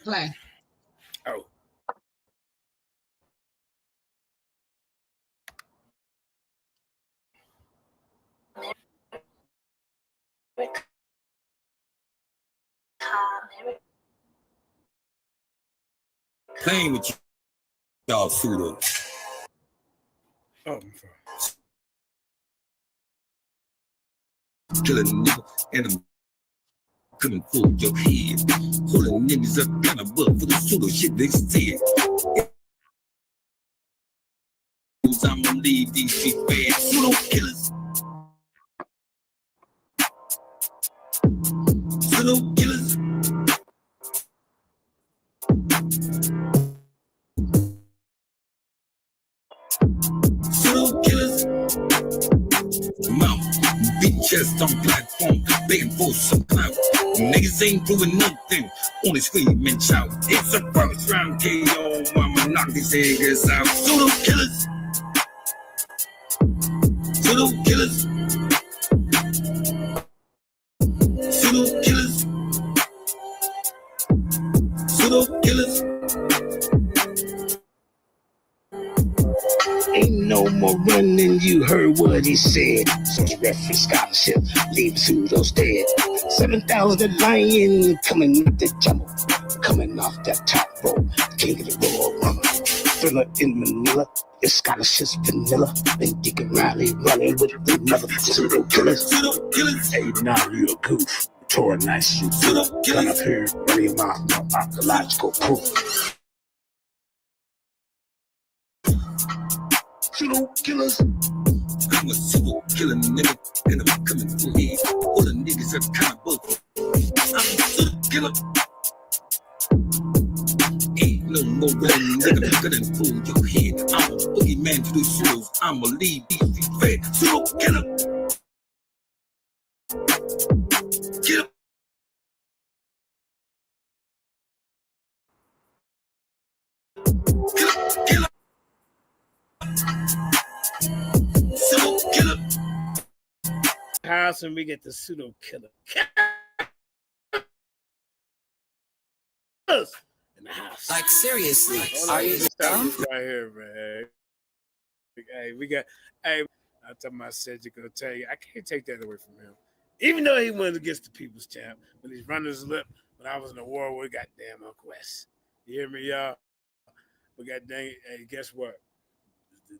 Play. Oh. Playing with y'all pseudo. Oh, I'm sorry. Kill a nigga and I'm coming for your head. Pulling niggas up kind of butt for the pseudo shit they said. I'm gonna leave these street bad pseudo killers. Pseudo killers. Pseudo killers. Mouth, big chest on platform, begging for some clout. Niggas ain't doing nothing, only scream and shout. It's a first round KO, I'ma knock these niggas out. Pseudo killers. Pseudo killers. Pseudo killers. Pseudo killers. Ain't no more running, you heard what he said. So reference scholarship, leave pseudos dead. 7,000 lion coming out the jungle, coming off that top rope, king of the royal rumble. Thriller in Manila, it's scholarships vanilla. And Deacon Riley running with another pseudo killers. Pseudo killers. Hey, now you a goof. Tore a nice shoe. Come up here, running your mouth, no archaeological proof. Pseudo killers. I'm a pseudo killer nigga, and I'm coming for you. All the niggas are kind of bugged. I'm a pseudo killer. Ain't no more running, nigga, I'm gonna fool your head. I'm a boogeyman to the pseudos. I'ma leave these feet fed. Pseudo killer. Kill. Killer. Pseudo killer. House and we get the pseudo killer. In the house. Like seriously, are you dumb? Right here, man. Hey, we got. Hey, I told my surgical tell you, I can't take that away from him. Even though he went against the people's champ when he's running his lip. When I was in the war with goddamn Uncle West. You hear me, y'all? But goddamn, hey, guess what?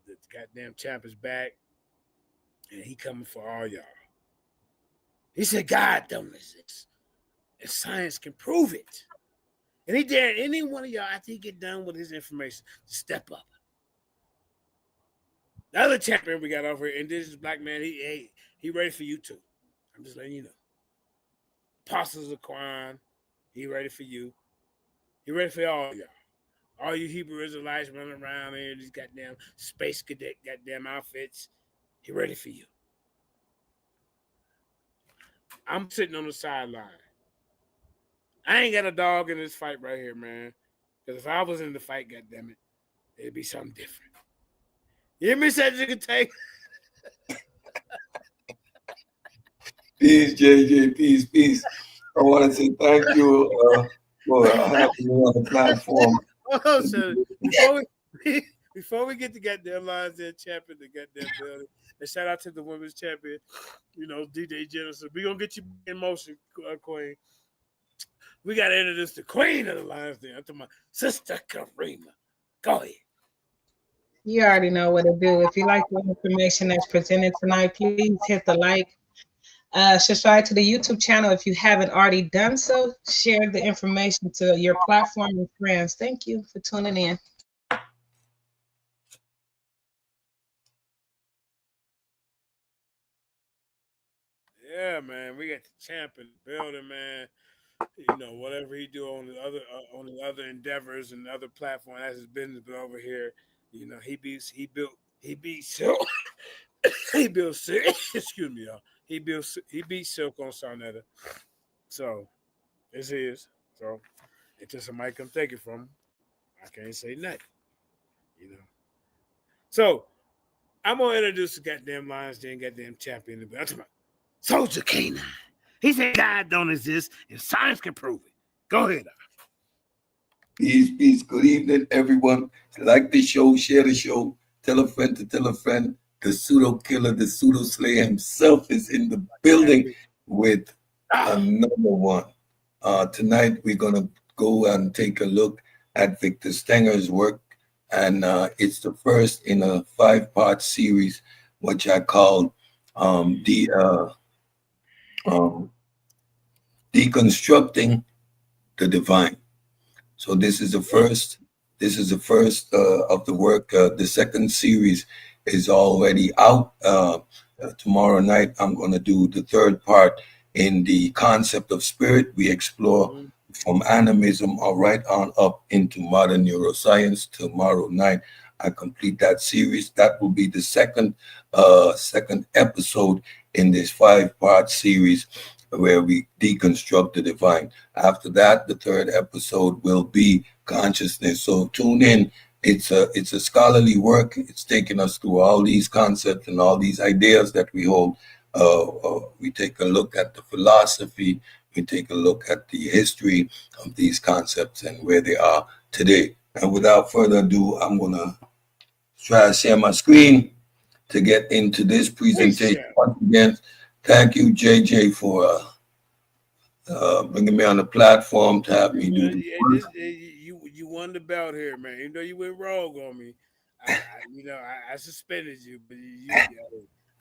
The goddamn champ is back, and he coming for all y'all. He said, God don't exist, and science can prove it. And he dared any one of y'all after he get done with his information to step up. The other champion we got over here, and this is black man, he ready for you too. I'm just letting you know. Apostles of Quran, he ready for you. He ready for all y'all. All you Hebrew Israelites running around here, these goddamn space cadet goddamn outfits, he ready for you. I'm sitting on the sideline. I ain't got a dog in this fight right here, man. Because if I was in the fight, goddammit, it'd be something different. You hear me, said you could take? Peace, JJ. Peace. I want to say thank you for having me on the platform. Oh, so before we get to goddamn lines there, champion, the goddamn building, and shout out to the women's champion, DJ Genesis. We're going to get you in motion, Queen. We got to introduce the queen of the Lions there. I'm talking about Sister Karima. Go ahead. You already know what to do. If you like the information that's presented tonight, please hit the like. Subscribe to the YouTube channel if you haven't already done so. Share the information to your platform and friends. Thank you for tuning in. Yeah, man, we got the champ in the building, man. Whatever he do on the other endeavors and other platforms, that's his business. But over here, he built Silk. He built Silk. Excuse me, y'all. He beat Silk on Sarnetta. So it's his. So until somebody come take it from him, I can't say nothing. So I'm gonna introduce the goddamn Lions Den goddamn champion. I'm talking about Souliga Canine. He said God don't exist and science can prove it. Go ahead. Peace, peace. Good evening, everyone. Like the show, share the show. Tell a friend to tell a friend. The pseudo killer, the pseudo slayer himself is in the building Happy. with Ah, another one. Tonight, we're going to go and take a look at Victor Stenger's work. And it's the first in a five-part series, which I call the um, Deconstructing the Divine. So this is the first. This is the first of the work. The second series is already out. Tomorrow night, I'm going to do the third part in the concept of spirit. We explore mhm. from animism or right on up into modern neuroscience. Tomorrow night, I complete that series. That will be the second episode in this five-part series where we deconstruct the divine. After that, the third episode will be consciousness. So tune in. It's a scholarly work. It's taking us through all these concepts and all these ideas that we hold. We take a look at the philosophy. We take a look at the history of these concepts and where they are today. And without further ado, I'm gonna try to share my screen to get into this Peace, presentation. champ. Once again, thank you, JJ, for bringing me on the platform to have me do the work. You won the belt here, man. You know you went rogue on me. I suspended you, but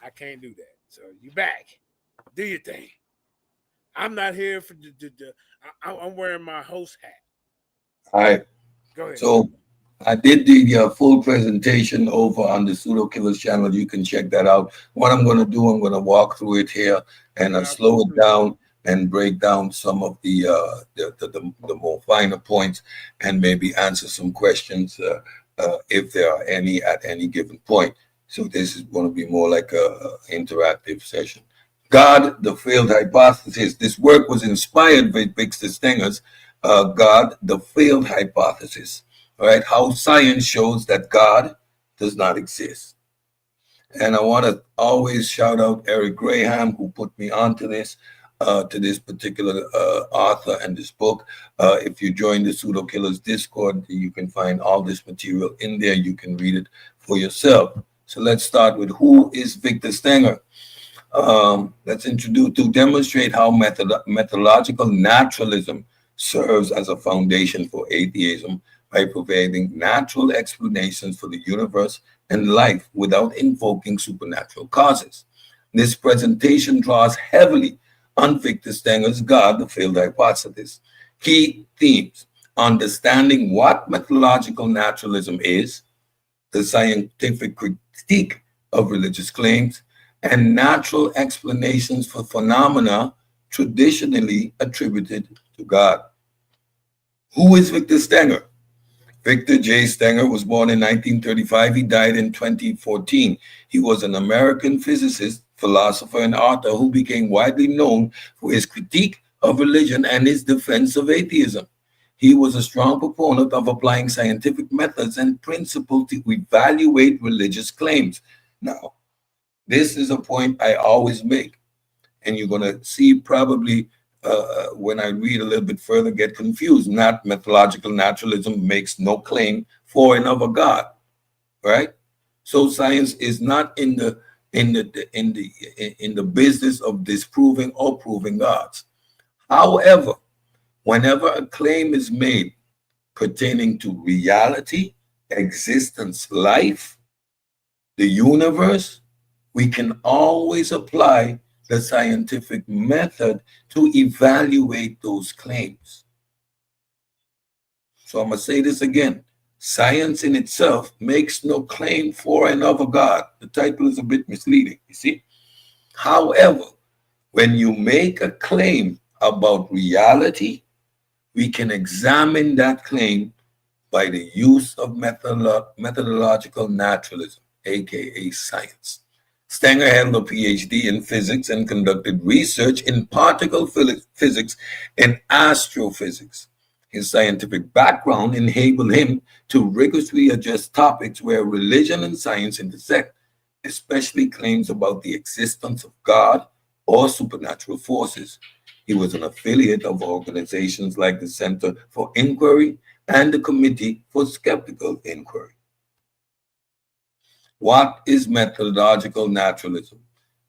I can't do that. So you back. Do your thing. I'm not here for I'm wearing my host hat. All right. Go ahead. So I did the full presentation over on the Pseudo Killers channel. You can check that out. What I'm going to do, I'm going to walk through it here and Yeah, I slow it appreciate down and break down some of the more finer points and maybe answer some questions if there are any at any given point. So this is going to be more like a interactive session. God, the failed hypothesis. This work was inspired by Victor Stenger's God, the failed hypothesis. All right, how science shows that God does not exist. And I want to always shout out Eric Graham, who put me onto this, to this particular author and this book. If you join the Pseudo Killers Discord, you can find all this material in there. You can read it for yourself. So let's start with who is Victor Stenger? Let's introduce to demonstrate how methodological naturalism serves as a foundation for atheism by providing natural explanations for the universe and life without invoking supernatural causes. This presentation draws heavily on Victor Stenger's God, the failed hypothesis. Key themes: understanding what methodological naturalism is, the scientific critique of religious claims, and natural explanations for phenomena traditionally attributed to God. Who is Victor Stenger? Victor J. Stenger was born in 1935. He died in 2014. He was an American physicist, philosopher, and author who became widely known for his critique of religion and his defense of atheism. He was a strong proponent of applying scientific methods and principles to evaluate religious claims. Now, this is a point I always make, and you're going to see probably when I read a little bit further, get confused. Not methodological naturalism makes no claim for another God, right? So science is not in the business of disproving or proving gods. However, whenever a claim is made pertaining to reality, existence, life, the universe, we can always apply the scientific method to evaluate those claims. So I'm going to say this again. Science in itself makes no claim for another God. The title is a bit misleading, you see. However, when you make a claim about reality, we can examine that claim by the use of methodological naturalism, aka science. Stenger held a PhD in physics and conducted research in particle physics and astrophysics. His scientific background enabled him to rigorously address topics where religion and science intersect, especially claims about the existence of God or supernatural forces. He was an affiliate of organizations like the Center for Inquiry and the Committee for Skeptical Inquiry. What is methodological naturalism?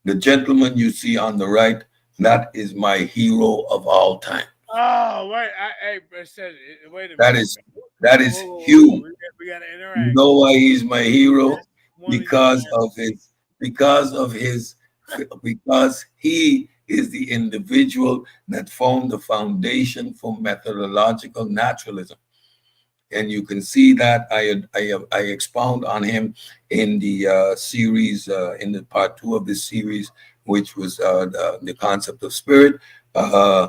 The gentleman you see on the right, that is my hero of all time. Oh, wait. Hey, said, wait a That minute, is man. that Whoa, is whoa, whoa, whoa. Hume. We got to You interact. know why he's my hero? That's one of your Because of answers. his, because of his, because he is the individual that formed the foundation for methodological naturalism. And you can see that I expound on him in the series, in the part two of this series, which was the concept of spirit. Uh,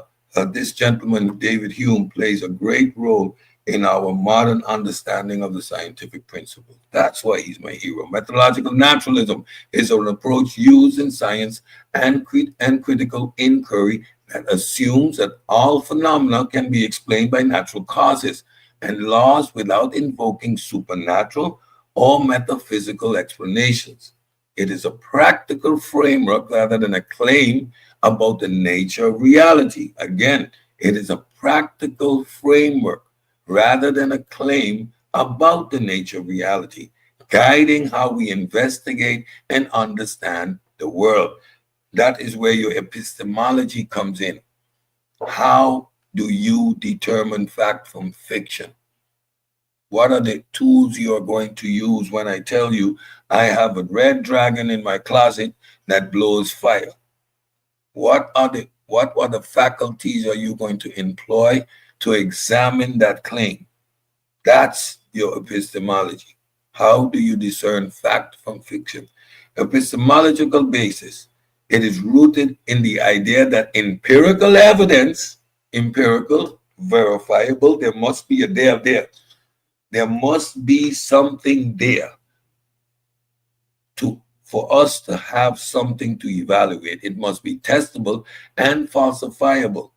this gentleman, David Hume, plays a great role in our modern understanding of the scientific principle. That's why he's my hero. Methodological naturalism is an approach used in science and critical inquiry that assumes that all phenomena can be explained by natural causes and laws without invoking supernatural or metaphysical explanations. It is a practical framework rather than a claim about the nature of reality. Again, it is a practical framework rather than a claim about the nature of reality, guiding how we investigate and understand the world. That is where your epistemology comes in. How do you determine fact from fiction? What are the tools you are going to use when I tell you I have a red dragon in my closet that blows fire? What are the faculties are you going to employ to examine that claim? That's your epistemology. How do you discern fact from fiction? Epistemological basis. It is rooted in the idea that empirical evidence, empirical, verifiable, there must be a there. There must be something there to for us to have something to evaluate. It must be testable and falsifiable.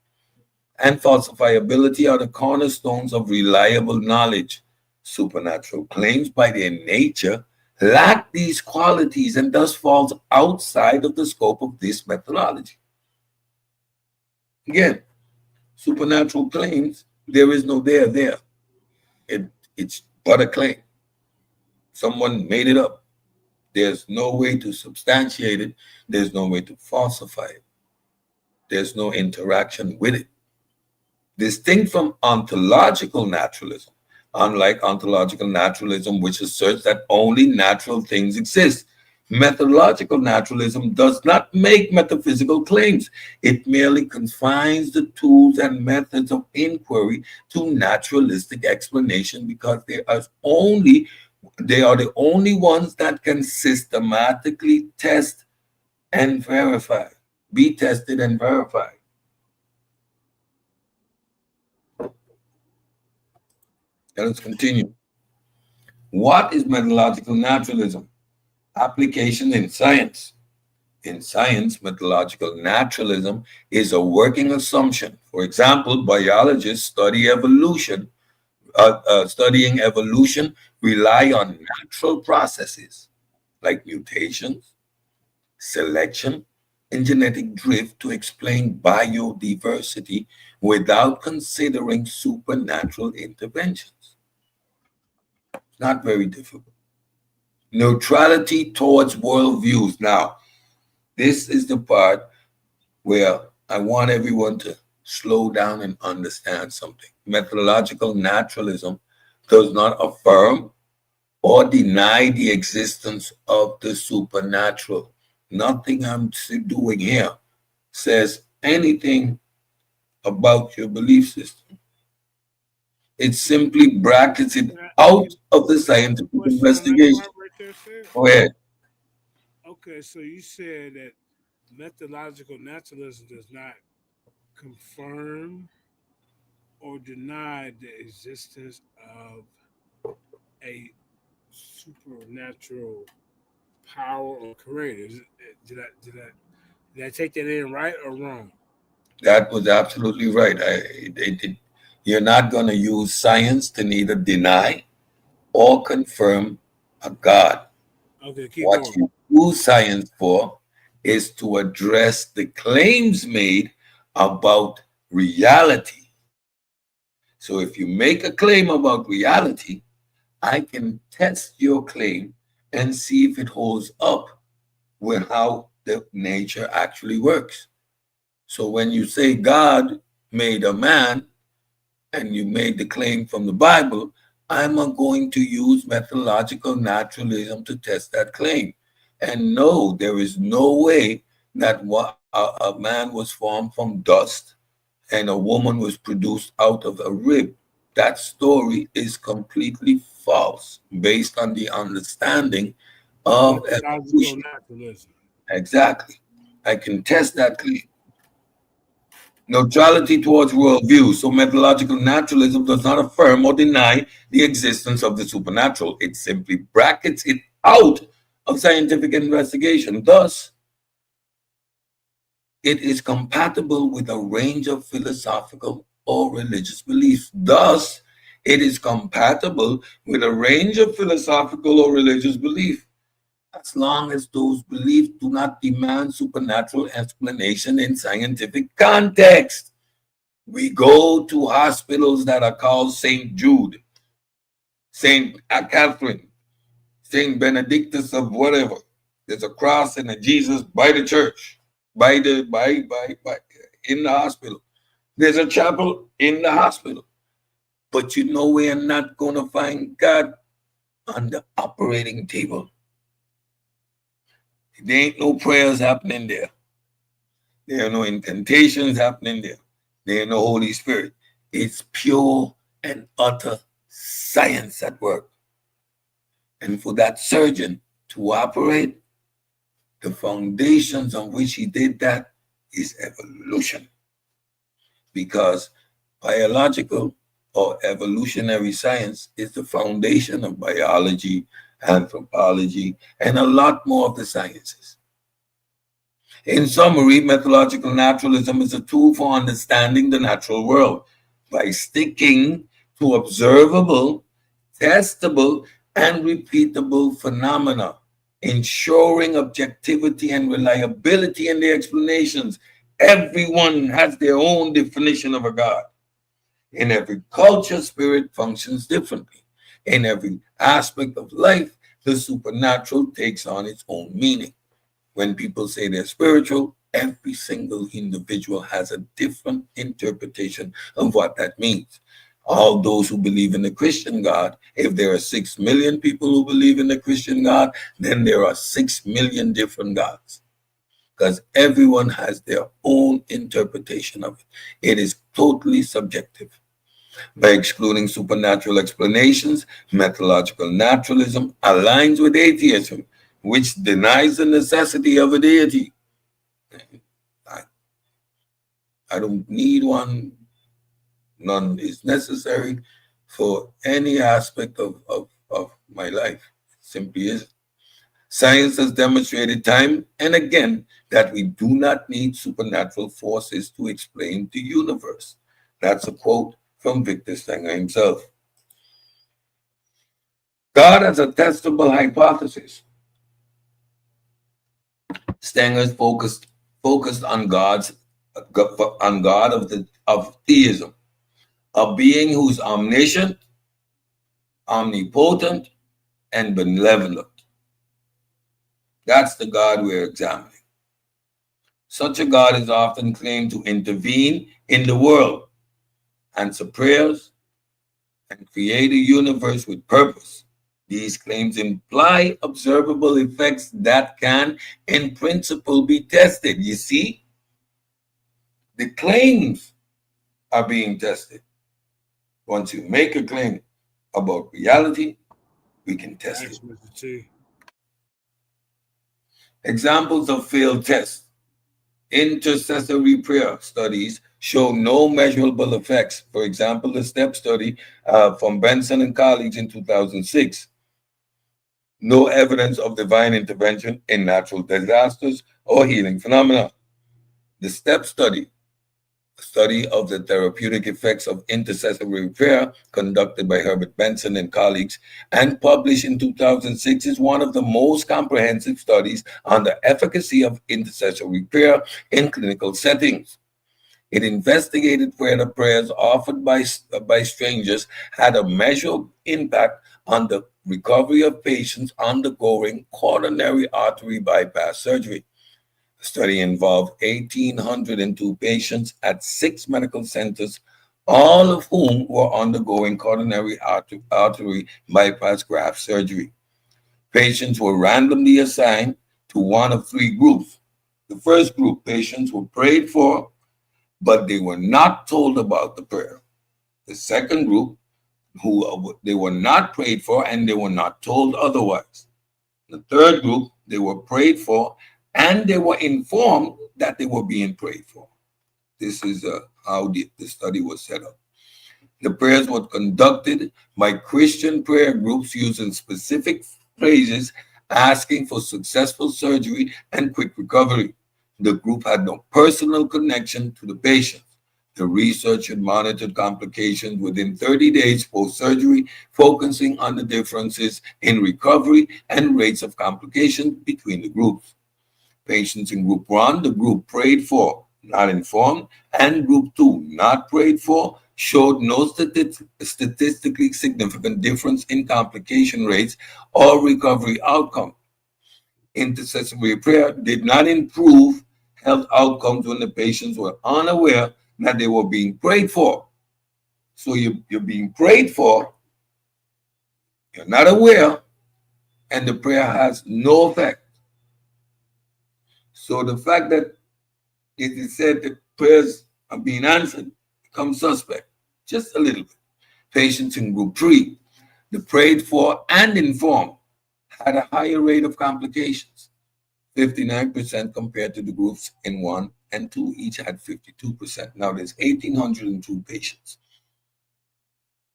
And falsifiability are the cornerstones of reliable knowledge. Supernatural claims by their nature lack these qualities and thus falls outside of the scope of this methodology. Again, supernatural claims, there is no there. It's but a claim. Someone made it up. There's no way to substantiate it. There's no way to falsify it. There's no interaction with it. Distinct from ontological naturalism, unlike ontological naturalism, which asserts that only natural things exist. Methodological naturalism does not make metaphysical claims. It merely confines the tools and methods of inquiry to naturalistic explanation because they are the only ones that can systematically test and verify, be tested and verified. Let us continue. What is methodological naturalism? Application in science. In science, methodological naturalism is a working assumption. For example, biologists studying evolution rely on natural processes like mutations, selection, and genetic drift to explain biodiversity without considering supernatural interventions. It's not very difficult. Neutrality towards worldviews. Now, this is the part where I want everyone to slow down and understand something. Methodological naturalism does not affirm or deny the existence of the supernatural. Nothing I'm doing here says anything about your belief system. It simply brackets it out of the Can I ask a scientific question on that investigation. part right there, Sid? Go ahead. Okay, so you said that methodological naturalism does not confirm or deny the existence of a supernatural power or creator. Did I take that in right or wrong? That was absolutely right. You're not going to use science to neither deny or confirm a God. Okay, keep What going. you use science for is to address the claims made about reality. So if you make a claim about reality, I can test your claim and see if it holds up with how the nature actually works. So when you say God made a man and you made the claim from the Bible, I'm going to use methodological naturalism to test that claim. And no, there is no way that a man was formed from dust and a woman was produced out of a rib. That story is completely false based on the understanding of Methodological evolution. naturalism. Exactly. I can test that claim. Neutrality towards worldview. So methodological naturalism does not affirm or deny the existence of the supernatural. It simply brackets it out of scientific investigation. Thus, it is compatible with a range of philosophical or religious beliefs. Thus, it is compatible with a range of philosophical or religious beliefs, as long as those beliefs do not demand supernatural explanation in scientific context. We go to hospitals that are called St. Jude, St. Catherine, St. Benedictus of whatever. There's a cross and a Jesus by the church, by in the hospital. There's a chapel in the hospital. But you know we are not gonna find God on the operating table. There ain't no prayers happening there. There are no incantations happening there. There ain't no Holy Spirit. It's pure and utter science at work. And for that surgeon to operate, the foundations on which he did that is evolution. Because biological or evolutionary science is the foundation of biology, anthropology, and a lot more of the sciences. In summary, methodological naturalism is a tool for understanding the natural world by sticking to observable, testable, and repeatable phenomena, ensuring objectivity and reliability in the explanations. Everyone has their own definition of a God. In every culture, spirit functions differently. In every aspect of life, the supernatural takes on its own meaning. When people say they're spiritual, every single individual has a different interpretation of what that means. All those who believe in the Christian God, if there are 6 million people who believe in the Christian God, then there are 6 million different gods because everyone has their own interpretation of it. It is totally subjective. By excluding supernatural explanations, methodological naturalism aligns with atheism, which denies the necessity of a deity. I, I don't need one. None is necessary for any aspect of my life. It simply is. Science has demonstrated time and again that we do not need supernatural forces to explain the universe. That's a quote from Victor Stenger himself. God as a testable hypothesis. Stenger's focused on God of theism, a being who's omniscient, omnipotent, and benevolent. That's the God we're examining. Such a God is often claimed to intervene in the world, answer prayers, and create a universe with purpose. These claims imply observable effects that can, in principle, be tested. You see, the claims are being tested. Once you make a claim about reality, we can test it. Thanks, Mr. T. Examples of failed tests. Intercessory prayer studies show no measurable effects. For example, the STEP study from Benson and colleagues in 2006. No evidence of divine intervention in natural disasters or healing phenomena. The STEP study, a study of the therapeutic effects of intercessory prayer conducted by Herbert Benson and colleagues and published in 2006, is one of the most comprehensive studies on the efficacy of intercessory prayer in clinical settings. It investigated whether prayers offered by strangers had a measurable impact on the recovery of patients undergoing coronary artery bypass surgery. The study involved 1,802 patients at 6 medical centers, all of whom were undergoing coronary artery bypass graft surgery. Patients were randomly assigned to one of three groups. The first group, patients were prayed for, but they were not told about the prayer. The second group, they were not prayed for and they were not told otherwise. The third group, they were prayed for and they were informed that they were being prayed for. This is how the study was set up. The prayers were conducted by Christian prayer groups using specific phrases asking for successful surgery and quick recovery. The group had no personal connection to the patient. The research had monitored complications within 30 days post-surgery, focusing on the differences in recovery and rates of complications between the groups. Patients in Group 1, the group prayed for, not informed, and Group 2, not prayed for, showed no statistically significant difference in complication rates or recovery outcome. Intercessory prayer did not improve health outcomes when the patients were unaware that they were being prayed for. So you're being prayed for, you're not aware, and the prayer has no effect. So the fact that it is said that prayers are being answered becomes suspect, just a little bit. Patients in Group 3, the prayed for and informed, had a higher rate of complications, 59% compared to the groups in 1 and 2, each had 52%. Now there's 1,802 patients.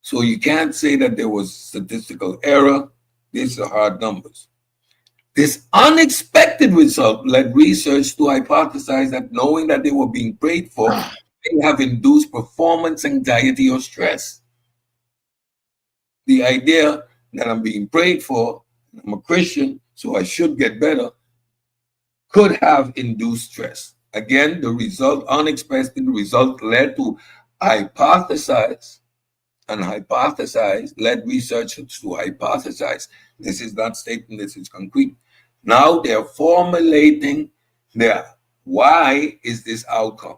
So you can't say that there was statistical error. These are hard numbers. This unexpected result led research to hypothesize that knowing that they were being prayed for may have induced performance anxiety or stress. The idea that I'm being prayed for, I'm a Christian, so I should get better, could have induced stress. Again, the result, unexpected result, led to hypothesize, and hypothesize led researchers to hypothesize. This is not stating this is concrete. Now they're formulating their why is this outcome.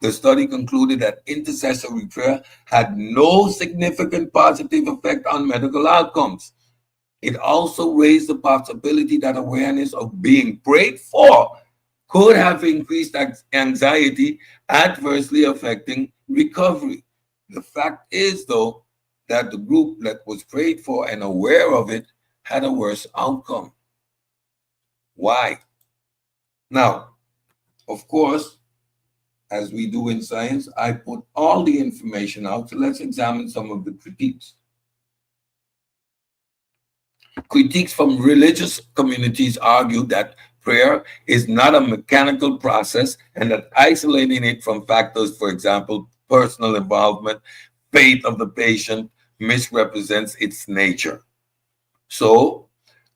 The study concluded that intercessory prayer had no significant positive effect on medical outcomes. It also raised the possibility that awareness of being prayed for could have increased anxiety, adversely affecting recovery. The fact is, though, that the group that was prayed for and aware of it had a worse outcome. Why? Now, of course, as we do in science, I put all the information out. So let's examine some of the critiques. Critiques from religious communities argue that prayer is not a mechanical process and that isolating it from factors, for example, personal involvement, faith of the patient, misrepresents its nature. So,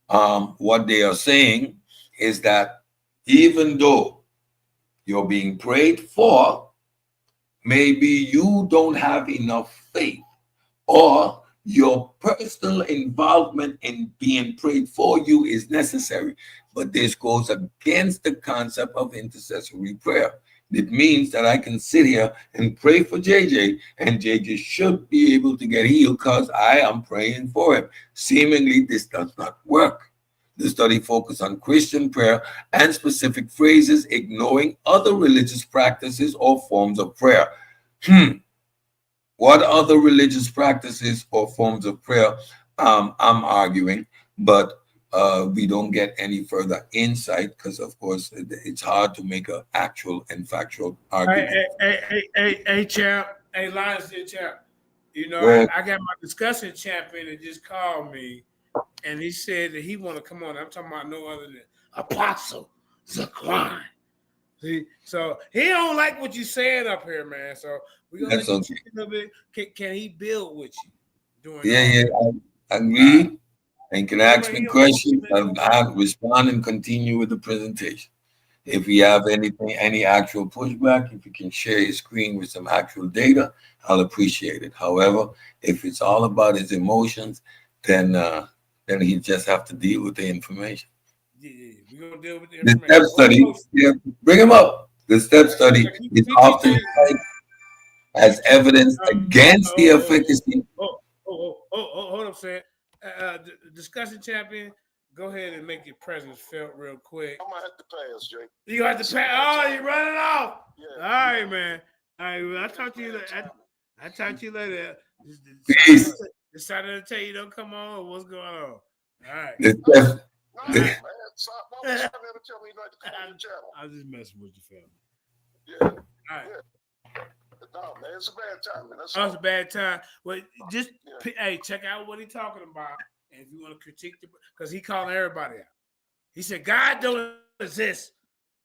what they are saying is that even though you're being prayed for, maybe you don't have enough faith, or your personal involvement in being prayed for you is necessary. But this goes against the concept of intercessory prayer. It means that I can sit here and pray for JJ, and JJ should be able to get healed because I am praying for him. Seemingly, this does not work. The study focused on Christian prayer and specific phrases, ignoring other religious practices or forms of prayer. What other religious practices or forms of prayer? I'm arguing, but we don't get any further insight because, of course, it's hard to make an actual and factual argument. Hey, champ. Hey, Lions, champ. You know, I got my discussion champion that just called me, and he said that he want to come on. I'm talking about no other than Apostle Zakwan. See, so he don't like what you said up here, man. So we're gonna let you check a little bit. Can he build with you? Yeah, I agree. And can ask me questions. I'll respond and continue with the presentation. If you have anything, any actual pushback, if you can share your screen with some actual data, I'll appreciate it. However, if it's all about his emotions, then he just have to deal with the information. Yeah, we're gonna deal with the The information. step study, yeah, bring him up. The step study is often cited as evidence against the efficacy. Hold up, Sam. Discussion champion, go ahead and make your presence felt real quick. I'm gonna have to pass, Jake. You got to pass. Oh, you running off. Yeah. All right, man. All right, well, I'll talk to you later. I'll talk to you later. Peace. Decided to tell you don't come on. What's going on? All right. No, man. Why would you never tell me not to come on the channel? I was just messing with you, fella. Yeah. All right. Yeah. No, man, it's a bad time, man. It's a bad time. Well, just hey, check out what he's talking about. And if you want to critique because he calling everybody out. He said God don't exist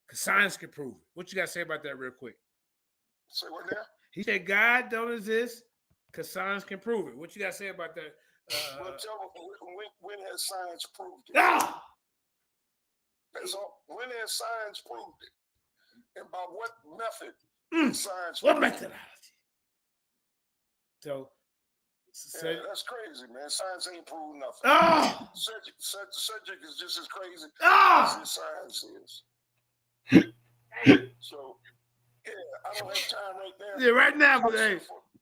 because science can prove it. What you got to say about that real quick? Say what now? He said God don't exist because science can prove it. What you got to say about that? Well, tell me, when has science proved it? Ah! That's all. When has science proved it? And by what method? Science. What methodology? So yeah, that's crazy, man. Science ain't proved nothing. Oh! Subject is just as crazy as science is. So, yeah, I don't have time right now. Yeah, right now, but hey,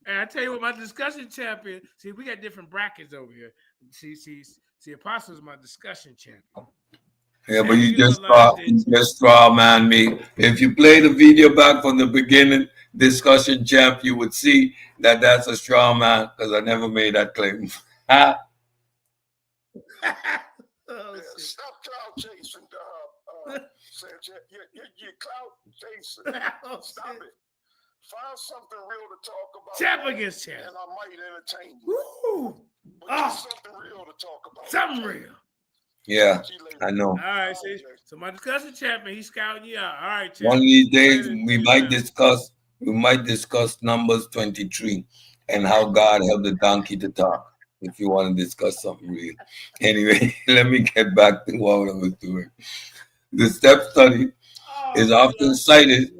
I tell you what, my discussion champion. See, we got different brackets over here. See, Apostle is my discussion champion. Yeah, but you just straw man me. If you play the video back from the beginning, discussion champ, you would see that that's a straw man because I never made that claim. Stop cloud chasing, Sanchez. You're cloud chasing. Stop it. Find something real to talk about. Champ against champ. And I might entertain you. Woo! But something real to talk about. Something real. Yeah, I know. All right, see. So my discussion champion, he's scouting you out. All right, champ. One of these days we might discuss Numbers 23 and how God helped the donkey to talk. If you want to discuss something real. Anyway, let me get back to what I was doing. The step study is often cited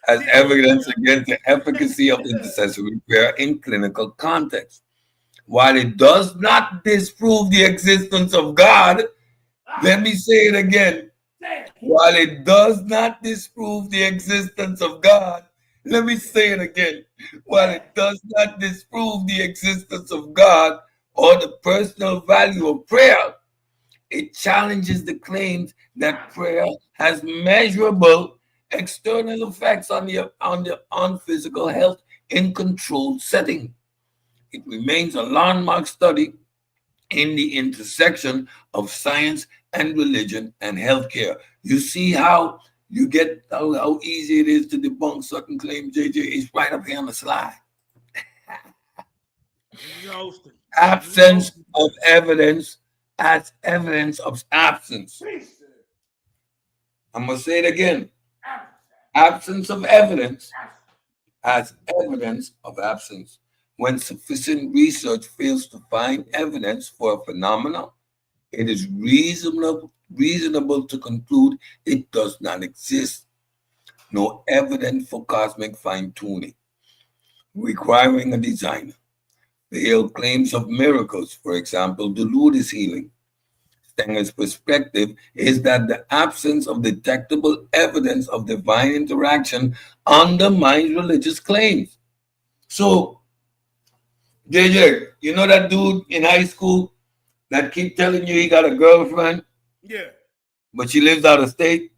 as evidence against the efficacy of intercessory prayer in clinical context. While it does not disprove the existence of God, let me say it again. While it does not disprove the existence of God, let me say it again. While it does not disprove the existence of God or the personal value of prayer, it challenges the claims that prayer has measurable external effects on physical health in controlled setting. It remains a landmark study in the intersection of science and religion and healthcare. You see how you get how easy it is to debunk certain claims, JJ. It's right up here on the slide. Absence of evidence as evidence of absence. I'm going to say it again. Absence of evidence as evidence of absence. When sufficient research fails to find evidence for a phenomenon, it is reasonable to conclude it does not exist. No evidence for cosmic fine-tuning, requiring a designer. Veiled claims of miracles, for example, delude his healing. Stenger's perspective is that the absence of detectable evidence of divine interaction undermines religious claims. So, JJ, you know that dude in high school that keep telling you he got a girlfriend? Yeah. But she lives out of state?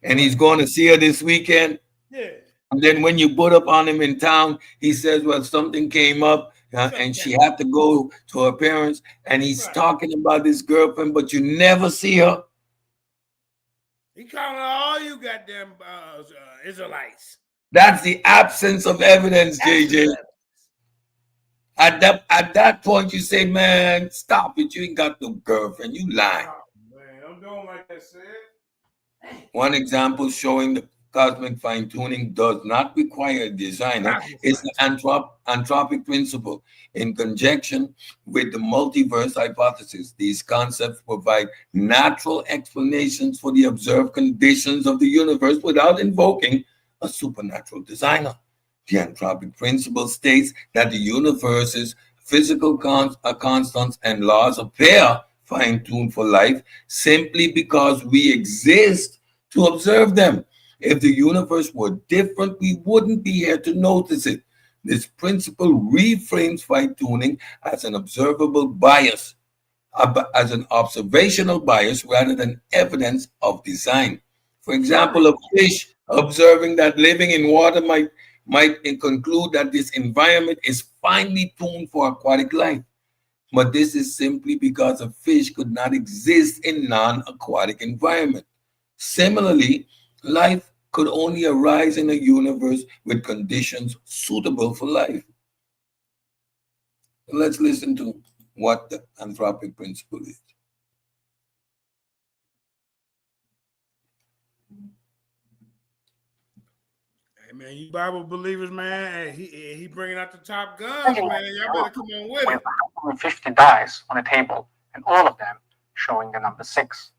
And he's going to see her this weekend? Yeah. And then when you put up on him in town, he says, well, something came up and she had to go to her parents. And he's talking about this girlfriend, but you never see her. He calling all you goddamn Israelites. That's the absence of evidence, JJ. At that point, you say, man, stop it. You ain't got no girlfriend. You lying. Oh, man, I'm doing like that, said. One example showing the cosmic fine tuning does not require a designer is the anthropic principle. In conjunction with the multiverse hypothesis, these concepts provide natural explanations for the observed conditions of the universe without invoking a supernatural designer. The anthropic principle states that the universe's physical constants and laws appear fine tuned for life simply because we exist to observe them. If the universe were different, we wouldn't be here to notice it. This principle reframes fine tuning as an observable bias, as an observational bias rather than evidence of design. For example, a fish observing that living in water might conclude that this environment is finely tuned for aquatic life. But this is simply because a fish could not exist in non-aquatic environment. Similarly, life could only arise in a universe with conditions suitable for life. Let's listen to what the anthropic principle is. Hey man, you Bible believers, man, he bringing out the top guns, man. Y'all better come on with with it. 150 dice on a table and all of them showing the number 6.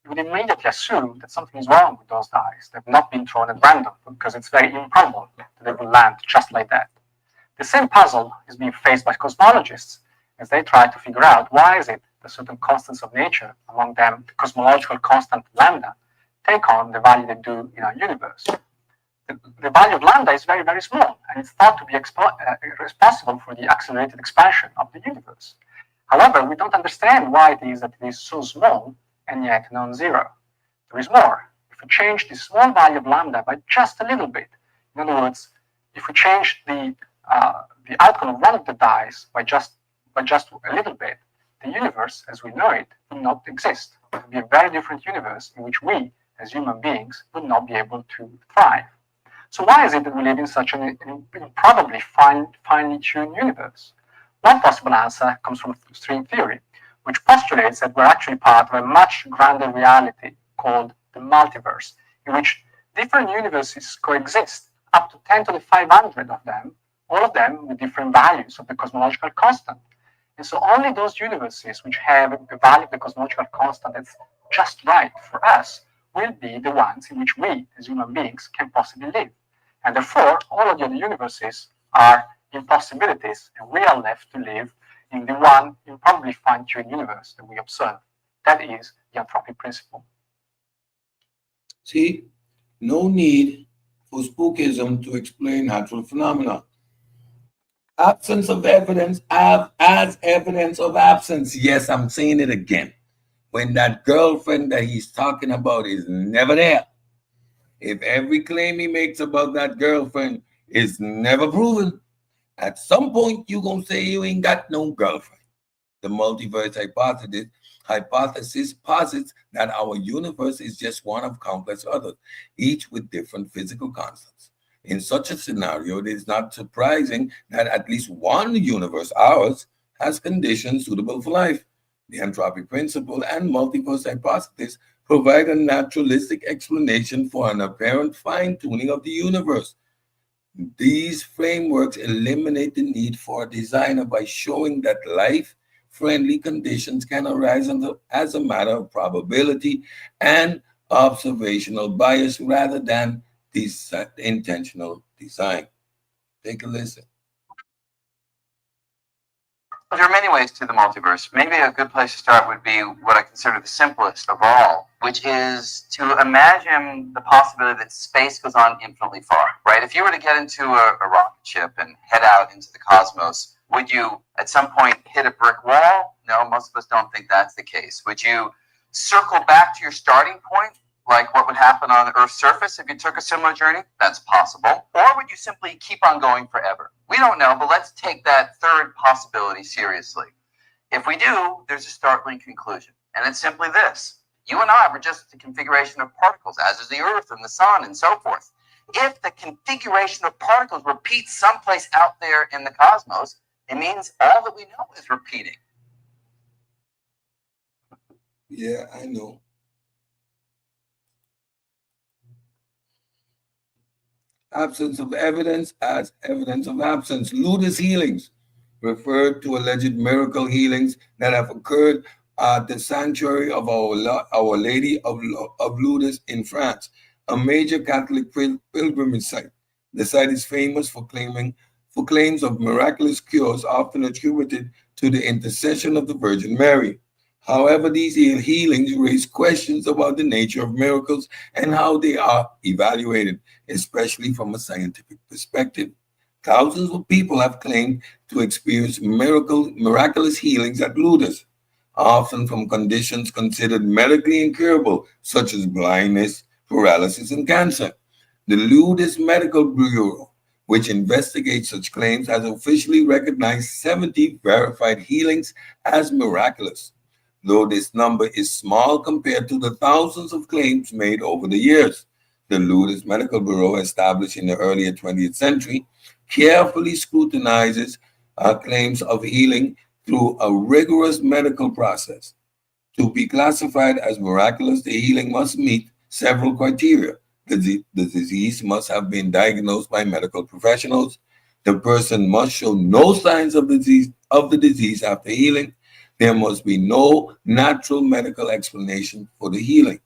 You would immediately assume that something is wrong with those dice. They've not been thrown at random because it's very improbable that they will land just like that. The same puzzle is being faced by cosmologists as they try to figure out why is it that certain constants of nature, among them the cosmological constant lambda, take on the value they do in our universe. The value of lambda is very, very small, and it's thought to be responsible for the accelerated expansion of the universe. However, we don't understand why it is that it is so small and yet non-zero. There is more. If we change the small value of lambda by just a little bit, in other words, if we change the outcome of one of the dice by just a little bit, the universe as we know it will not exist. It will be a very different universe in which we, as human beings, will not be able to thrive. So why is it that we live in such an improbably finely tuned universe? One possible answer comes from string theory, which postulates that we're actually part of a much grander reality called the multiverse, in which different universes coexist, up to 10 to the 500 of them, all of them with different values of the cosmological constant. And so only those universes which have a value of the cosmological constant that's just right for us will be the ones in which we, as human beings, can possibly live. And therefore, all of the other universes are impossibilities, and we are left to live in the one improbably fine-tuned universe that we observe. That is the anthropic principle. See, no need for spookism to explain natural phenomena. Absence of evidence as evidence of absence. Yes, I'm saying it again. When that girlfriend that he's talking about is never there, if every claim he makes about that girlfriend is never proven, at some point you're going to say you ain't got no girlfriend. The multiverse hypothesis posits that our universe is just one of countless others, each with different physical constants. In such a scenario, it is not surprising that at least one universe, ours, has conditions suitable for life. The anthropic principle and multiverse hypothesis provide a naturalistic explanation for an apparent fine tuning of the universe. These frameworks eliminate the need for a designer by showing that life friendly conditions can arise as a matter of probability and observational bias rather than intentional design. Take a listen. Well, there are many ways to the multiverse. Maybe a good place to start would be what I consider the simplest of all, which is to imagine the possibility that space goes on infinitely far, right? If you were to get into a rocket ship and head out into the cosmos, would you at some point hit a brick wall? No, most of us don't think that's the case. Would you circle back to your starting point, like what would happen on Earth's surface if you took a similar journey? That's possible. Or would you simply keep on going forever? We don't know, but let's take that third possibility seriously. If we do, there's a startling conclusion, and it's simply this. You and I are just the configuration of particles, as is the Earth and the Sun and so forth. If the configuration of particles repeats someplace out there in the cosmos, it means all that we know is repeating. Yeah, I know. Absence of evidence as evidence of absence. Lourdes healings referred to alleged miracle healings that have occurred at the sanctuary of Our Lady of Lourdes in France, a major Catholic pilgrimage site. The site is famous for claims of miraculous cures often attributed to the intercession of the Virgin Mary. However, these healings raise questions about the nature of miracles and how they are evaluated, especially from a scientific perspective. Thousands of people have claimed to experience miraculous healings at Lourdes, often from conditions considered medically incurable, such as blindness, paralysis, and cancer. The Lourdes Medical Bureau, which investigates such claims, has officially recognized 70 verified healings as miraculous. Though this number is small compared to the thousands of claims made over the years. The Lourdes Medical Bureau, established in the earlier 20th century, carefully scrutinizes claims of healing through a rigorous medical process. To be classified as miraculous, the healing must meet several criteria. The disease must have been diagnosed by medical professionals. The person must show no signs of the disease after healing. There must be no natural medical explanation for the healing.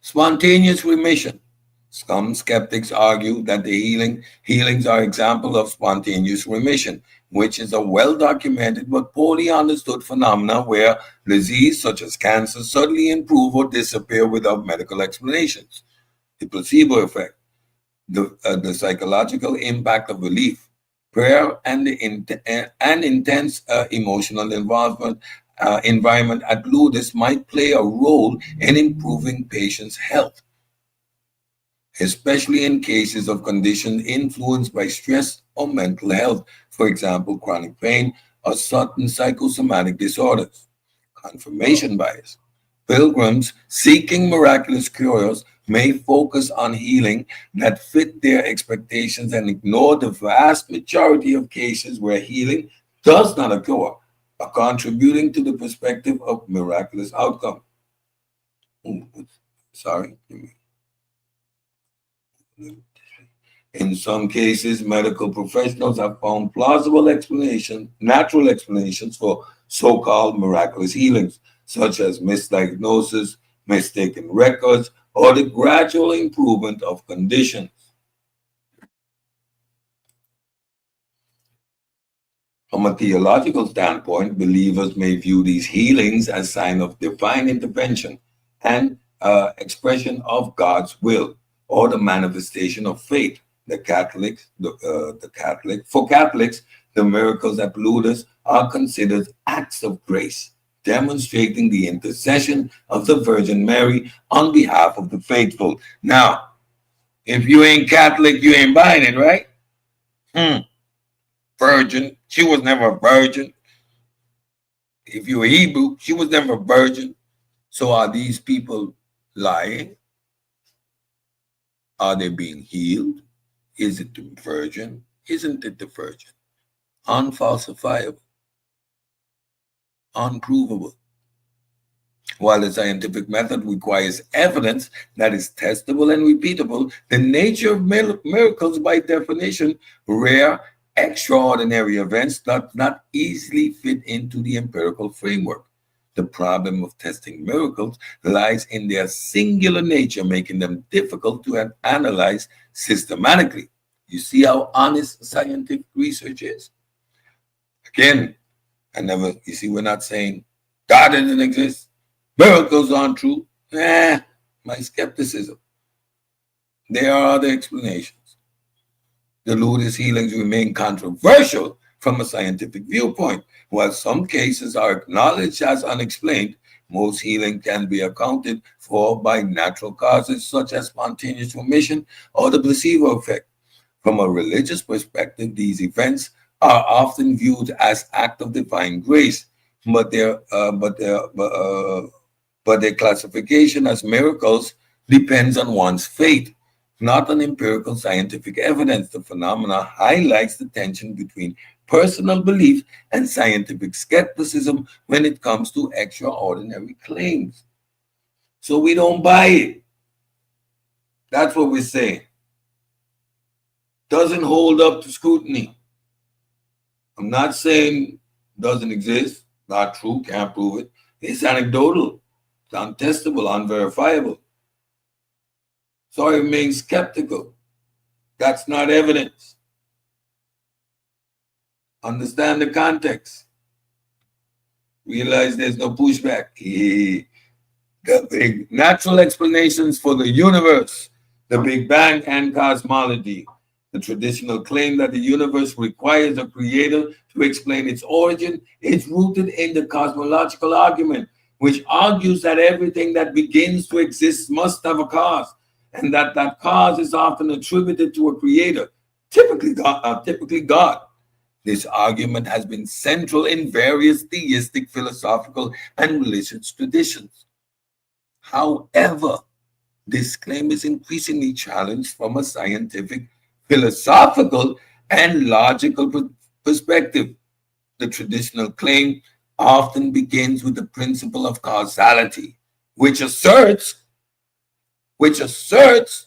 Spontaneous remission. Some skeptics argue that the healings are examples of spontaneous remission, which is a well-documented but poorly understood phenomenon where disease such as cancer suddenly improve or disappear without medical explanations. The placebo effect, the psychological impact of relief, prayer, and and intense emotional environment at Lourdes might play a role in improving patients' health, especially in cases of conditions influenced by stress or mental health, for example, chronic pain or certain psychosomatic disorders. Confirmation bias. Pilgrims seeking miraculous cures may focus on healing that fit their expectations and ignore the vast majority of cases where healing does not occur, contributing to the perspective of miraculous outcome. Sorry. In some cases, medical professionals have found plausible natural explanations for so-called miraculous healings, such as misdiagnosis, mistaken records, or the gradual improvement of conditions. From a theological standpoint, believers may view these healings as sign of divine intervention and expression of God's will, or the manifestation of faith. For Catholics, the miracles at Lourdes are considered acts of grace, demonstrating the intercession of the Virgin Mary on behalf of the faithful. Now, if you ain't Catholic, you ain't buying it, right? Virgin, she was never a virgin. If you're a Hebrew, she was never a virgin. So are these people lying? Are they being healed? Is it the virgin? Isn't it the virgin? Unfalsifiable, unprovable. While the scientific method requires evidence that is testable and repeatable, the nature of miracles, by definition, rare, extraordinary events that not easily fit into the empirical framework. The problem of testing miracles lies in their singular nature, making them difficult to analyze systematically. You see how honest scientific research is? Again, you see, we're not saying God didn't exist, miracles aren't true. My skepticism. There are other explanations. The Lourdes healings remain controversial from a scientific viewpoint. While some cases are acknowledged as unexplained, most healing can be accounted for by natural causes such as spontaneous remission or the placebo effect. From a religious perspective, these events are often viewed as acts of divine grace, but their classification as miracles depends on one's faith, not on empirical scientific evidence. The phenomena highlights the tension between personal belief and scientific skepticism when it comes to extraordinary claims. So we don't buy it. That's what we're saying. Doesn't hold up to scrutiny. I'm not saying doesn't exist, not true, can't prove it. It's anecdotal, it's untestable, unverifiable. So I remain skeptical. That's not evidence. Understand the context. Realize there's no pushback. The big natural explanations for the universe, the Big Bang and cosmology. The traditional claim that the universe requires a creator to explain its origin is rooted in the cosmological argument, which argues that everything that begins to exist must have a cause, and that that cause is often attributed to a creator, typically God. Typically God. This argument has been central in various theistic, philosophical, and religious traditions. However, this claim is increasingly challenged from a scientific, philosophical, and logical perspective. The traditional claim often begins with the principle of causality, which asserts, which asserts,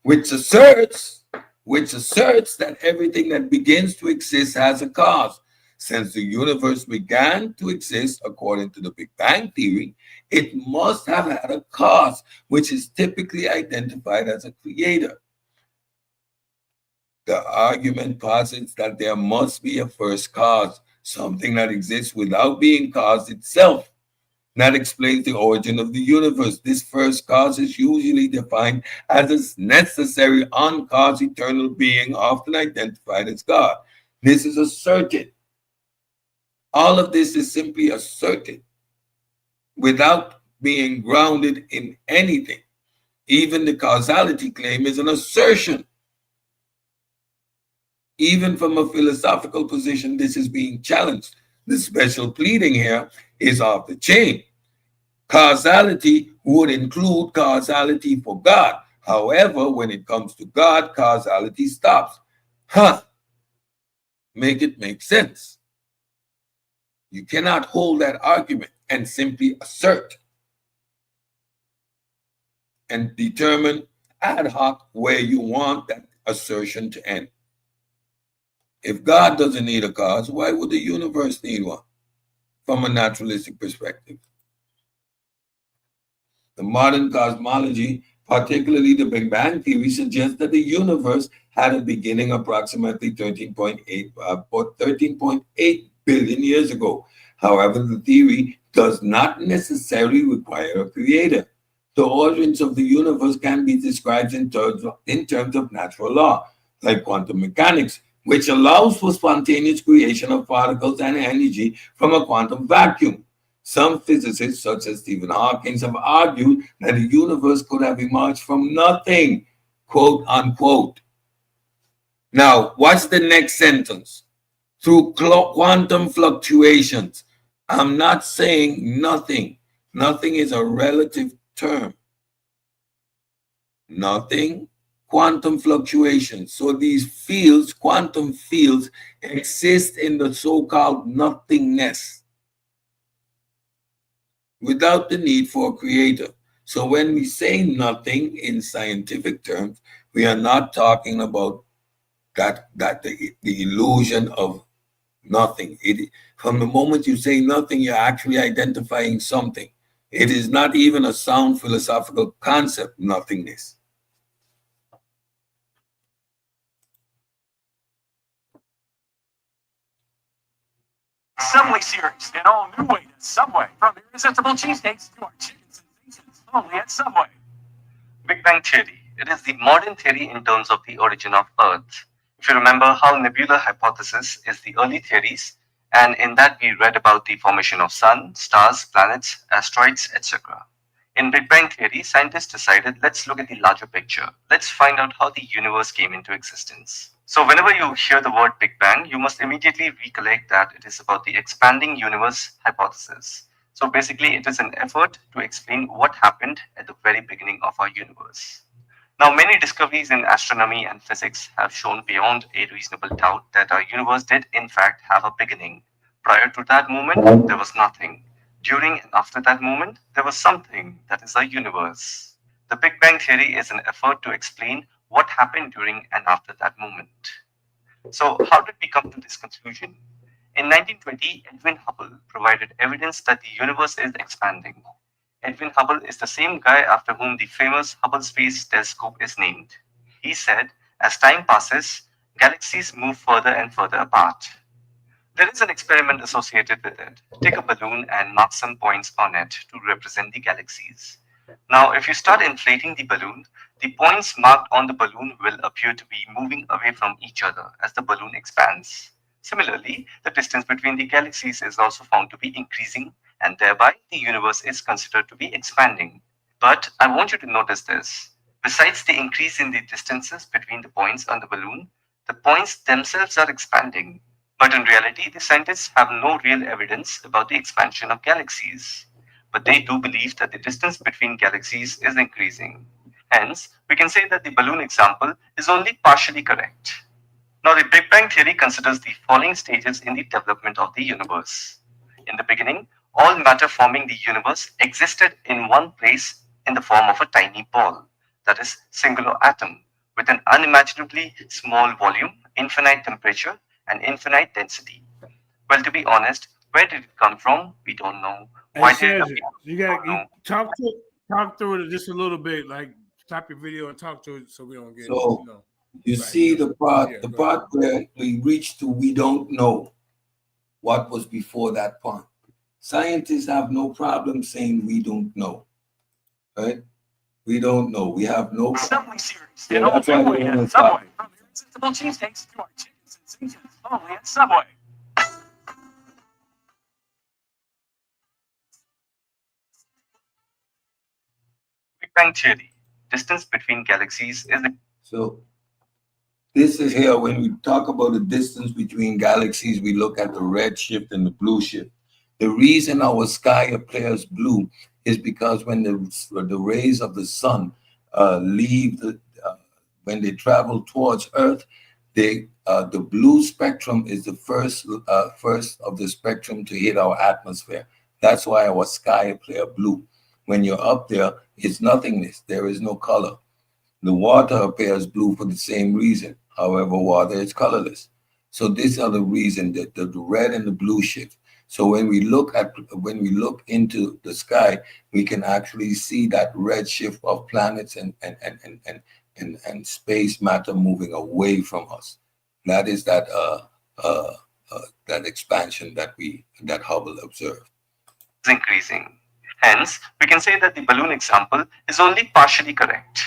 which asserts, which asserts that everything that begins to exist has a cause. Since the universe began to exist according to the Big Bang Theory, it must have had a cause, which is typically identified as a creator. The argument posits that there must be a first cause, something that exists without being caused itself. That explains the origin of the universe. This first cause is usually defined as a necessary, uncaused, eternal being, often identified as God. This is asserted. All of this is simply asserted without being grounded in anything. Even the causality claim is an assertion. Even from a philosophical position, this is being challenged. The special pleading here is off the chain. Causality would include causality for God. However, when it comes to God, causality stops. Huh. Make it make sense. You cannot hold that argument and simply assert and determine ad hoc where you want that assertion to end. If God doesn't need a cause, why would the universe need one from a naturalistic perspective? The modern cosmology, particularly the Big Bang Theory, suggests that the universe had a beginning approximately 13.8 billion years ago. However, the theory does not necessarily require a creator. The origins of the universe can be described in terms of natural law, like quantum mechanics, which allows for spontaneous creation of particles and energy from a quantum vacuum. Some physicists, such as Stephen Hawking, have argued that the universe could have emerged from nothing, quote unquote. Now, what's the next sentence? Through quantum fluctuations. I'm not saying nothing. Nothing is a relative term. Nothing, quantum fluctuations. So these fields, quantum fields, exist in the so-called nothingness without the need for a creator. So when we say nothing in scientific terms, we are not talking about the illusion of nothing. From the moment you say nothing, you're actually identifying something. It is not even a sound philosophical concept, nothingness. Subway series in all new way to Subway. From irresistible cheesesteaks to our chicken sensations, only at Subway. Big Bang Theory. It is the modern theory in terms of the origin of Earth. If you remember how nebular hypothesis is the early theories, and in that we read about the formation of sun, stars, planets, asteroids, etc. In Big Bang Theory, scientists decided, let's look at the larger picture. Let's find out how the universe came into existence. So whenever you hear the word Big Bang, you must immediately recollect that it is about the expanding universe hypothesis. So basically, it is an effort to explain what happened at the very beginning of our universe. Now, many discoveries in astronomy and physics have shown beyond a reasonable doubt that our universe did in fact have a beginning. Prior to that moment, there was nothing. During and after that moment, there was something, that is our universe. The Big Bang Theory is an effort to explain what happened during and after that moment. So, how did we come to this conclusion? In 1920, Edwin Hubble provided evidence that the universe is expanding. Edwin Hubble is the same guy after whom the famous Hubble Space Telescope is named. He said, as time passes, galaxies move further and further apart. There is an experiment associated with it. Take a balloon and mark some points on it to represent the galaxies. Now, if you start inflating the balloon, the points marked on the balloon will appear to be moving away from each other as the balloon expands. Similarly, the distance between the galaxies is also found to be increasing, and thereby the universe is considered to be expanding. But I want you to notice this. Besides the increase in the distances between the points on the balloon, the points themselves are expanding. But in reality, the scientists have no real evidence about the expansion of galaxies. But they do believe that the distance between galaxies is increasing. Hence, we can say that the balloon example is only partially correct. Now, the Big Bang Theory considers the following stages in the development of the universe. In the beginning, all matter forming the universe existed in one place in the form of a tiny ball, that is, singular atom, with an unimaginably small volume, infinite temperature, and infinite density. Well, to be honest, where did it come from? We don't know. Hey, Why did it Cedric, appear? you We got don't know. talk through it just a little bit. Like stop your video and talk to it so we don't get So you know. you Right. see the part, Yeah, the go ahead. part where we reach to we don't know what was before that point. Scientists have no problem saying we don't know, right? We don't know. We have no Subway series. So And all that's why Subway they at want to Subway. stop. From irresistible cheesesteaks to our chicken sensations, only at Subway. Big Bang Theory. Distance between galaxies is So this is here when we talk about the distance between galaxies, we look at the red shift and the blue shift. The reason our sky appears blue is because when the rays of the sun leave when they travel towards Earth, the blue spectrum is the first of the spectrum to hit our atmosphere. That's why our sky appear blue. When you're up there, it's nothingness. There is no color. The water appears blue for the same reason. However, water is colorless. So these are the reason that the red and the blue shift. So when we look into the sky, we can actually see that red shift of planets and space matter moving away from us. That is uh, that expansion that Hubble observed. increasing. Hence, we can say that the balloon example is only partially correct.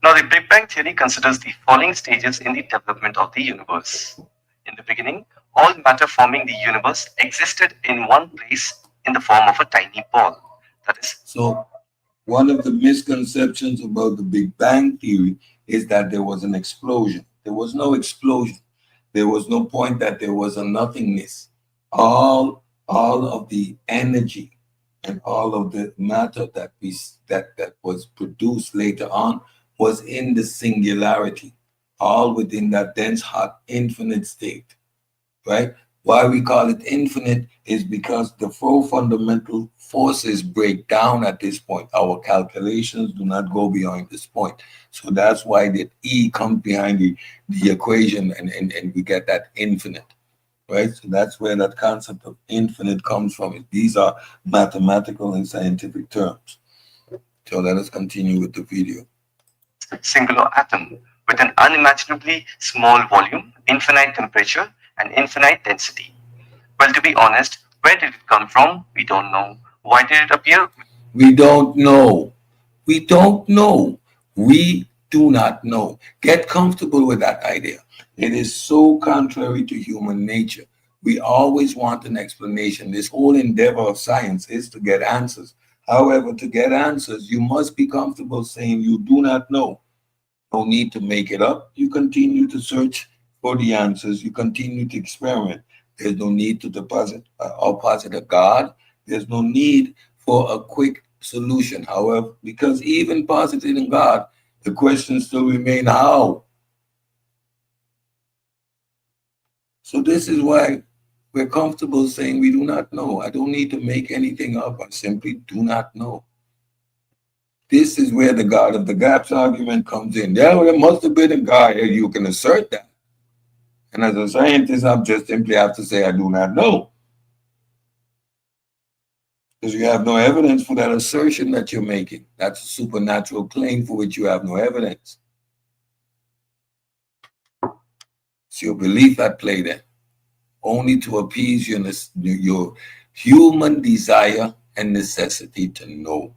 Now, the Big Bang Theory considers the following stages in the development of the universe. In the beginning, all matter forming the universe existed in one place in the form of a tiny ball. That is, So one of the misconceptions about the Big Bang Theory is that there was an explosion. There was no explosion. There was no point that there was a nothingness. All of the energy and all of the matter that was produced later on was in the singularity, all within that dense, hot, infinite state, right? Why we call it infinite is because the four fundamental forces break down at this point. Our calculations do not go beyond this point. So that's why the E comes behind the equation and we get that infinite, right? So that's where that concept of infinite comes from. These are mathematical and scientific terms. So let us continue with the video. singular atom with an unimaginably small volume, infinite temperature, and infinite density. Well, to be honest, where did it come from? We don't know. Why did it appear? We don't know. We don't know. We do not know. Get comfortable with that idea. It is so contrary to human nature. We always want an explanation. This whole endeavor of science is to get answers. However, to get answers, you must be comfortable saying you do not know. No need to make it up. You continue to search for the answers. You continue to experiment. There's no need to deposit or posit a God. There's no need for a quick solution. However, because even positing God, the question still remains how. So this is why we're comfortable saying we do not know. I don't need to make anything up. I simply do not know. This is where the God of the gaps argument comes in. Yeah, well, there must have been a God. You can assert that. And as a scientist, I just simply have to say I do not know. Because you have no evidence for that assertion that you're making. That's a supernatural claim for which you have no evidence. It's your belief at play then, only to appease your human desire and necessity to know.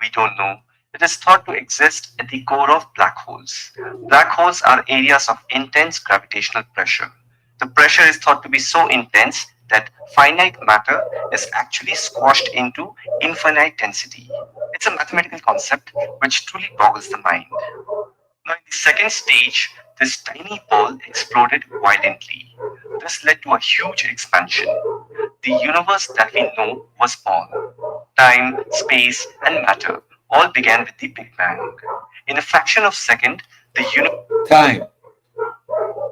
We don't know. It is thought to exist at the core of black holes. Black holes are areas of intense gravitational pressure. The pressure is thought to be so intense that finite matter is actually squashed into infinite density. It's a mathematical concept which truly boggles the mind. Now, in the second stage, this tiny ball exploded violently. This led to a huge expansion. The universe that we know was born. Time, space, and matter all began with the Big Bang. In a fraction of a second, the universe. Time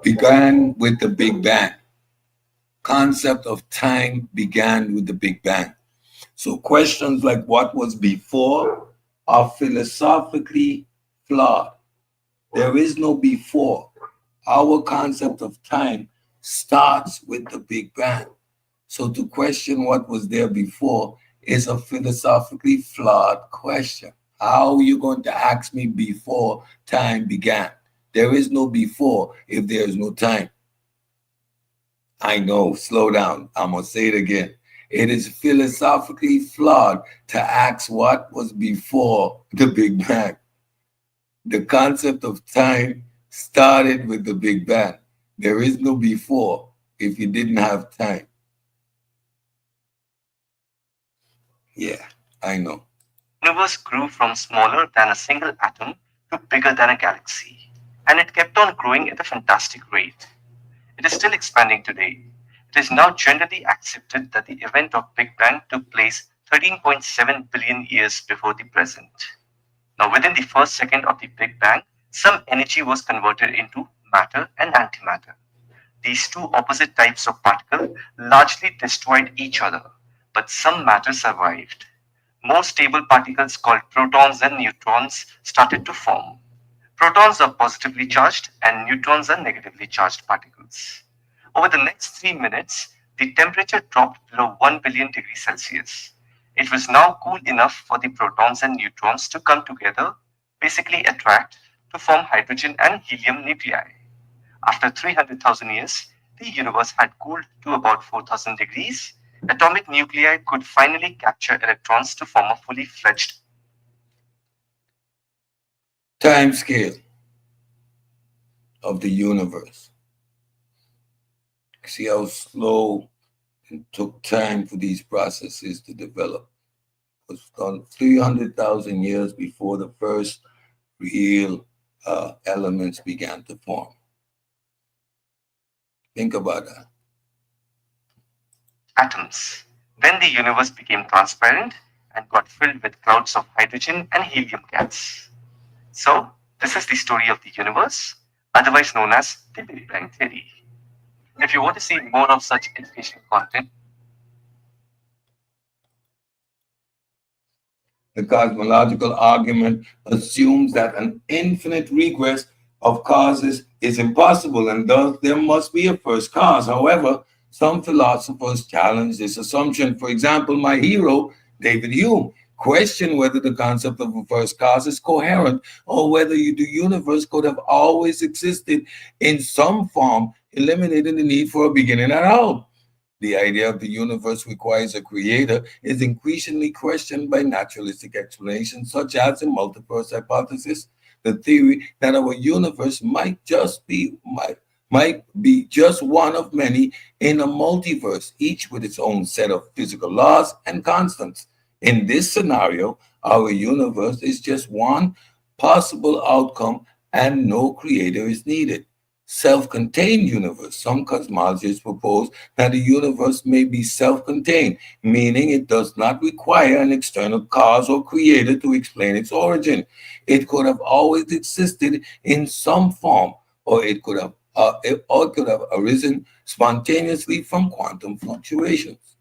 began with the Big Bang. Concept of time began with the Big Bang. So questions like what was before are philosophically flawed. There is no before. Our concept of time starts with the Big Bang. So to question what was there before is a philosophically flawed question. How are you going to ask me before time began? There is no before if there is no time. I know, slow down. I'm going to say it again. It is philosophically flawed to ask what was before the Big Bang. The concept of time started with the Big Bang. There is no before if you didn't have time. Yeah, I know. The universe grew from smaller than a single atom to bigger than a galaxy. And it kept on growing at a fantastic rate. It is still expanding today. It is now generally accepted that the event of Big Bang took place 13.7 billion years before the present. Now, within the first second of the Big Bang, some energy was converted into matter and antimatter. These two opposite types of particle largely destroyed each other, but some matter survived. More stable particles called protons and neutrons started to form. Protons are positively charged and neutrons are negatively charged particles. Over the next 3 minutes, the temperature dropped below 1 billion degrees Celsius. It was now cool enough for the protons and neutrons to come together, basically attract, to form hydrogen and helium nuclei. After 300,000 years, the universe had cooled to about 4,000 degrees. Atomic nuclei could finally capture electrons to form a fully fledged time scale of the universe. See how slow it took time for these processes to develop. It was done 300,000 years before the first real elements began to form. Think about that. atoms. Then the universe became transparent and got filled with clouds of hydrogen and helium gas. So, this is the story of the universe, otherwise known as the Big Bang Theory. If you want to see more of such educational content, the cosmological argument assumes that an infinite regress of causes is impossible and thus there must be a first cause. However, some philosophers challenge this assumption. For example, my hero, David Hume, questioned whether the concept of a first cause is coherent or whether the universe could have always existed in some form, eliminating the need for a beginning at all. The idea of the universe requires a creator is increasingly questioned by naturalistic explanations, such as the multiverse hypothesis, the theory that our universe might be just one of many in a multiverse, each with its own set of physical laws and constants. In this scenario, our universe is just one possible outcome and no creator is needed. Self-contained universe. Some cosmologists propose that the universe may be self-contained, meaning it does not require an external cause or creator to explain its origin. It could have always existed in some form, or it could have arisen spontaneously from quantum fluctuations,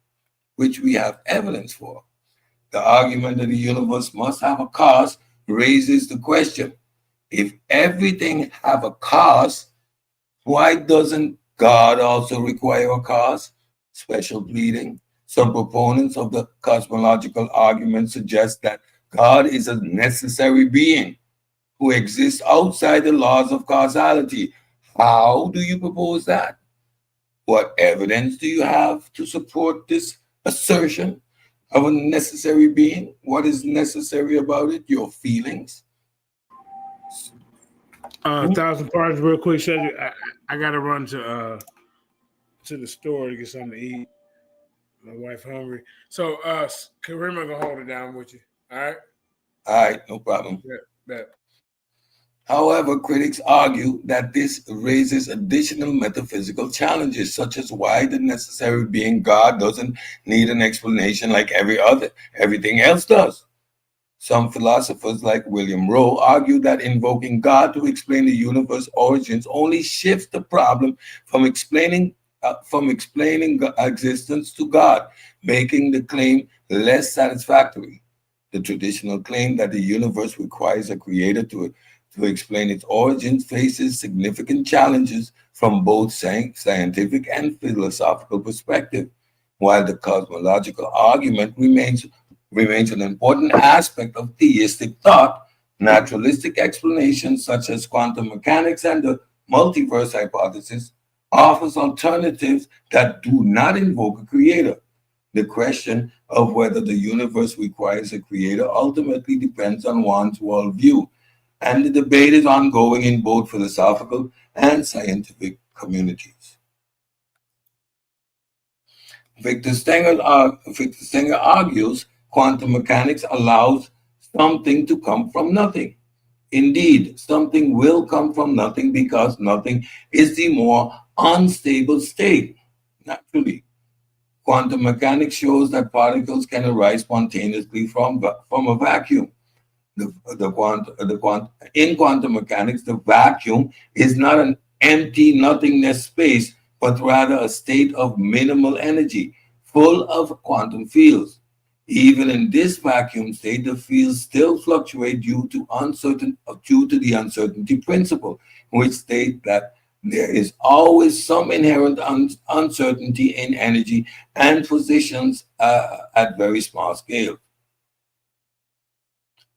which we have evidence for. The argument that the universe must have a cause raises the question, if everything have a cause, why doesn't God also require a cause? Special pleading. Some proponents of the cosmological argument suggest that God is a necessary being who exists outside the laws of causality. How do you propose that? What evidence do you have to support this assertion of a necessary being? What is necessary about it? Your feelings? Thousand parts, real quick, Cedric. I gotta run to the store to get something to eat. My wife hungry. So Karima gonna hold it down with you. All right? All right, no problem. Yeah, bet. However, critics argue that this raises additional metaphysical challenges, such as why the necessary being God doesn't need an explanation like everything else does. Some philosophers, like William Rowe, argue that invoking God to explain the universe's origins only shifts the problem from explaining existence to God, making the claim less satisfactory. The traditional claim that the universe requires a creator to explain its origins faces significant challenges from both scientific and philosophical perspective. While the cosmological argument remains an important aspect of theistic thought, naturalistic explanations such as quantum mechanics and the multiverse hypothesis offers alternatives that do not invoke a creator. The question of whether the universe requires a creator ultimately depends on one's worldview, and the debate is ongoing in both philosophical and scientific communities. Victor Stenger argues quantum mechanics allows something to come from nothing. Indeed, something will come from nothing because nothing is the more unstable state. Naturally, quantum mechanics shows that particles can arise spontaneously from a vacuum. In quantum mechanics, the vacuum is not an empty nothingness space, but rather a state of minimal energy, full of quantum fields. Even in this vacuum state, the fields still fluctuate due to the uncertainty principle, which states that there is always some inherent uncertainty in energy and positions at very small scale.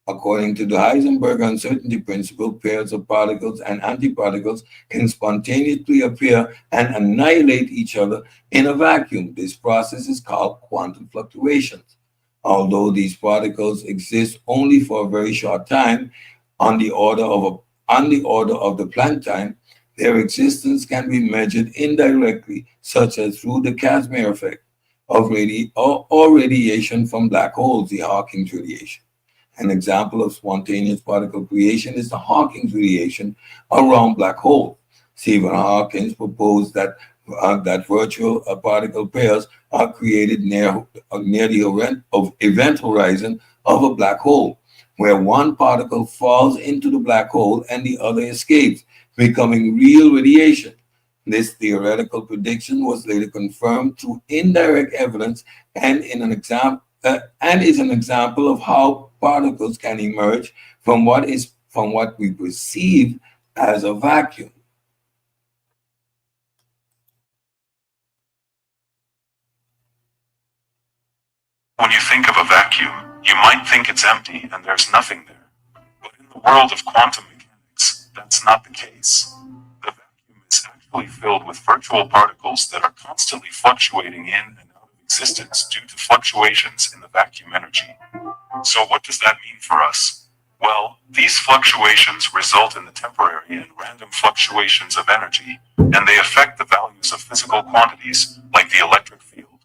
According to the Heisenberg uncertainty principle, pairs of particles and antiparticles can spontaneously appear and annihilate each other in a vacuum. This process is called quantum fluctuations. Although these particles exist only for a very short time, on the order of the Planck time, their existence can be measured indirectly, such as through the Casimir effect or radiation from black holes, the Hawking's radiation. An example of spontaneous particle creation is the Hawking's radiation around black holes. Stephen Hawking proposed that virtual particle pairs are created near the event horizon of a black hole, where one particle falls into the black hole and the other escapes, becoming real radiation. This theoretical prediction was later confirmed through indirect evidence and is an example of how particles can emerge from what we perceive as a vacuum. When you think of a vacuum, you might think it's empty and there's nothing there. But in the world of quantum mechanics, that's not the case. The vacuum is actually filled with virtual particles that are constantly fluctuating in and out of existence due to fluctuations in the vacuum energy. So what does that mean for us? Well, these fluctuations result in the temporary and random fluctuations of energy, and they affect the values of physical quantities like the electric field.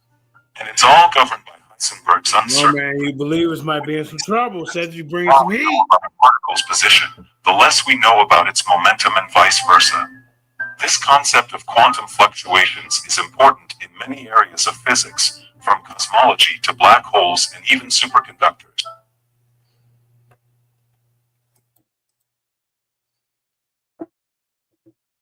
And it's all governed by Heisenberg's No, uncertain man, you believers might be in some trouble. Said you bring some heat. about a particle's position, the less we know about its momentum and vice versa. This concept of quantum fluctuations is important in many areas of physics, from cosmology to black holes and even superconductors.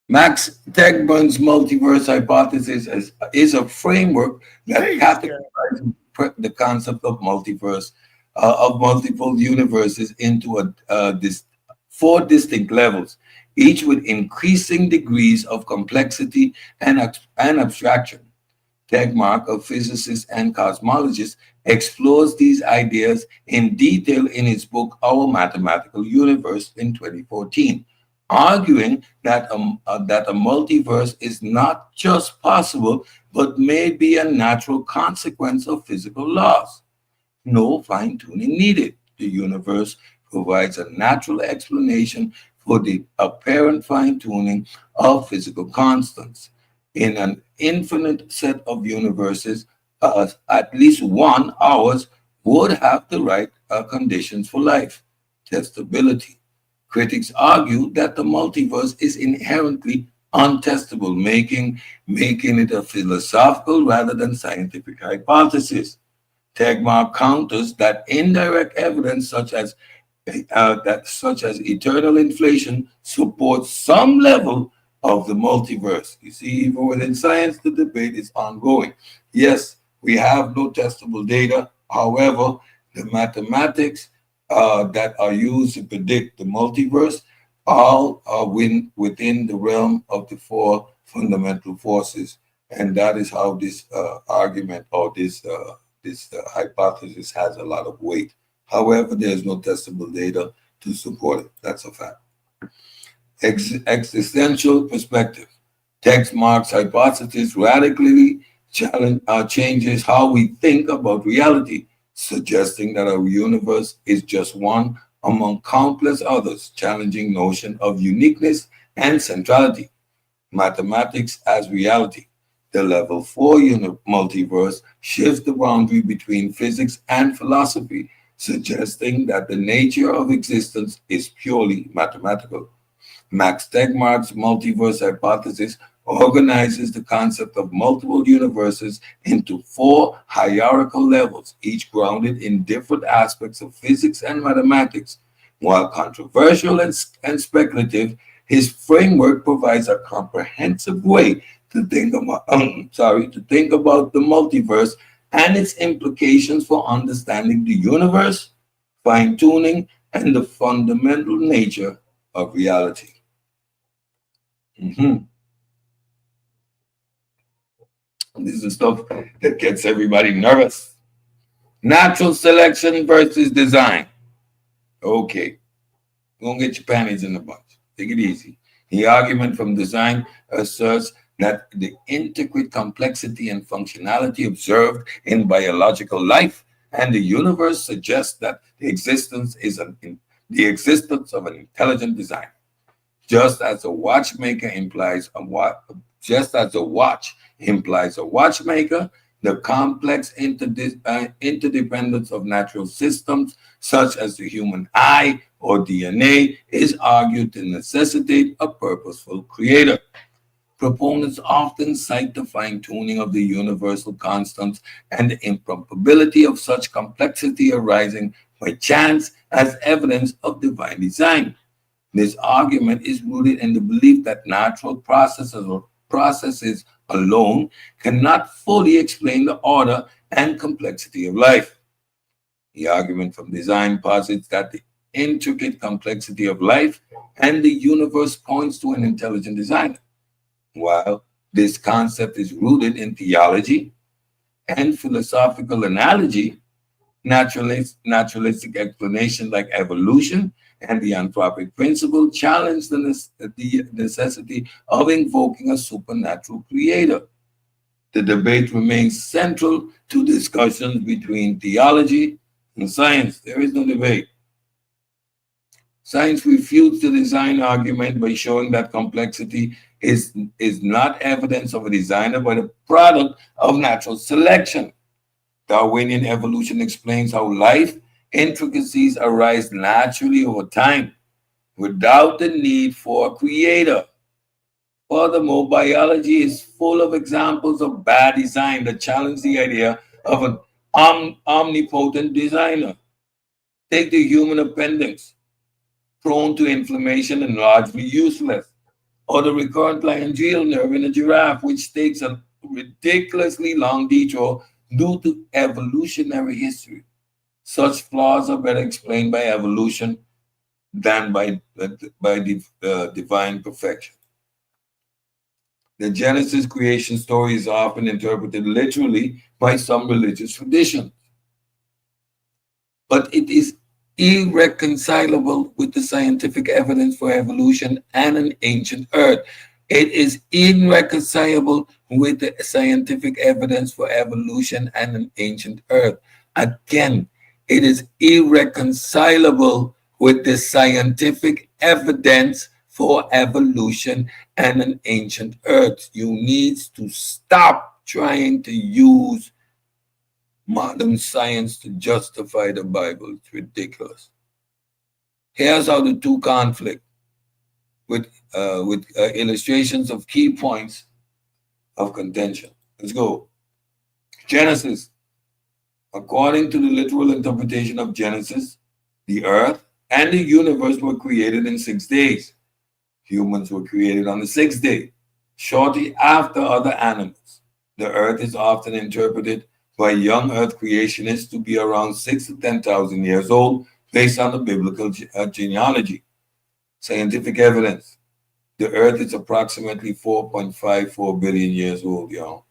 Max Tegmark's multiverse hypothesis is a framework that categorizes the concept of multiverse of multiple universes into this four distinct levels, each with increasing degrees of complexity and abstraction. Tegmark, a physicist and cosmologist, explores these ideas in detail in his book Our Mathematical Universe in 2014, arguing that a multiverse is not just possible but may be a natural consequence of physical laws. No fine tuning needed. The universe provides a natural explanation for the apparent fine tuning of physical constants. In an infinite set of universes, at least one, ours, would have the right conditions for life. Testability. Critics argue that the multiverse is inherently untestable, making it a philosophical rather than scientific hypothesis. Tegmark counters that indirect evidence such as eternal inflation supports some level of the multiverse. You see, even within science, the debate is ongoing. Yes, we have no testable data. However, the mathematics that are used to predict the multiverse all are within the realm of the four fundamental forces. And that is how this argument or this hypothesis has a lot of weight. However, there's no testable data to support it. That's a fact. Existential perspective. Text Mark's hypothesis radically changes how we think about reality, suggesting that our universe is just one among countless others, challenging notion of uniqueness and centrality. Mathematics as reality. The level 4 multiverse shifts the boundary between physics and philosophy, suggesting that the nature of existence is purely mathematical. Max Tegmark's multiverse hypothesis organizes the concept of multiple universes into four hierarchical levels, each grounded in different aspects of physics and mathematics. While controversial and speculative, his framework provides a comprehensive way to think about, to think about the multiverse and its implications for understanding the universe, fine tuning, and the fundamental nature of reality. Mhm. This is stuff that gets everybody nervous. Natural selection versus design. Okay, don't get your panties in a bunch. Take it easy. The argument from design asserts that the intricate complexity and functionality observed in biological life and the universe suggests that the existence of an intelligent design. Just as a watchmaker implies a watch, just as a watch implies a watchmaker, the complex interdependence of natural systems, such as the human eye or DNA, is argued to necessitate a purposeful creator. Proponents often cite the fine tuning of the universal constants and the improbability of such complexity arising by chance as evidence of divine design. This argument is rooted in the belief that natural processes alone cannot fully explain the order and complexity of life. The argument from design posits that the intricate complexity of life and the universe points to an intelligent designer. While this concept is rooted in theology and philosophical analogy, naturalistic explanation like evolution and the anthropic principle challenge the necessity of invoking a supernatural creator. The debate remains central to discussions between theology and science. There is no debate. Science refutes the design argument by showing that complexity is not evidence of a designer, but a product of natural selection. Darwinian evolution explains how life intricacies arise naturally over time without the need for a creator. Furthermore, biology is full of examples of bad design that challenge the idea of an omnipotent designer. Take the human appendix, prone to inflammation and largely useless, or the recurrent laryngeal nerve in a giraffe, which takes a ridiculously long detour due to evolutionary history. Such flaws are better explained by evolution than by divine perfection. The Genesis creation story is often interpreted literally by some religious traditions, but it is irreconcilable with the scientific evidence for evolution and an ancient earth. It is irreconcilable with the scientific evidence for evolution and an ancient earth. Again, it is irreconcilable with the scientific evidence for evolution and an ancient earth. You need to stop trying to use modern science to justify the Bible. It's ridiculous. Here's how the two conflict with illustrations of key points of contention. Let's go. Genesis. According to the literal interpretation of Genesis, the earth and the universe were created in 6 days. Humans were created on the 6th day, shortly after other animals. The earth is often interpreted by young earth creationists to be around 6,000 to 10,000 years old based on the biblical genealogy. Scientific evidence. The earth is approximately 4.54 billion years old, y'all,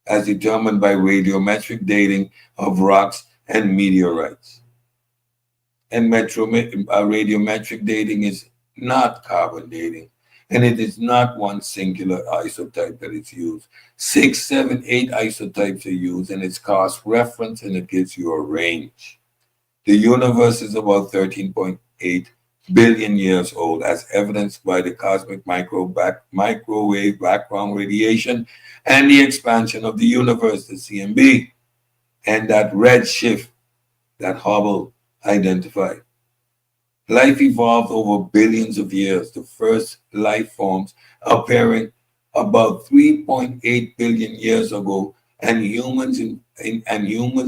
as determined by radiometric dating of rocks and meteorites. And radiometric dating is not carbon dating, and it is not one singular isotype that is used. 6, 7, 8 isotypes are used, and it's cost reference, and it gives you a range. The universe is about 13.8 billion years old, as evidenced by the cosmic microwave background radiation and the expansion of the universe, the CMB, and that redshift that Hubble identified. Life evolved over billions of years, the first life forms appearing about 3.8 billion years ago, and humans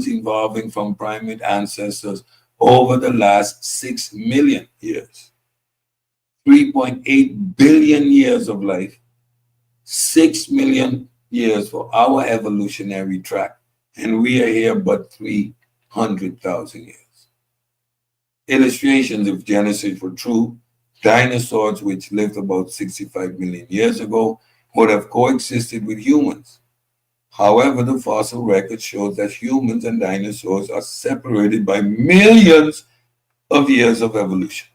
evolving from primate ancestors over the last 6 million years. 3.8 billion years of life, 6 million years for our evolutionary track, and we are here but 300,000 years. Illustrations of Genesis were true. Dinosaurs, which lived about 65 million years ago, would have coexisted with humans. However, the fossil record shows that humans and dinosaurs are separated by millions of years of evolution.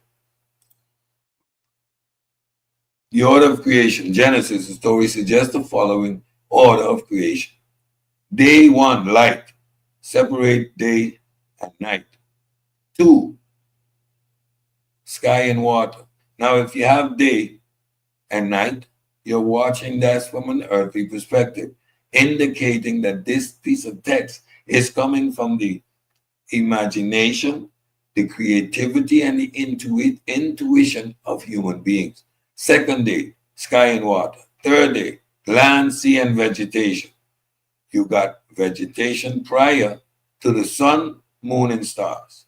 The order of creation. Genesis, the story suggests the following order of creation. Day 1, light. Separate day and night. 2, sky and water. Now, if you have day and night, you're watching that from an earthly perspective, indicating that this piece of text is coming from the imagination, the creativity, and the intuition of human beings. Second day, sky and water. Third day, land, sea, and vegetation. You got vegetation prior to the sun, moon, and stars.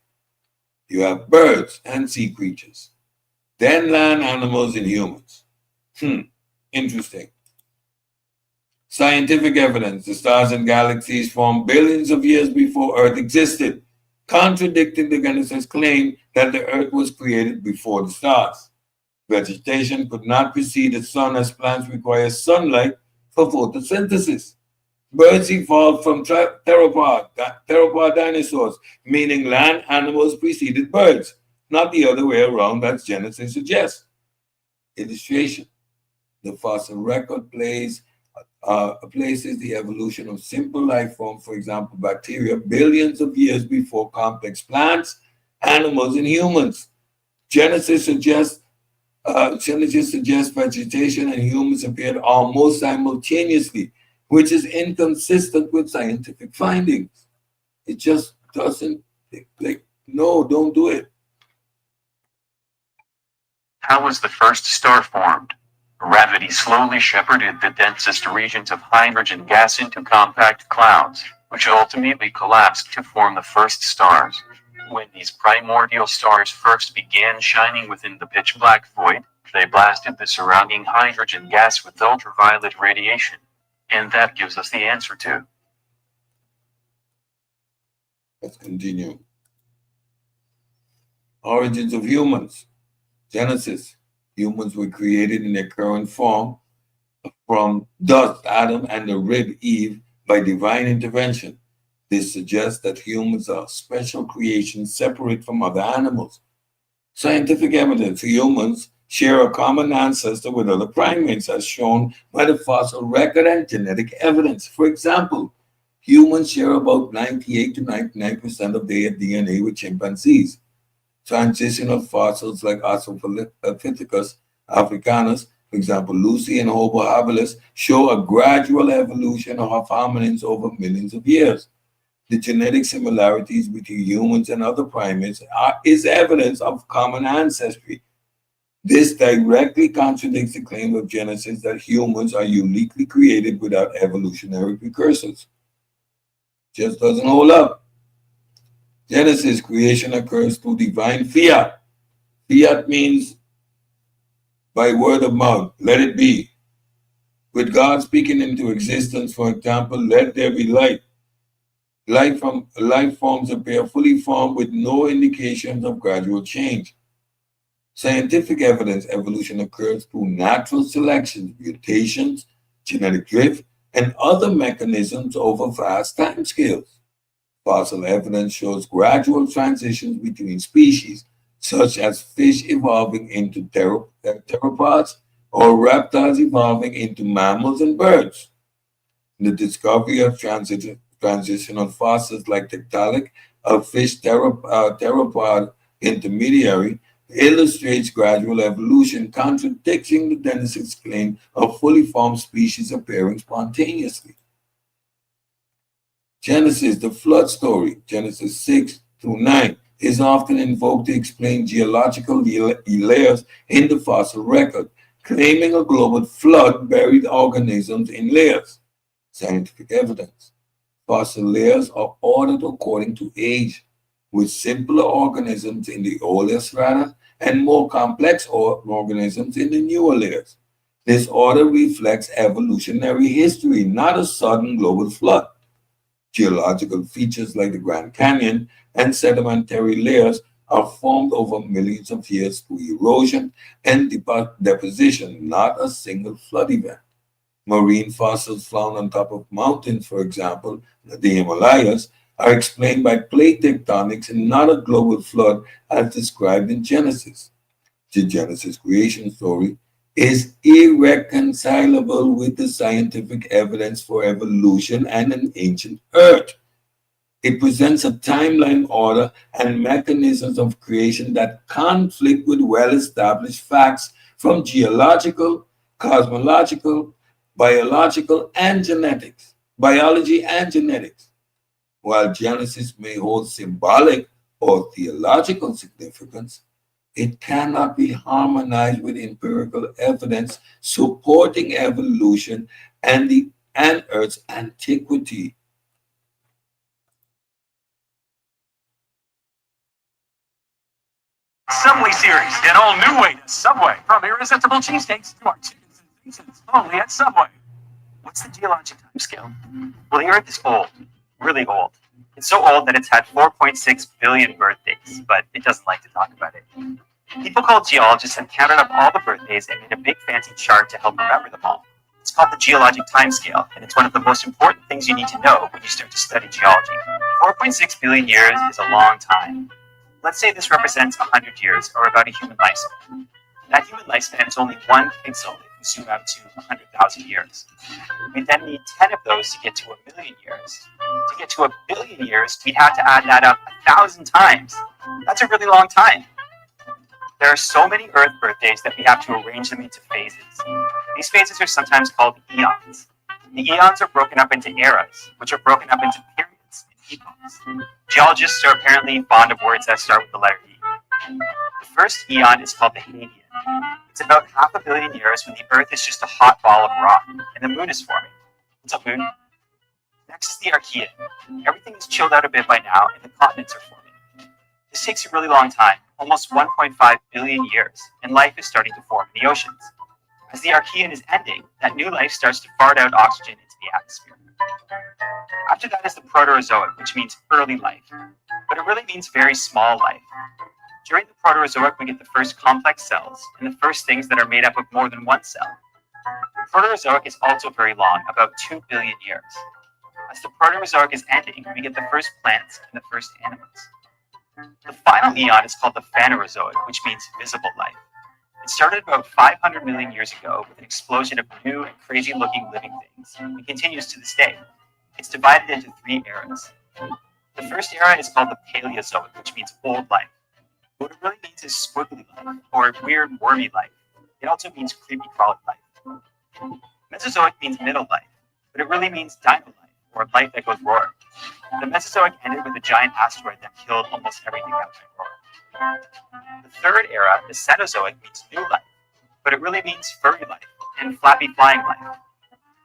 You have birds and sea creatures. Then land animals and humans. Interesting. Scientific evidence. The stars and galaxies formed billions of years before Earth existed, contradicting the Genesis claim that the Earth was created before the stars. Vegetation could not precede the sun, as plants require sunlight for photosynthesis. Birds evolved from theropod dinosaurs, meaning land animals preceded birds, not the other way around as Genesis suggests. Illustration. The fossil record places the evolution of simple life forms, for example, bacteria, billions of years before complex plants, animals, and humans. Genesis suggests vegetation and humans appeared almost simultaneously, which is inconsistent with scientific findings. It just doesn't, no, don't do it. How was the first star formed? Gravity slowly shepherded the densest regions of hydrogen gas into compact clouds, which ultimately collapsed to form the first stars. When these primordial stars first began shining within the pitch-black void, they blasted the surrounding hydrogen gas with ultraviolet radiation. And that gives us the answer to. Let's continue. Origins of humans. Genesis. Humans were created in their current form from dust, Adam, and the rib, Eve, by divine intervention. This suggests that humans are special creations separate from other animals. Scientific evidence: humans share a common ancestor with other primates, as shown by the fossil record and genetic evidence. For example, humans share about 98 to 99% of their DNA with chimpanzees. Transitional fossils like Australopithecus africanus, for example, Lucy and Homo habilis, show a gradual evolution of hominins over millions of years. The genetic similarities between humans and other primates is evidence of common ancestry. This directly contradicts the claim of Genesis that humans are uniquely created without evolutionary precursors. Just doesn't hold up. Genesis creation occurs through divine fiat. Fiat means by word of mouth, let it be. With God speaking into existence, for example, let there be light. Life forms appear fully formed with no indications of gradual change. Scientific evidence: evolution occurs through natural selection, mutations, genetic drift, and other mechanisms over vast timescales. Fossil evidence shows gradual transitions between species, such as fish evolving into theropods or reptiles evolving into mammals and birds. The discovery of transitional fossils like Tiktaalik, a fish theropod intermediary, illustrates gradual evolution, contradicting the Genesis claim of fully formed species appearing spontaneously. Genesis, the flood story, Genesis 6 through 9, is often invoked to explain geological layers in the fossil record, claiming a global flood buried organisms in layers. Scientific evidence: fossil layers are ordered according to age, with simpler organisms in the older strata and more complex organisms in the newer layers. This order reflects evolutionary history, not a sudden global flood. Geological features like the Grand Canyon and sedimentary layers are formed over millions of years through erosion and deposition, not a single flood event. Marine fossils found on top of mountains, for example, the Himalayas, are explained by plate tectonics and not a global flood as described in Genesis. The Genesis creation story is irreconcilable with the scientific evidence for evolution and an ancient Earth. It presents a timeline order and mechanisms of creation that conflict with well-established facts from geological, cosmological, biology and genetics. While Genesis may hold symbolic or theological significance, it cannot be harmonized with empirical evidence supporting evolution and Earth's antiquity. Subway series, an all new way to Subway. From irresistible cheesesteaks to our chickens and pizzas, only at Subway. What's the geologic time scale? Well, the Earth is old, really old. It's so old that it's had 4.6 billion birthdays, but it doesn't like to talk about it. People called geologists and counted up all the birthdays and made a big fancy chart to help remember them all. It's called the geologic time scale, and it's one of the most important things you need to know when you start to study geology. 4.6 billion years is a long time. Let's say this represents 100 years, or about a human lifespan. That human lifespan is only one pixel if you zoom out to 100,000 years. We then need 10 of those to get to 1,000,000 years. To get to 1,000,000,000 years, we'd have to add that up 1,000 times. That's a really long time. There are so many Earth birthdays that we have to arrange them into phases. These phases are sometimes called eons. The eons are broken up into eras, which are broken up into periods and epochs. Geologists are apparently fond of words that start with the letter E. The first eon is called the Hadean. It's about 500 million years when the Earth is just a hot ball of rock and the moon is forming. What's up, moon? Next is the Archean. Everything is chilled out a bit by now and the continents are forming. This takes a really long time, almost 1.5 billion years, and life is starting to form in the oceans. As the Archean is ending, that new life starts to fart out oxygen into the atmosphere. After that is the Proterozoic, which means early life, but it really means very small life. During the Proterozoic, we get the first complex cells and the first things that are made up of more than one cell. The Proterozoic is also very long, about 2 billion years. As the Proterozoic is ending, we get the first plants and the first animals. The final eon is called the Phanerozoic, which means visible life. It started about 500 million years ago with an explosion of new and crazy-looking living things, and continues to this day. It's divided into 3 eras. The first era is called the Paleozoic, which means old life. What it really means is squiggly life, or weird wormy life. It also means creepy crawly life. Mesozoic means middle life, but it really means dino life, or life that goes roaring. The Mesozoic ended with a giant asteroid that killed almost everything that went roaring. The third era, the Cenozoic, means new life, but it really means furry life and flappy flying life.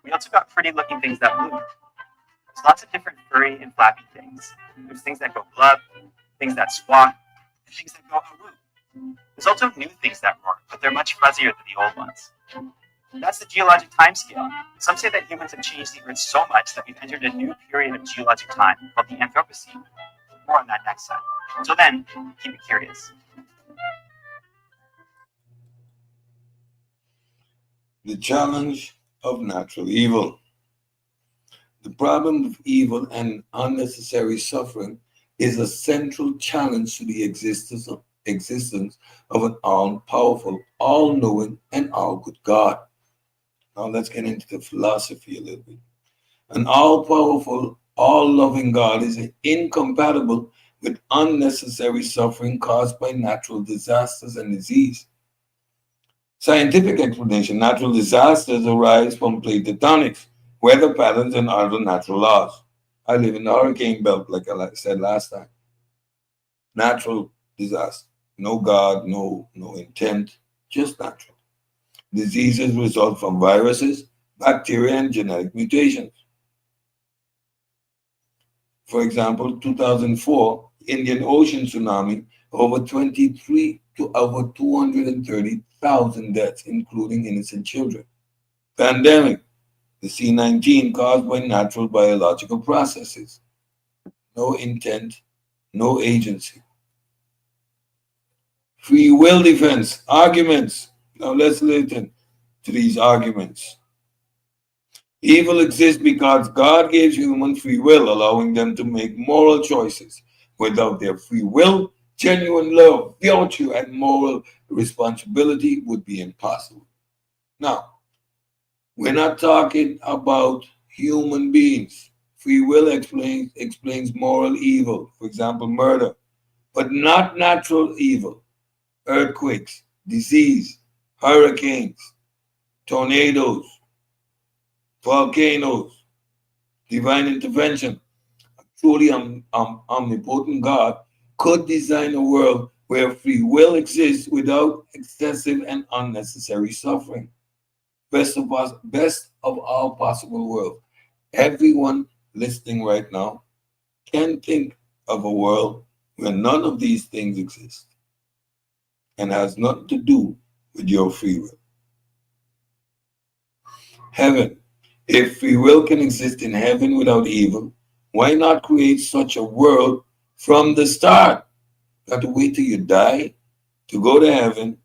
We also got pretty looking things that move. There's lots of different furry and flappy things. There's things that go blub, things that squawk, and things that go awoo. There's also new things that roar, but they're much fuzzier than the old ones. That's the geologic timescale. Some say that humans have changed the Earth so much that we've entered a new period of geologic time called the Anthropocene. More on that next time. Until then, keep it curious. The challenge of natural evil. The problem of evil and unnecessary suffering is a central challenge to the existence of an all-powerful, all-knowing, and all-good God. Now let's get into the philosophy a little bit. An all-powerful, all-loving God is incompatible with unnecessary suffering caused by natural disasters and disease. Scientific explanation: natural disasters arise from plate tectonics, weather patterns, and other natural laws. I live in the hurricane belt, like I said last time. Natural disaster. No God, no intent, just natural. Diseases result from viruses, bacteria, and genetic mutations. For example, 2004 Indian Ocean tsunami, over 230,000 deaths, including innocent children. Pandemic, the C-19 caused by natural biological processes. No intent, no agency. Free will defense, arguments. Now let's listen to these arguments. Evil exists because God gives humans free will, allowing them to make moral choices. Without their free will, genuine love, virtue, and moral responsibility would be impossible. Now, we're not talking about human beings. Free will explains moral evil, for example, murder, but not natural evil. Earthquakes, disease, hurricanes, tornadoes, volcanoes, divine intervention. Truly omnipotent God could design a world where free will exists without excessive and unnecessary suffering. Best of all possible world. Everyone listening right now can think of a world where none of these things exist and has nothing to do with your free will. Heaven. If free will can exist in heaven without evil, why not create such a world from the start? Got to wait till you die to go to heaven,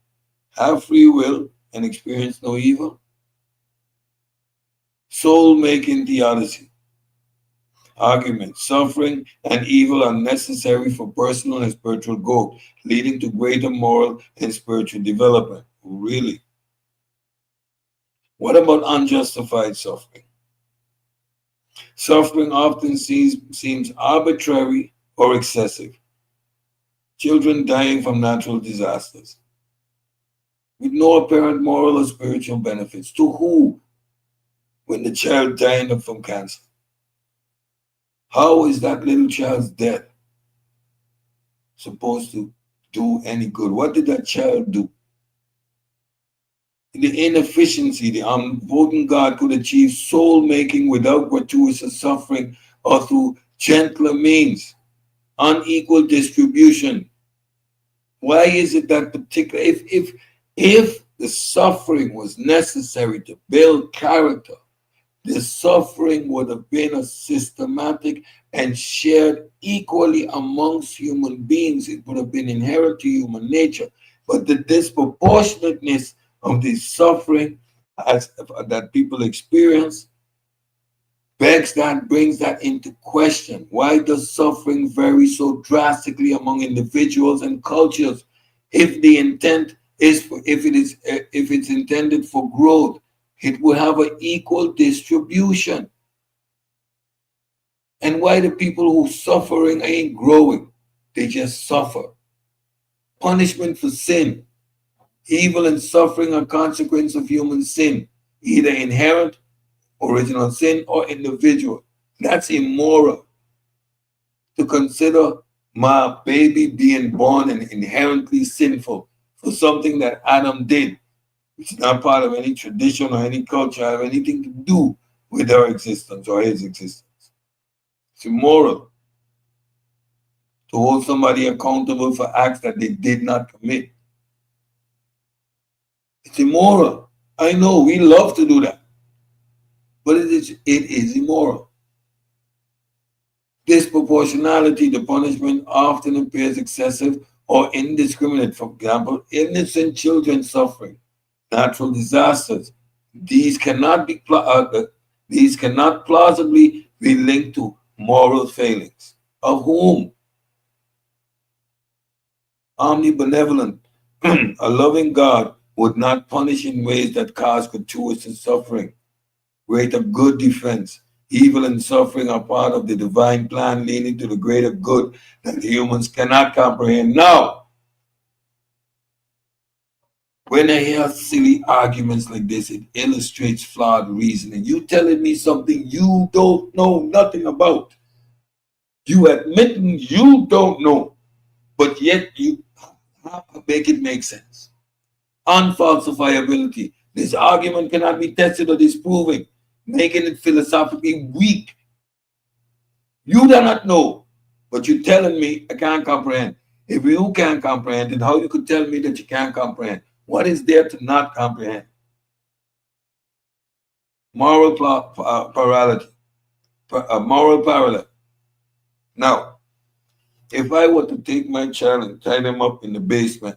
have free will, and experience no evil? Soul-making theodicy. Argument: suffering and evil are necessary for personal and spiritual growth, leading to greater moral and spiritual development. Really? What about unjustified suffering? Suffering often seems arbitrary or excessive. Children dying from natural disasters with no apparent moral or spiritual benefits. To who? When the child dying from cancer. How is that little child's death supposed to do any good? What did that child do? The inefficiency, the omnipotent God could achieve soul making without gratuitous suffering or through gentler means, unequal distribution. Why is it that particular, if the suffering was necessary to build character, the suffering would have been a systematic and shared equally amongst human beings. It would have been inherent to human nature. But the disproportionateness of the suffering that people experience brings that into question. Why does suffering vary so drastically among individuals and cultures? If the intent is if it's intended for growth, it will have an equal distribution. And why the people who suffering ain't growing? They just suffer. Punishment for sin. Evil and suffering are consequence of human sin, either inherent, original sin, or individual. That's immoral. To consider my baby being born and inherently sinful for something that Adam did, which is not part of any tradition or any culture, have anything to do with our existence or his existence. It's immoral to hold somebody accountable for acts that they did not commit. It's immoral. I know we love to do that, but it is immoral. Disproportionality, the punishment often appears excessive or indiscriminate. For example, innocent children suffering, natural disasters. These cannot plausibly be linked to moral failings. Of whom? Omnibenevolent, a loving God would not punish in ways that cause gratuitous suffering. Greater good defense. Evil and suffering are part of the divine plan leading to the greater good that humans cannot comprehend. Now, when I hear silly arguments like this, it illustrates flawed reasoning. You telling me something you don't know nothing about. You admitting you don't know, but yet you make it make sense. Unfalsifiability. This argument cannot be tested or disproven, making it philosophically weak. You do not know, but you're telling me I can't comprehend. If you can't comprehend it, how you could tell me that you can't comprehend? What is there to not comprehend? Moral plurality, moral parallel. Now, if I were to take my child and tie them up in the basement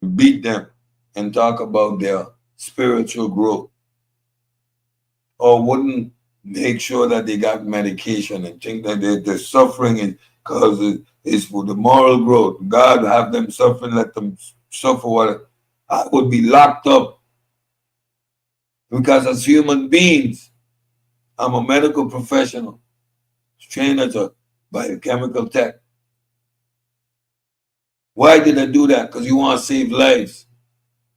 and beat them and talk about their spiritual growth, or wouldn't make sure that they got medication and think that they're suffering is because it's for the moral growth. God have them suffering, let them suffer. What I would be locked up because as human beings, I'm a medical professional, trained as a biochemical tech. Why did I do that? Because you want to save lives.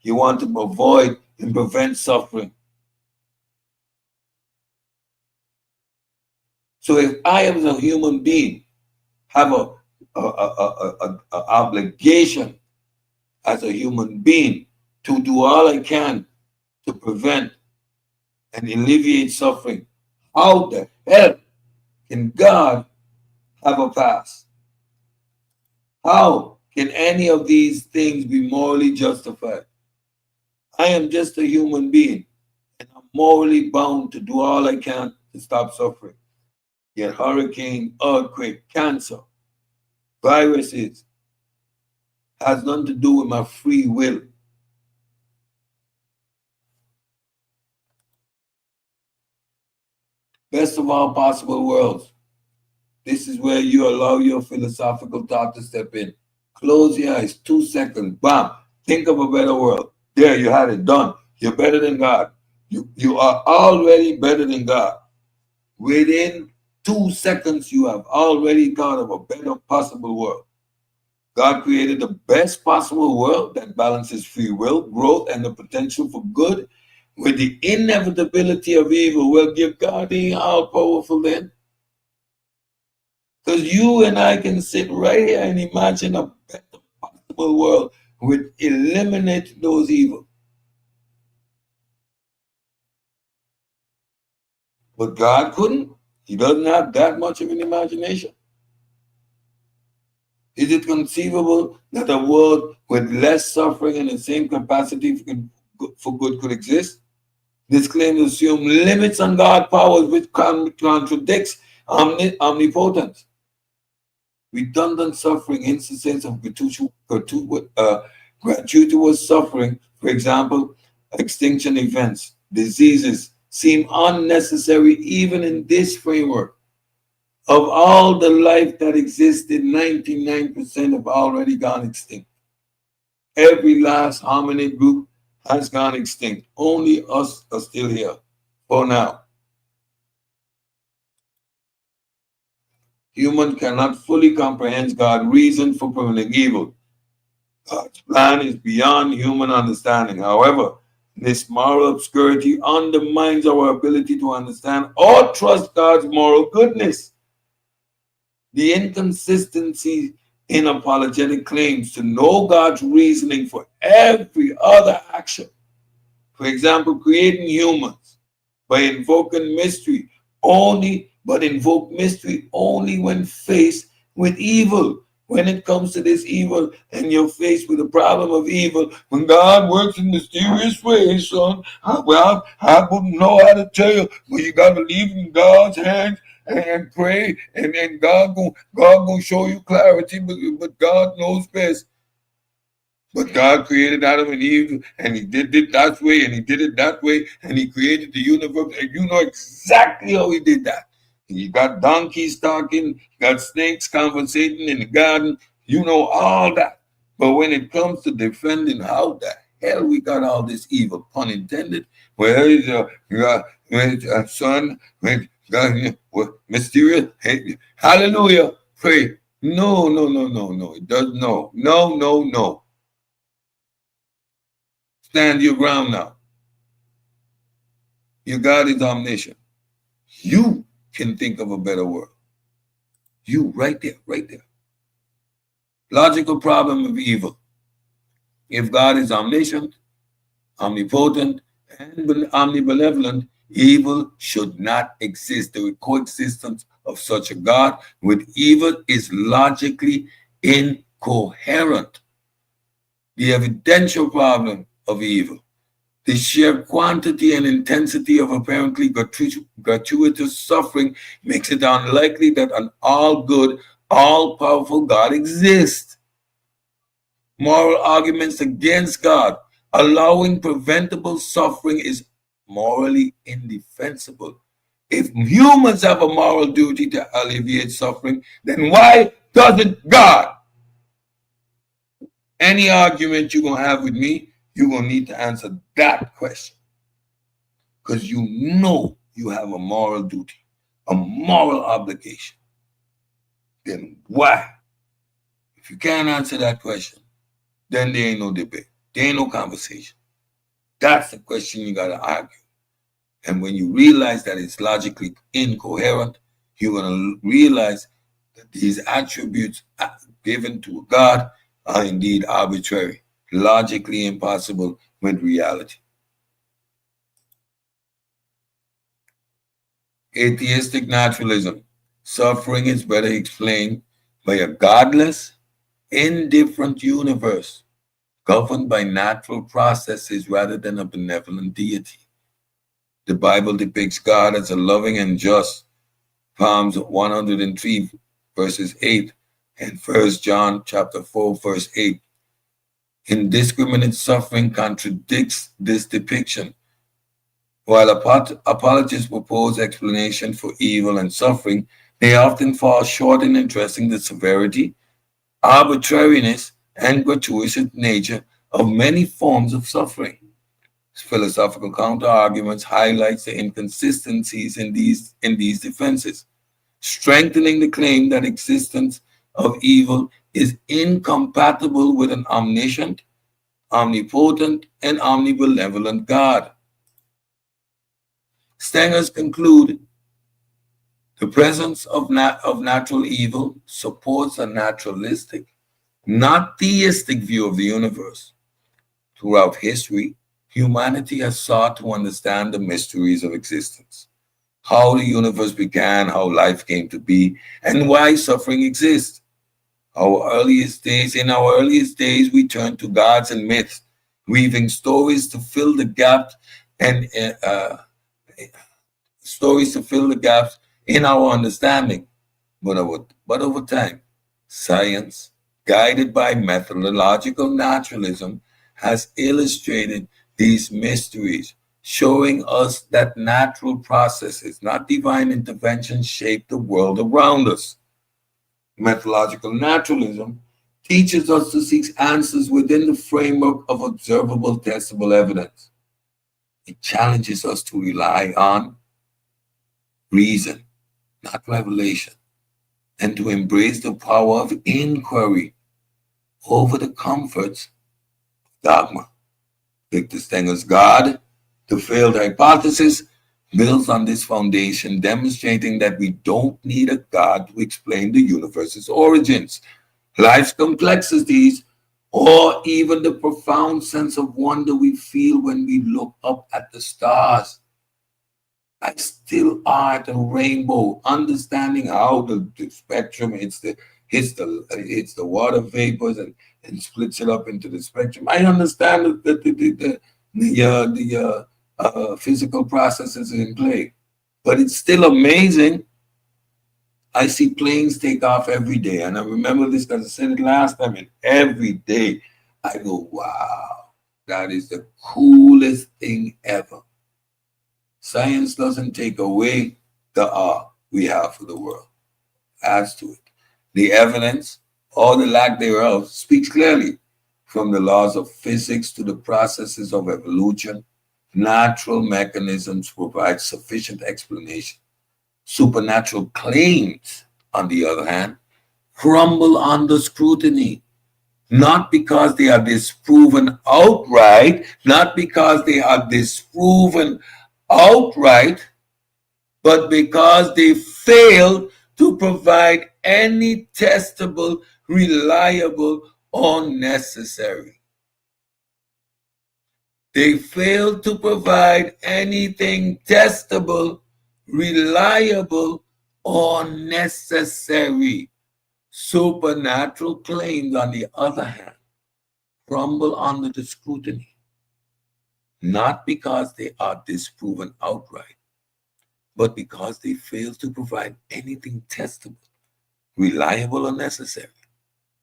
You want to avoid and prevent suffering. So if I as a human being have a obligation as a human being to do all I can to prevent and alleviate suffering, how the hell can God have a past? How can any of these things be morally justified? I am just a human being, and I'm morally bound to do all I can to stop suffering. Yet hurricane, earthquake, cancer, viruses has nothing to do with my free will. Best of all possible worlds. This is where you allow your philosophical thought to step in. Close your eyes, 2 seconds, bam. Think of a better world. There, you had it done. You're better than God. You are already better than God. Within 2 seconds, you have already thought of a better possible world. God created the best possible world that balances free will, growth, and the potential for good with the inevitability of evil. Well, give God the all powerful then. Because you and I can sit right here and imagine a better possible world with eliminate those evil. But God couldn't. He doesn't have that much of an imagination. Is it conceivable that a world with less suffering and the same capacity for good could exist? This claim assumes limits on God's powers, which contradicts omnipotence. Redundant suffering, instances of gratuitous suffering, for example, extinction events, diseases, seem unnecessary even in this framework. Of all the life that existed, 99% have already gone extinct. Every last hominid group has gone extinct. Only us are still here for now. Human cannot fully comprehend God's reason for permitting evil. God's plan is beyond human understanding. However, this moral obscurity undermines our ability to understand or trust God's moral goodness. The inconsistency in apologetic claims to know God's reasoning for every other action. For example, creating humans by invoking mystery only, but invoke mystery only when faced with evil. When it comes to this evil and you're faced with a problem of evil, when God works in mysterious ways, son, I wouldn't know how to tell you, but you got to leave in God's hands and pray, and God gonna show you clarity, but God knows best. But God created Adam and Eve, and He did it that way, and He did it that way, and He created the universe, and you know exactly how He did that. You got donkeys talking, you got snakes conversating in the garden, you know all that. But when it comes to defending how the hell we got all this evil, pun intended, where is son, when God, mysterious, hey, hallelujah, pray. No, no, no, no, no. It does no, no, no, no. Stand your ground now. Your God is omniscient. You can think of a better word. You, right there, right there. Logical problem of evil. If God is omniscient, omnipotent, and omnibenevolent, evil should not exist. The coexistence of such a God with evil is logically incoherent. The evidential problem of evil. The sheer quantity and intensity of apparently gratuitous suffering makes it unlikely that an all-good, all-powerful God exists. Moral arguments against God allowing preventable suffering is morally indefensible. If humans have a moral duty to alleviate suffering, then why doesn't God? Any argument you're going to have with me, you're going to need to answer that question. Because you know you have a moral duty, a moral obligation. Then why? If you can't answer that question, then there ain't no debate. There ain't no conversation. That's the question you got to argue. And when you realize that it's logically incoherent, you're going to realize that these attributes given to a God are indeed arbitrary, logically impossible with reality. Atheistic naturalism. Suffering is better explained by a godless, indifferent universe governed by natural processes rather than a benevolent deity. The Bible depicts God as a loving and just. Psalms 103 verses 8 and 1 John chapter 4 verse 8. Indiscriminate suffering contradicts this depiction. While apologists propose explanation for evil and suffering, they often fall short in addressing the severity, arbitrariness, and gratuitous nature of many forms of suffering. Philosophical counter-arguments highlights the inconsistencies in these defenses, strengthening the claim that existence of evil is incompatible with an omniscient, omnipotent, and omnibenevolent God. Stengers conclude the presence of natural evil supports a naturalistic, not theistic view of the universe. Throughout history, humanity has sought to understand the mysteries of existence, how the universe began, how life came to be, and why suffering exists. In our earliest days, we turned to gods and myths, weaving stories to fill the gap and stories to fill the gaps in our understanding. But over time, science, guided by methodological naturalism, has illustrated these mysteries, showing us that natural processes, not divine intervention, shape the world around us. Methodological naturalism teaches us to seek answers within the framework of observable, testable evidence. It challenges us to rely on reason, not revelation, and to embrace the power of inquiry over the comforts of dogma. Victor Stenger's God, the failed hypothesis, builds on this foundation, demonstrating that we don't need a God to explain the universe's origins, life's complexities, or even the profound sense of wonder we feel when we look up at the stars. I still are the rainbow, understanding how the spectrum hits the water vapors and splits it up into the spectrum. I understand that the physical processes in play, but it's still amazing. I see planes take off every day, and I remember this because I said it last time. And every day, I go, "Wow, that is the coolest thing ever." Science doesn't take away the awe we have for the world, adds to it. The evidence, or the lack thereof, speaks clearly. From the laws of physics to the processes of evolution, natural mechanisms provide sufficient explanation. Supernatural claims, on the other hand, crumble under scrutiny, not because they are disproven outright, not because they are disproven outright, but because they fail to provide any testable, reliable, or necessary. They fail to provide anything testable, reliable, or necessary. Supernatural claims, on the other hand, crumble under the scrutiny, not because they are disproven outright, but because they fail to provide anything testable, reliable, or necessary.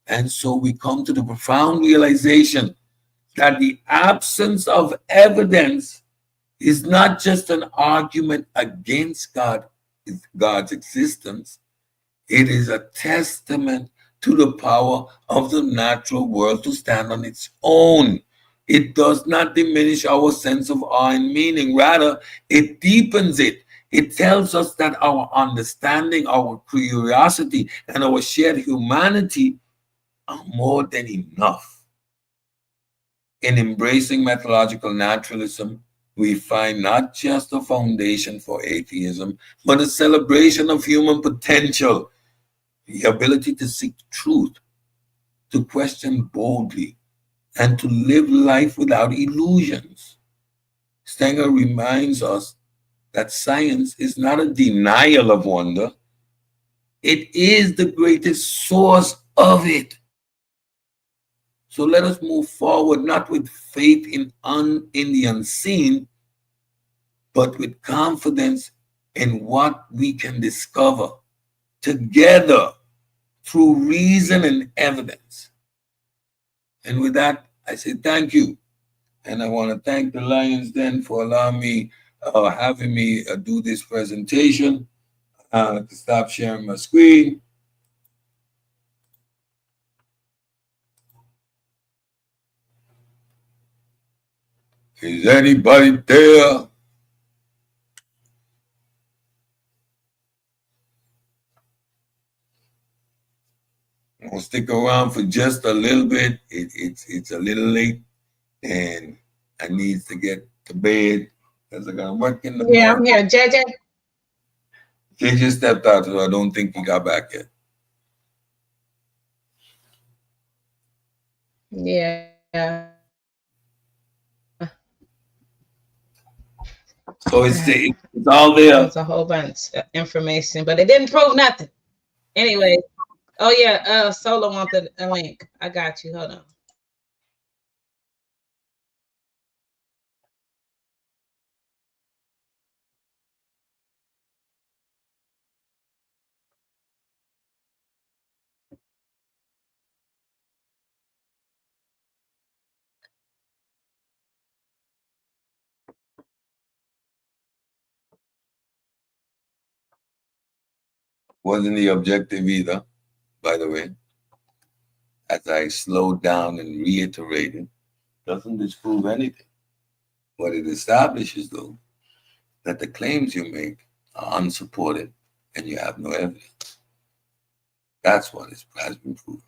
And so we come to the profound realization that the absence of evidence is not just an argument against God's existence. It is a testament to the power of the natural world to stand on its own. It does not diminish our sense of awe and meaning. Rather, it deepens it. It tells us that our understanding, our curiosity, and our shared humanity are more than enough. In embracing methodological naturalism, we find not just a foundation for atheism, but a celebration of human potential, the ability to seek truth, to question boldly, and to live life without illusions. Stenger reminds us that science is not a denial of wonder, it is the greatest source of it. So let us move forward, not with faith in the unseen, but with confidence in what we can discover together through reason and evidence. And with that, I say thank you. And I want to thank the Lions Den for allowing me, having me do this presentation. To stop sharing my screen. Is anybody there? I'll stick around for just a little bit. It's a little late, and I need to get to bed because I got to work in the morning. Yeah, I'm here. JJ? He just stepped out, so I don't think he got back yet. Yeah. So it's all there. There's a whole bunch of information, but it didn't prove nothing. Anyway. Oh yeah, Solo wanted a link. I got you. Hold on. Wasn't the objective either, by the way. As I slowed down and reiterated, doesn't disprove anything. What it establishes, though, that the claims you make are unsupported and you have no evidence. That's what has been proven.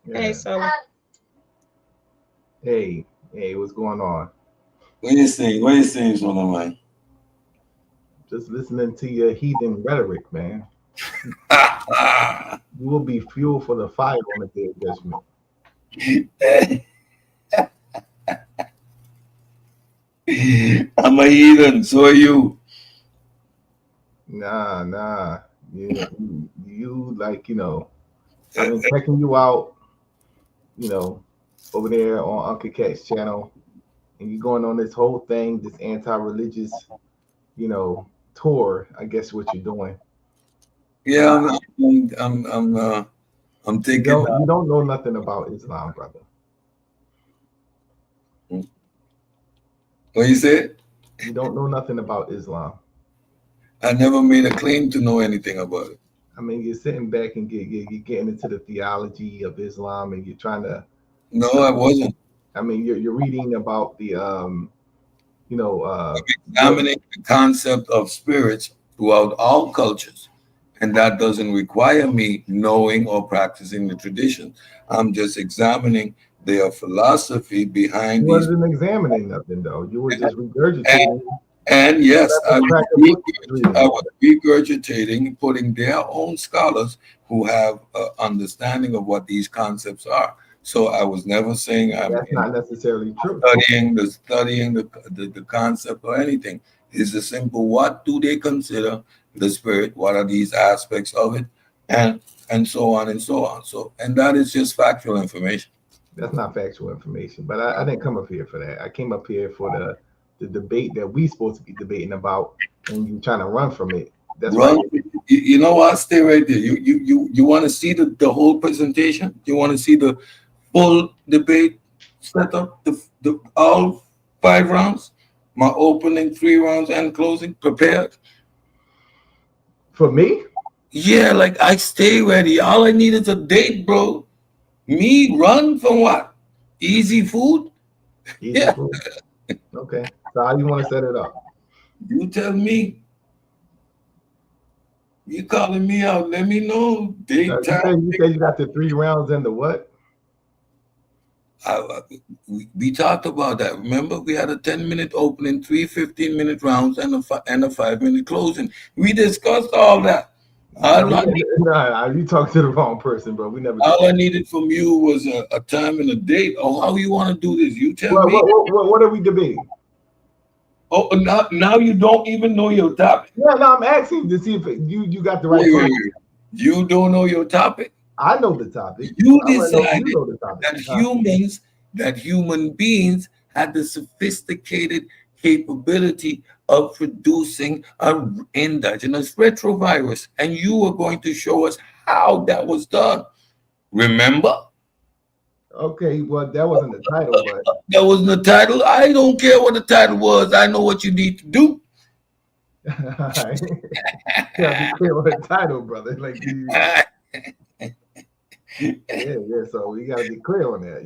Hey, Yeah. Sola. Hey, hey, what's going on? What do you saying? What do you saying, son of mine? Just listening to your heathen rhetoric, man. You will be fuel for the fire on the day of judgment. I'm a heathen, so are you. Nah, nah. You like, I've been checking you out, you know, over there on Uncle Cat's channel, and you going on this whole thing, this anti-religious, tour. I guess what you're doing. Yeah, Uh, I'm you thinking. don't know nothing about Islam, brother. What you said? You don't know nothing about Islam. I never made a claim to know anything about it. I mean, you're sitting back and you're getting into the theology of Islam, and you're trying to. No, I I mean, wasn't. you're reading about the what Examining the concept of spirits throughout all cultures, and that doesn't require me knowing or practicing the tradition. I'm just examining their philosophy you behind these. wasn't examining nothing though. You were just And, regurgitating and yes, whatever cracker book you was I reading. was regurgitating, putting their own scholars who have understanding of what these concepts are. So I was never saying I'm That's not necessarily true. studying the concept or anything. It's a simple what do they consider the spirit? What are these aspects of it? And so on and so on. So and that is just factual information. That's not factual information. But I didn't come up here for that. I came up here for the debate that we supposed to be debating about, and you trying to run from it. That's why Run, you know what? Stay right there. You want to see the whole presentation? You want to see the full debate setup? The all 5 rounds, my opening 3 rounds and closing prepared. for me, Yeah, like I stay ready. All I need is a date, bro. Me run from what? Easy food? easy Yeah, food. Okay. So how you want to set it up? you tell me. You calling me out? Let me know. Date You time. said you got the 3 rounds and the what? We talked about that. Remember, we had a 10-minute opening, 3 15-minute rounds, and a 5-minute closing. We discussed all that. No, nah, you talked to the wrong person, bro. We never did All I that. needed from you was a time and a date. Or how you want to do this? You tell What me. what are we debating? Oh, now you don't even know your topic. Yeah, no, I'm asking to see if you got the right Wait, wait, person. wait. You don't know your topic. I know the topic. You I want to know if decided you know the topic. that human beings had the sophisticated capability of producing an endogenous retrovirus, and you were going to show us how that was done. Remember? Okay, well, that wasn't the title, but That wasn't the title. I don't care what the title was. I know what you need to do. alright. You gotta be clear on the title, brother. Like, yeah. So we gotta be clear on that.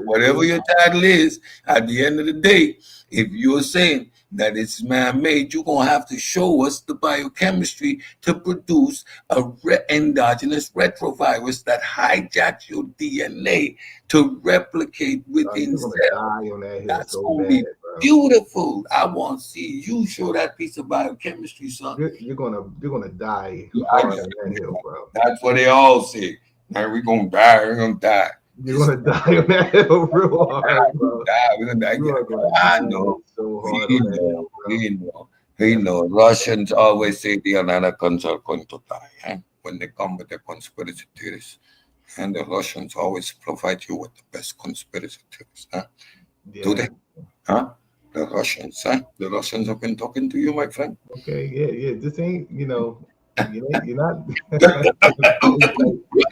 Whatever your title is, at the end of the day, if you're saying that it's man-made, you're gonna have to show us the biochemistry to produce a endogenous retrovirus that hijacks your DNA to replicate within you're gonna cells. die on that hill That's so gonna bad, be bro. beautiful. I want to see you show that piece of biochemistry, son. You're gonna die hard on that hill, bro. That's what they all say. Now we're gonna die. We're gonna die. You're gonna die on that hill real hard, bro. We're gonna die. You are gonna I die know. so hard We on that hill, know. bro. We know. We know. Russians always say the Americans are going to die when they come with their conspiracy theories. And the Russians always provide you with the best conspiracy theories. Do Yeah. they? The Russians. The Russians have been talking to you, my friend. Okay. Yeah. This ain't. You're not. You're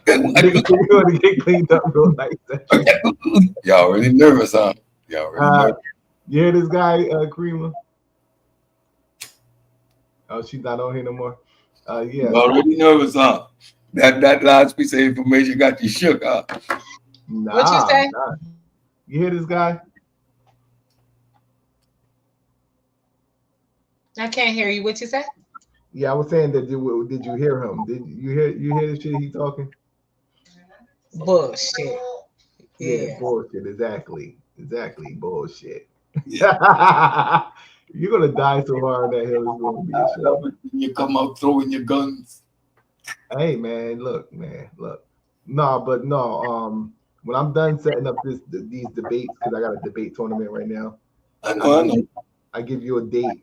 going to get cleaned up real nice. Y'all already nervous, huh? Y'all already nervous. You hear this guy, Karima? Oh, she's not on here no more. Yeah. You already nervous, huh? That last piece of information got you shook, huh? Nah, What you say? nah. You hear this guy? I can't hear you. What you say? Yeah, I was saying that. Did you hear him? Did you hear the shit he talking? Bullshit. Yeah, Yeah. bullshit. Exactly, bullshit. Yeah. You're gonna die so hard on that hill. It's gonna be a I love show. it when you come out throwing your guns. Hey, man, look. No, but no. When I'm done setting up these debates, because I got a debate tournament right now. I know. I give you a date,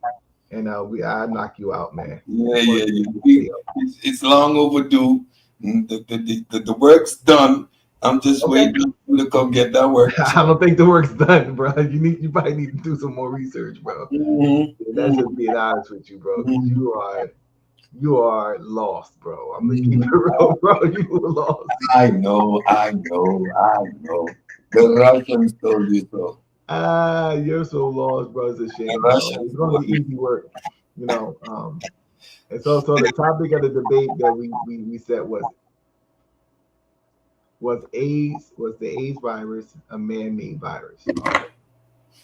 and I knock you out, man. Yeah. It's long overdue. The work's done. I'm just waiting to come get that work. I don't think the work's done, bro. You probably need to do some more research, bro. That's just being honest with you, bro. Because you are lost, bro. I'm gonna keep it real, bro. You were lost. I know. The Russians told you so. You're so lost, bro. It's a shame, bro. It's gonna be easy work, you know. And so the topic of the debate that we set was the AIDS virus a man-made virus?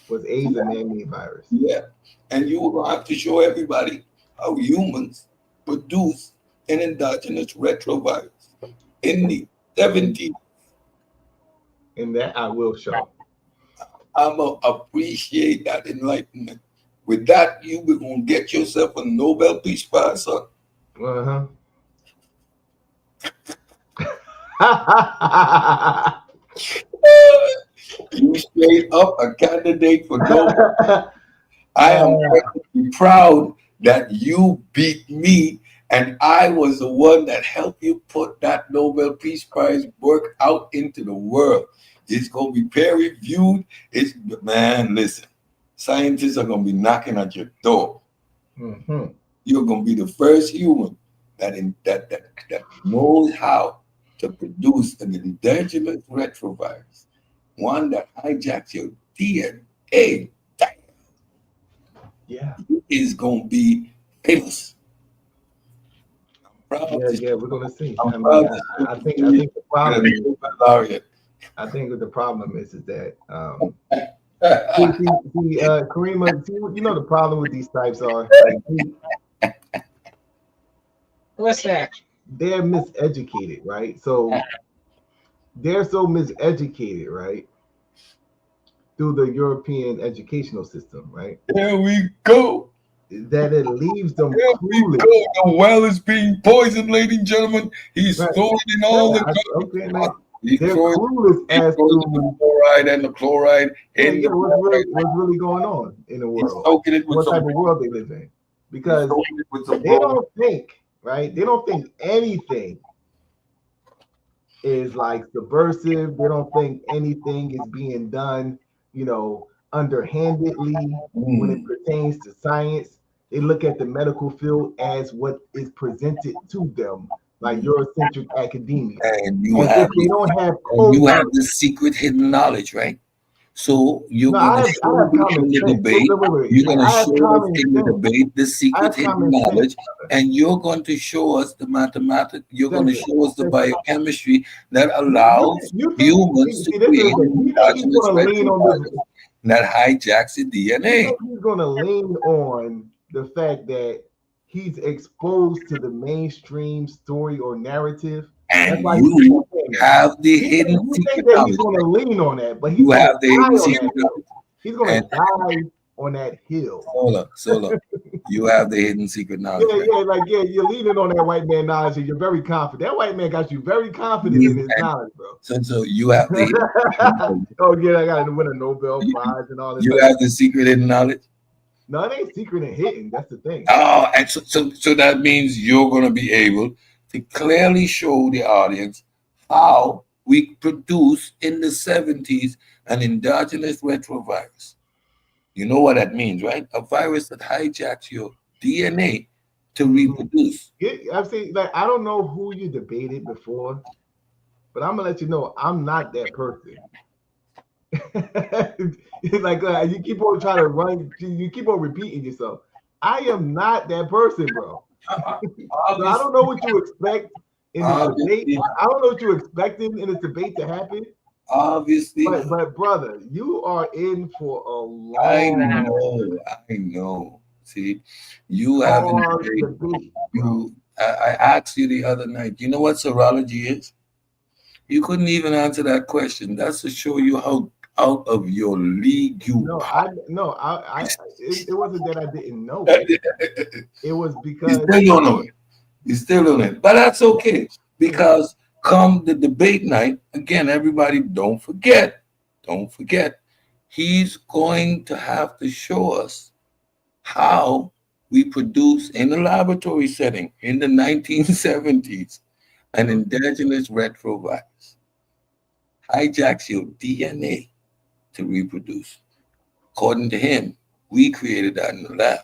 Was AIDS a man-made virus? Yeah, and you will have to show everybody how humans produce an endogenous retrovirus in the 70s. And that I will show. I'm going to appreciate that enlightenment. With that, you will going to get yourself a Nobel Peace Prize, son. You straight up a candidate for Nobel. I am proud that you beat me, and I was the one that helped you put that Nobel Peace Prize work out into the world. It's going to be peer reviewed. Man, listen, scientists are going to be knocking at your door. You're going to be the first human that knows how to produce an endogenous retrovirus, one that hijacks your DNA. Yeah, is going to be famous. Yeah, we're gonna see. I think the problem is, I think the problem is that Karima, you know the problem with these types are What's that? They're miseducated, right? So they're so miseducated, right? Through the European educational system, right? There we go. That it leaves them clueless. The well is being poisoned, ladies and gentlemen. He's throwing in all the they're clueless as to the fluoride and the chloride what's really going on in the world. What type of world they live in. Because they don't think, right? They don't think anything is like subversive. They don't think anything is being done, underhandedly when it pertains to science. They look at the medical field as what is presented to them, like Eurocentric academia. And you have the secret hidden knowledge, right? So you're going to show us in the debate. You're going to show us in the debate the secret hidden knowledge, and you're going to show us the mathematics. You're going to show us the biochemistry that allows humans to create endogenous retrovirus that hijacks the DNA. He's going to lean on the fact that he's exposed to the mainstream story or narrative. And you have the hidden secret knowledge. He's going to lean on that, but you have the hidden secret knowledge. He's going to die on that hill. Hold up. You have the hidden secret knowledge. You're leaning on that white man knowledge, and you're very confident. That white man got you very confident in his knowledge, bro. So you have the hidden I got to win a Nobel Prize and all this. You have the secret hidden knowledge. No, it ain't secret and hidden. That's the thing. Oh, and so that means you're going to be able to clearly show the audience how we produce in the 70s an endogenous retrovirus. You know what that means, right? A virus that hijacks your DNA to reproduce. I'm saying, like, I don't know who you debated before, but I'm gonna let you know I'm not that person. Like you keep on trying to run, you keep on repeating yourself. I am not that person, bro. So I don't know what you expect in this debate. I don't know what you're expecting in this debate to happen. Obviously, but brother, you are in for a long. I know. See, you haven't. I asked you the other night. You know what serology is? You couldn't even answer that question. That's to show you how out of your league you. It wasn't that I didn't know it. It was because you still don't know it. You still don't know it, but that's okay because come the debate night again, everybody don't forget, he's going to have to show us how we produce in a laboratory setting in the 1970s an endogenous retrovirus hijacks your DNA to reproduce. According to him, we created that in the lab.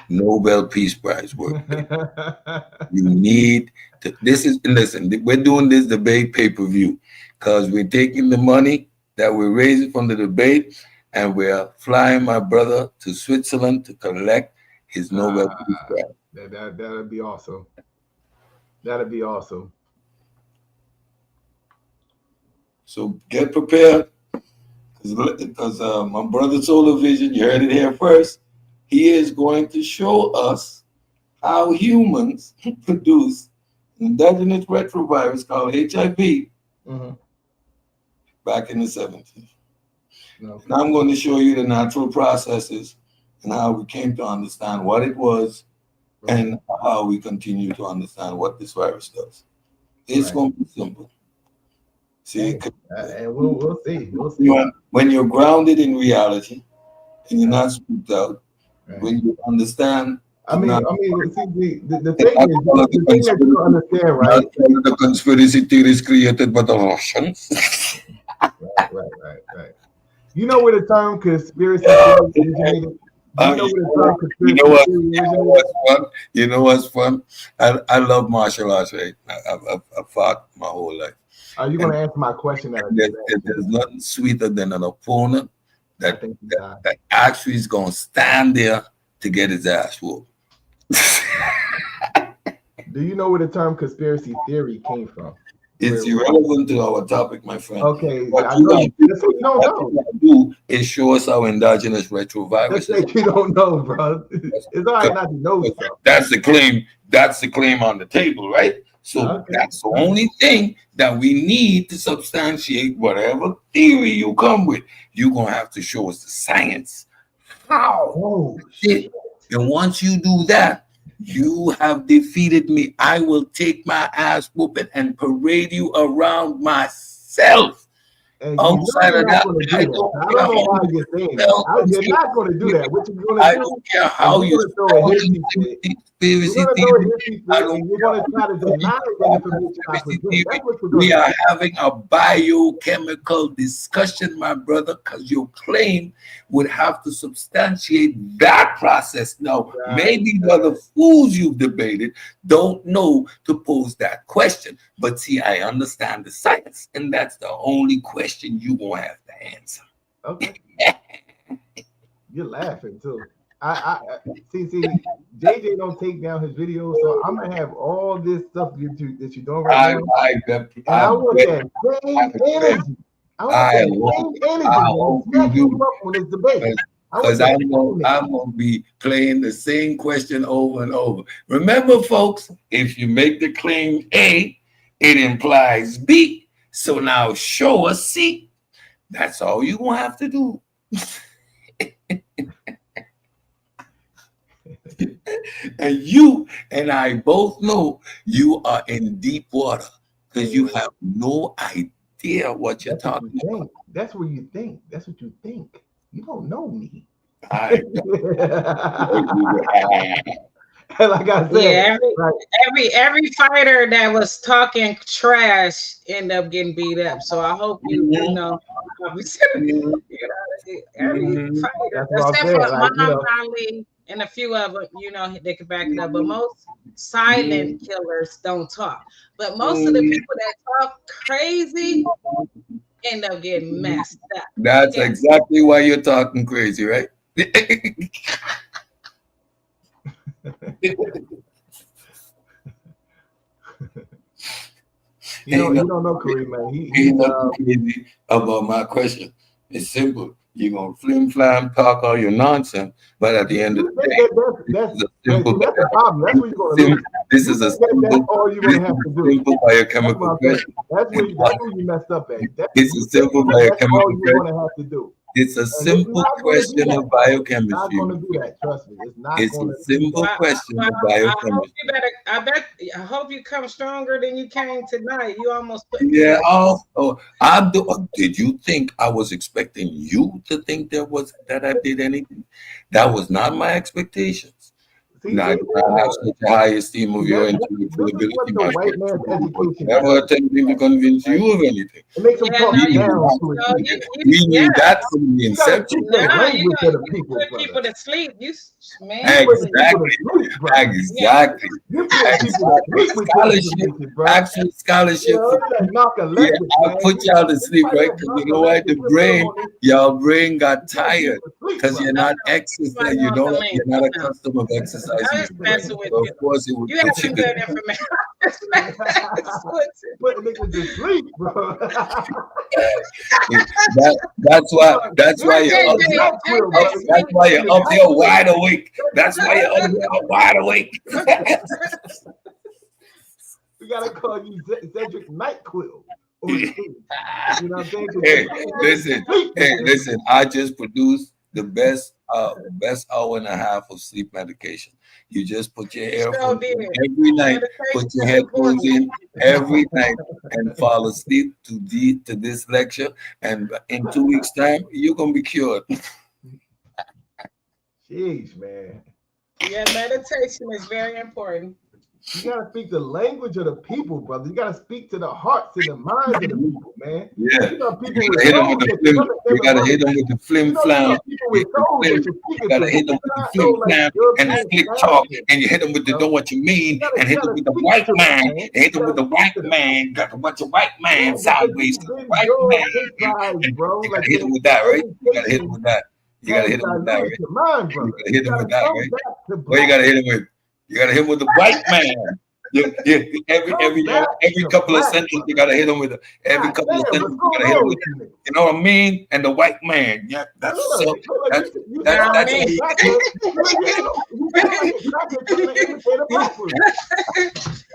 Nobel Peace Prize work. You need to. Listen. We're doing this debate pay-per-view because we're taking the money that we're raising from the debate and we're flying my brother to Switzerland to collect his Nobel Peace Prize. That'd be awesome. That'd be awesome. So get prepared because my brother Solar Vision, you heard it here first. He is going to show us how humans produce an endogenous retrovirus called HIV back in the 70s. Okay. And I'm going to show you the natural processes and how we came to understand what it was and how we continue to understand what this virus does. It's going to be simple. See, and we'll see. When you're grounded in reality and you're not spooked out, when you understand. See, the thing is, the thing that you don't understand, right? The conspiracy theories created by the Russians. Right. You know where the term conspiracy theory originated? You know what's fun? I love martial arts, right? I've fought my whole life. Are you going to answer my question? There's nothing sweeter than an opponent that actually is going to stand there to get his ass whooped. Do you know where the term conspiracy theory came from? It's irrelevant to our topic, my friend. Okay, what you do is show us our endogenous retrovirus. You don't know, bro. It's all right not to know stuff. That's the claim. That's the claim on the table, right? So that's the only thing that we need to substantiate whatever theory you come with. You're gonna have to show us the science. How? Oh, shit. And once you do that, you have defeated me. I will take my ass whooping and parade you around myself. Outside of that, I don't know why you're saying that. You're not going to do that. What you're going to do? I don't care how you're going to try to deny the information I present. That's what we're going to do. We are having a biochemical discussion, my brother, because your claim would have to substantiate that process. Now, maybe the other fools you've debated don't know to pose that question. But see, I understand the science, and that's the only question you won't have to answer. Okay. You're laughing too. I see. JJ don't take down his videos, so I'm gonna have all this stuff that you're doing right now. I want that same energy. I want that same energy when it's debate. Because I'm gonna be playing the same question over and over. Remember, folks, if you make the claim A, it implies B. So now show us C. That's all you're gonna have to do. And you and I both know you are in deep water because you have no idea what you're talking about. That's what you think. That's what you think. You don't know me. Like I said, every fighter that was talking trash ended up getting beat up. So I hope you know. Every fighter, except for Muhammad Ali and a few of them, you know, they can back it up. But most silent killers don't talk. But most of the people that talk crazy end up getting messed up. That's Yeah. exactly why you're talking crazy, right? You don't know Kareem, man. He's nothing crazy about my question. It's simple. You're gonna flim flam talk all your nonsense, but at the end of the day, that's the problem. That's what you're gonna lose. This is a simple, that's all you're gonna have to do. simple biochemical question. That's where you messed up at. It's a simple biochemical all you're question. gonna have to do. It's a simple question of biochemistry. It's not going to do that. Trust me. It's not. It's a simple question of biochemistry. I hope you come stronger than you came tonight. You almost put Yeah. Did you think I was expecting you to think that I did anything? That was not my expectations. I have such a high esteem of your intellectual ability. Never attempting to convince you of anything. It makes them talk down. We knew that from the inception. You put people to sleep. Exactly. Actual scholarship. I put y'all to sleep, right? Because you know why? Your brain got tired because you're not exercising. You're not accustomed of exercising. I was messing with you. Of course, it would you have some good information. Put niggas to sleep, bro. That's why you're up there wide awake. That's why you're up there wide awake. We gotta call you Cedric NyQuil. You know what I'm saying? Hey, listen. I just produced the best hour and a half of sleep medication. You just put your earphones in every night, put your headphones in every night, and fall asleep to this lecture. And in 2 weeks' time, you're gonna be cured. Jeez, man. Yeah, meditation is very important. You gotta speak the language of the people, brother. You gotta speak to the hearts and the minds of the people, man. Yeah. You gotta hit them with the flim flam. You gotta hit them with the flim flam and the slick talk, and you hit them with the know what you mean, and hit them with the white man, and hit them with the white man. Got a bunch of white man sideways. White man. You gotta hit them with that, right? You gotta hit them with that. You gotta hit them with that, right? You gotta hit them with that, right? What you gotta hit them with? You gotta hit him with the white man. Every couple of sentences, you gotta hit him with every couple of sentences. You gotta hit him with, you know what I mean? And the white man. Yeah, that's so. That's. And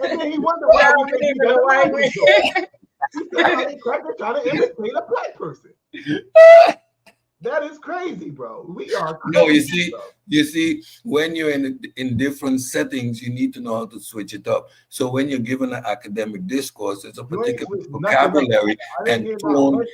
then he wondered why the white man. He trying to imitate a black person. That is crazy, bro. We are crazy. No, you see, when you're in different settings, you need to know how to switch it up. So when you're given an academic discourse, there's a particular vocabulary and tone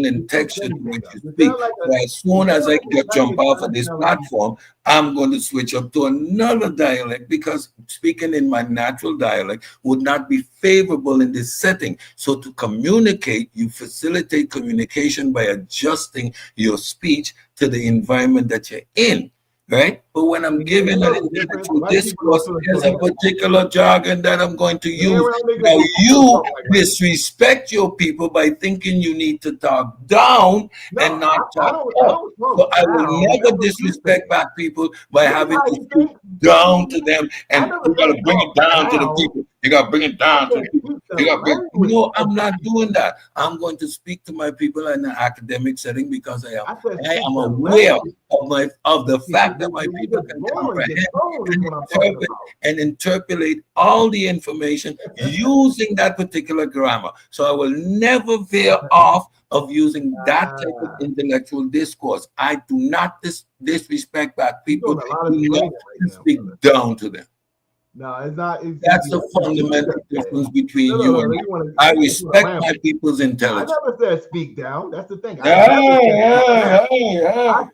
and texture to which you speak. So as soon as I jump off of this platform, I'm going to switch up to another dialect because speaking in my natural dialect would not be favorable in this setting. So to communicate, you facilitate communication by adjusting your speech to the environment that you're in. Right? But when I'm giving an intellectual discourse, there's a particular jargon that I'm going to use. Now, you disrespect your people by thinking you need to talk down and not talk up. So I will never disrespect black people by having to speak down to them, and you got to bring it down to the people. You got to bring it down to the people. No, I'm not doing that. I'm going to speak to my people in an academic setting because I am aware of the fact that my people can comprehend and interpolate all the information using that particular grammar. So I will never veer off of using that type of intellectual discourse. I do not disrespect black people. To speak down to them. No, it's not. That's the fundamental difference between you and me. I respect my people's intelligence. I never said speak down. That's the thing. I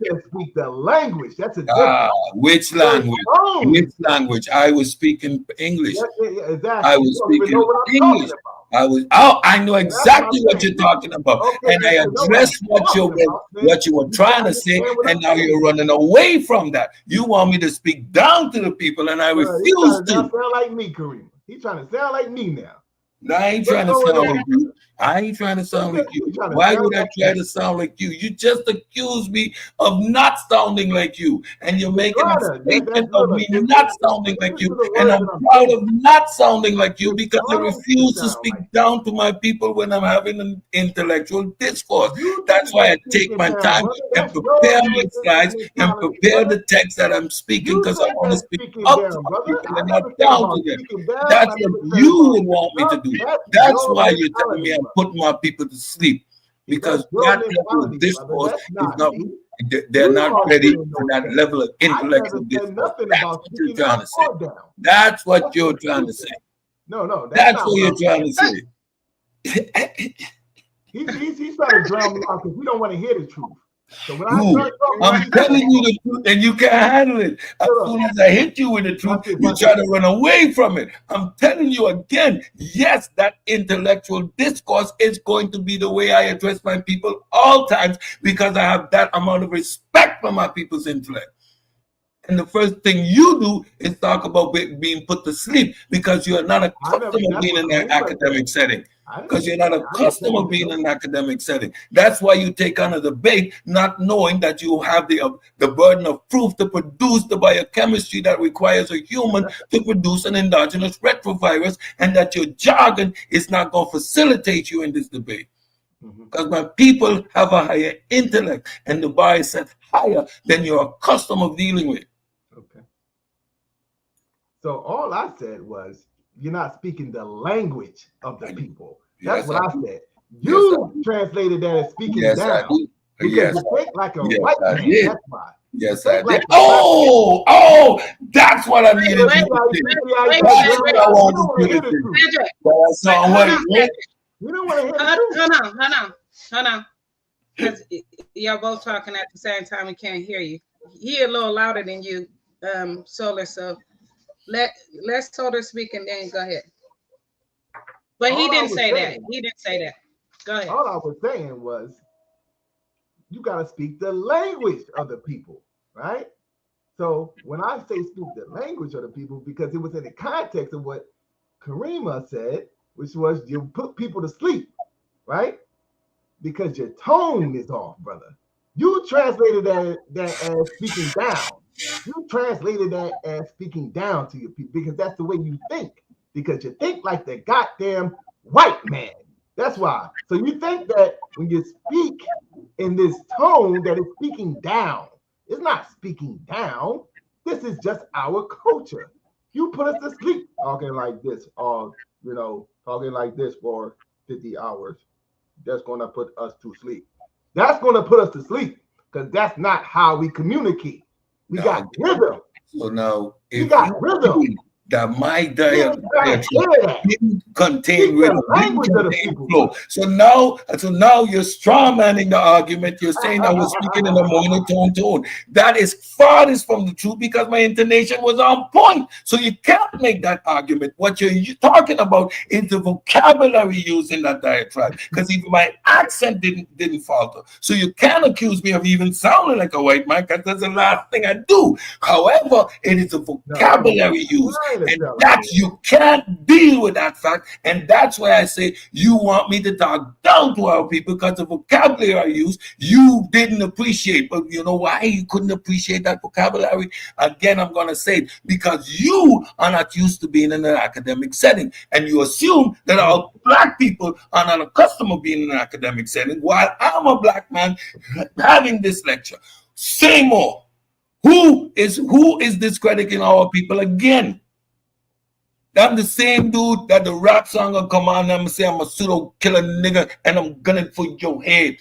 said speak the language. That's a difference. Which language? Which language? I was speaking English. Exactly. I was speaking English. I know exactly what you're talking about, and I addressed what you were trying to say, and now you're running away from that. You want me to speak down to the people, and I refuse to. Sound like me, Kareem. He's trying to sound like me now. No, I ain't trying to sound like you. I ain't trying to sound like you. Why would I try to sound like you? You just accused me of not sounding like you, and you're making a statement of me not sounding like you, and I'm proud of not sounding like you because I refuse to speak down to my people when I'm having an intellectual discourse. That's why I take my time and prepare my slides and prepare the text that I'm speaking because I want to speak up to my people and not down to them. That's what you would want me to do. That's why you're telling me I'm putting my people to sleep, because that level of discourse is not. They're not ready for that level of intellectual discourse. That's what you're trying to say. That's what you're trying to say. No, that's what you're trying to say. He's trying to drown me out because we don't want to hear the truth. So when I'm telling you the truth and you can't handle it. As soon as I hit you with the truth, you try to run away from it. I'm telling you again, yes, that intellectual discourse is going to be the way I address my people all times because I have that amount of respect for my people's intellect. And the first thing you do is talk about being put to sleep because you're not accustomed to being in an academic setting. Because you're not accustomed to being in an academic setting. That's why you take on a debate, not knowing that you have the burden of proof to produce the biochemistry that requires a human to produce an endogenous retrovirus, and that your jargon is not going to facilitate you in this debate. Because my people have a higher intellect, and the bar is set higher than you're accustomed of dealing with. Okay. So all I said was, you're not speaking the language of the people. That's what I said. You translated that as speaking down. Because you think like a white man. That's why. Yes, I did. Oh, that's what I needed you to do. That's what I wanted you to do. We don't want to hear the truth. Hold on. Because y'all both talking at the same time. We can't hear you. He a little louder than you, Solar. So let's Solar speak and then go ahead. But he didn't say that. He didn't say that. Go ahead. All I was saying was, you got to speak the language of the people, right? So when I say speak the language of the people, because it was in the context of what Karima said, which was you put people to sleep, right? Because your tone is off, brother. You translated that as speaking down. You translated that as speaking down to your people because that's the way you think. Because you think like the goddamn white man. That's why. So you think that when you speak in this tone that it's speaking down. It's not speaking down. This is just our culture. You put us to sleep talking like this, or talking like this for 50 hours. That's going to put us to sleep. That's going to put us to sleep because that's not how we communicate. We got rhythm. So now, if you got rhythm, that my diet didn't contain rhythm, didn't contain flow. So now you're strawmanning the argument. You're saying I was speaking in a monotone tone. That is farthest from the truth because my intonation was on point. So you can't make that argument. What you're talking about is the vocabulary used in that diatribe. Because even my accent didn't falter. So you can't accuse me of even sounding like a white man because that's the last thing I do. However, it is the vocabulary used. And that you can't deal with that fact, and that's why I say you want me to talk down to our people because the vocabulary I use you didn't appreciate. But you know why you couldn't appreciate that vocabulary? Again, I'm gonna say it because you are not used to being in an academic setting, and you assume that all black people are not accustomed to being in an academic setting. While I'm a black man having this lecture, say more. Who is discrediting our people again? I'm the same dude that the rap song will come on and I'm gonna say I'm a pseudo killer nigga and I'm gunning for your head.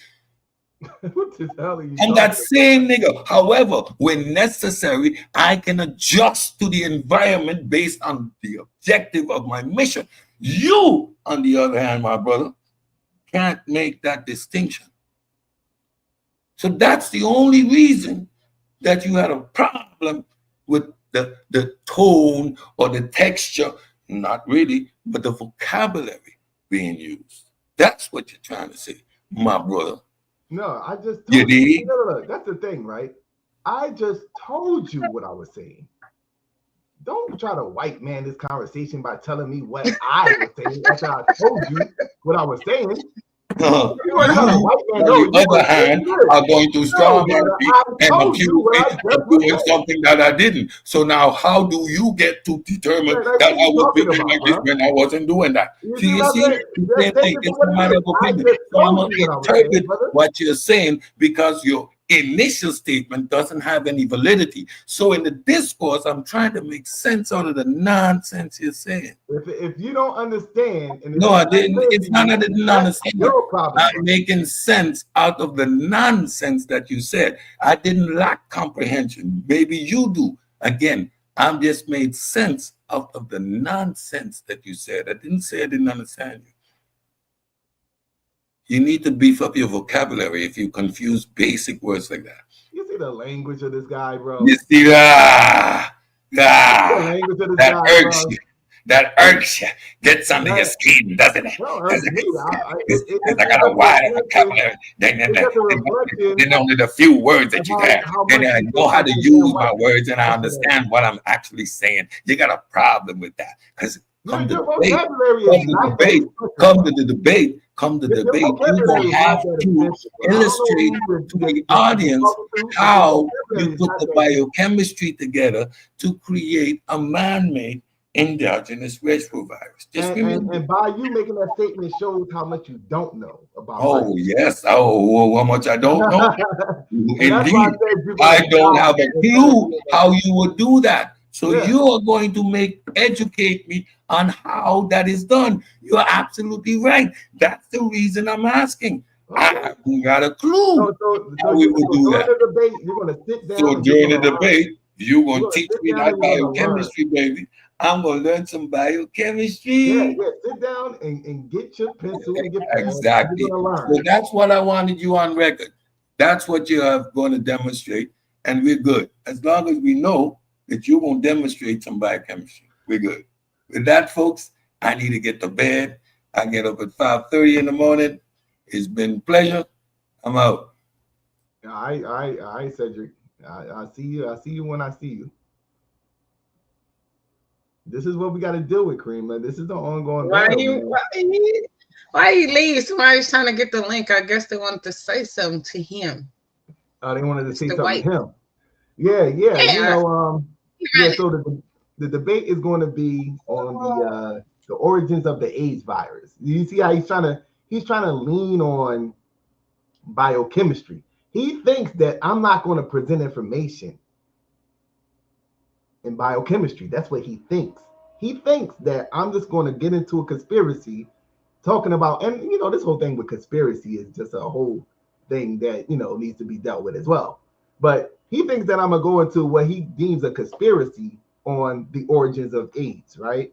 What the hell are you I'm that same nigga. However, when necessary, I can adjust to the environment based on the objective of my mission. You, on the other hand, my brother, can't make that distinction. So that's the only reason that you had a problem with the tone or the texture, not really, but the vocabulary. being used. That's what you're trying to say, my brother. No, I just You told you. dig? No, that's the thing, right? I just told you what I was saying. Don't try to white man this conversation by telling me what I was saying after I told you what I was saying. You weren't You, trying to white man. on No, the you other were saying hand, this. are going to No, straw man brother, me I and told you accuse what me I of just was doing saying. something that I didn't. So now, how do you get to determine Man, like, that what are I you was talking feeling about, like this huh? when I wasn't doing that? You see See, you what I'm see, saying? the Just same take thing. it for It's what a it matter is. of I opinion. just So I'm told going you to what I was saying, interpret brother. what you're saying because your initial statement doesn't have any validity. So in the discourse, I'm trying to make sense out of the nonsense you're saying. If you don't understand and it's No, I not didn't. clear to It's not you, that I didn't that's understand it. your problem, I'm brother. making sense out of the nonsense that you said. I didn't lack comprehension. Maybe you do. Again, I'm just made sense out of the nonsense that you said. I didn't say I didn't understand you. You need to beef up your vocabulary if you confuse basic words like that. You see the language of this guy, bro. You see that? You see the Ah, language of this that guy, irks bro. you. That irks you. Gets under your That skin, doesn't it? don't Because hurt me. I got a It's a wide reflection. vocabulary. Then, then, It's then, just a reflection then only the few words that of you got. how Then much I you know think how I to understand use white my words and I nationalism. understand what I'm actually saying. You got a problem with that. Because come to Your debate, vocabulary is come to not that debate, expensive, come bro. to the debate, come to Your debate. You're vocabulary going is to not have that to expensive, bro. I don't know illustrate to who the you're audience talking to, but your how you vocabulary is put not the that expensive. biochemistry together to create a man-made endogenous retrovirus. Just remember. And by you making that statement shows how much you don't know about Oh, biology. yes. Oh, how much I don't know. And that's why I Indeed. said you're I gonna don't die have a in order to clue make that how statement. you would do that. So Yeah. you are going to educate me on how that is done. You're absolutely right. That's the reason I'm asking. Okay. I haven't got a clue how we would do during that. the debate, you're gonna sit down So and you're during the gonna learn. debate, you're You're going to gonna teach sit me down that and you're gonna learn. biochemistry, baby. I'm going to learn some Yeah, biochemistry. sit down and get your pencil and your pad. And Exactly. you're gonna So learn. that's what I wanted you on record. That's what you are going to demonstrate, and we're good. As long as we know that you won't demonstrate some biochemistry, we're good. With that, folks, I need to get to bed. I get up at 5:30 in the morning. It's been a pleasure. I'm out. I, Cedric. I see you. I see you when I see you. This is what we got to deal with, Cream. Like, this is the ongoing Why battle, you man. why you leave? Somebody's trying to get the link. I guess they wanted to say something to him. They wanted to say Mr. something White. to him. Yeah. You Yeah. know, yeah. So the debate is going to be on the origins of the AIDS virus. You see how he's trying to lean on biochemistry. He thinks that I'm not going to present information in biochemistry. That's what he thinks. He thinks that I'm just going to get into a conspiracy talking about, and this whole thing with conspiracy is just a whole thing that needs to be dealt with as well. But he thinks that I'm gonna go into what he deems a conspiracy on the origins of AIDS, right?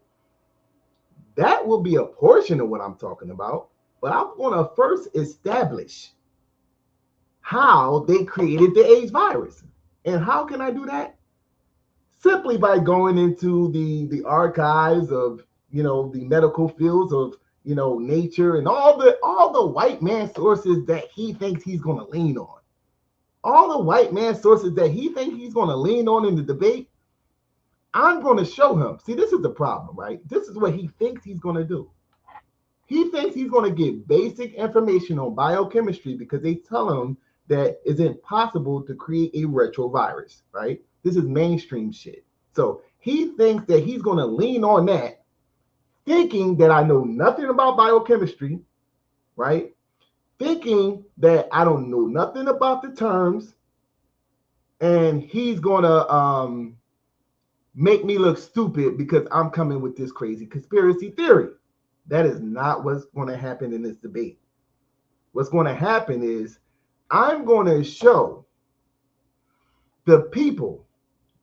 That will be a portion of what I'm talking about, but I'm gonna first establish how they created the AIDS virus. And how can I do that? Simply by going into the archives of the medical fields of nature and all the white man sources that he thinks he's going to lean on. All the white man sources that he thinks he's going to lean on in the debate, I'm going to show him. See, this is the problem, right? This is what he thinks he's going to do. He thinks he's going to get basic information on biochemistry because they tell him that it's impossible to create a retrovirus, right? This is mainstream shit. So he thinks that he's going to lean on that, thinking that I know nothing about biochemistry, right? Thinking that I don't know nothing about the terms, and he's going to make me look stupid because I'm coming with this crazy conspiracy theory. That is not what's going to happen in this debate. What's going to happen is I'm going to show the people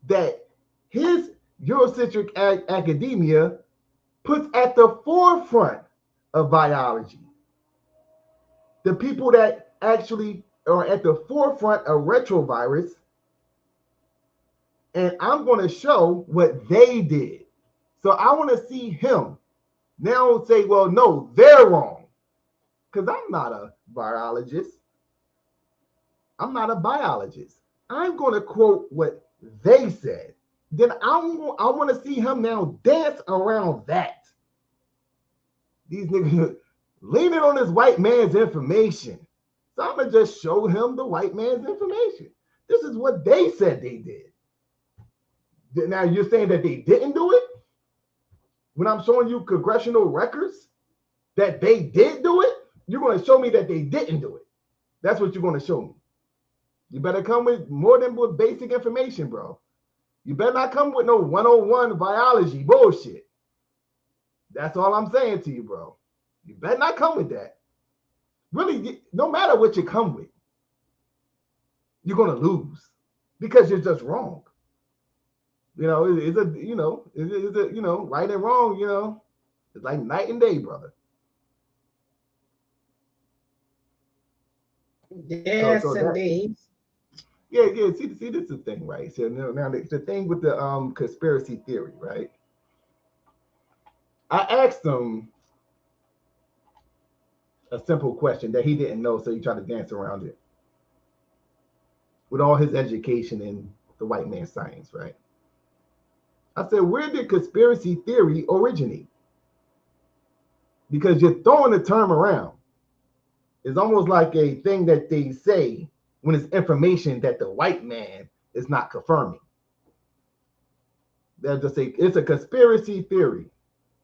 that his Eurocentric academia puts at the forefront of biology. The people that actually are at the forefront of retrovirus, and I'm going to show what they did. So I want to see him now say, well, no, they're wrong. Because I'm not a virologist. I'm not a biologist. I'm going to quote what they said. Then I want to see him now dance around that. These niggas leaning on this white man's information. So I'm going to just show him the white man's information. This is what they said they did. Now you're saying that they didn't do it? When I'm showing you congressional records that they did do it, you're going to show me that they didn't do it. That's what you're going to show me. You better come with more than with basic information, bro. You better not come with no 101 biology bullshit. That's all I'm saying to you, bro. You better not come with that. Really, no matter what you come with, you're going to lose because you're just wrong. You know, it's right and wrong, it's like night and day, brother. Yes, indeed. Yeah. See, this is the thing, right? So now the thing with the conspiracy theory, right? I asked him a simple question that he didn't know, so he tried to dance around it. With all his education in the white man's science, right? I said, where did conspiracy theory originate? Because you're throwing the term around. It's almost like a thing that they say when it's information that the white man is not confirming. They'll just say it's a conspiracy theory.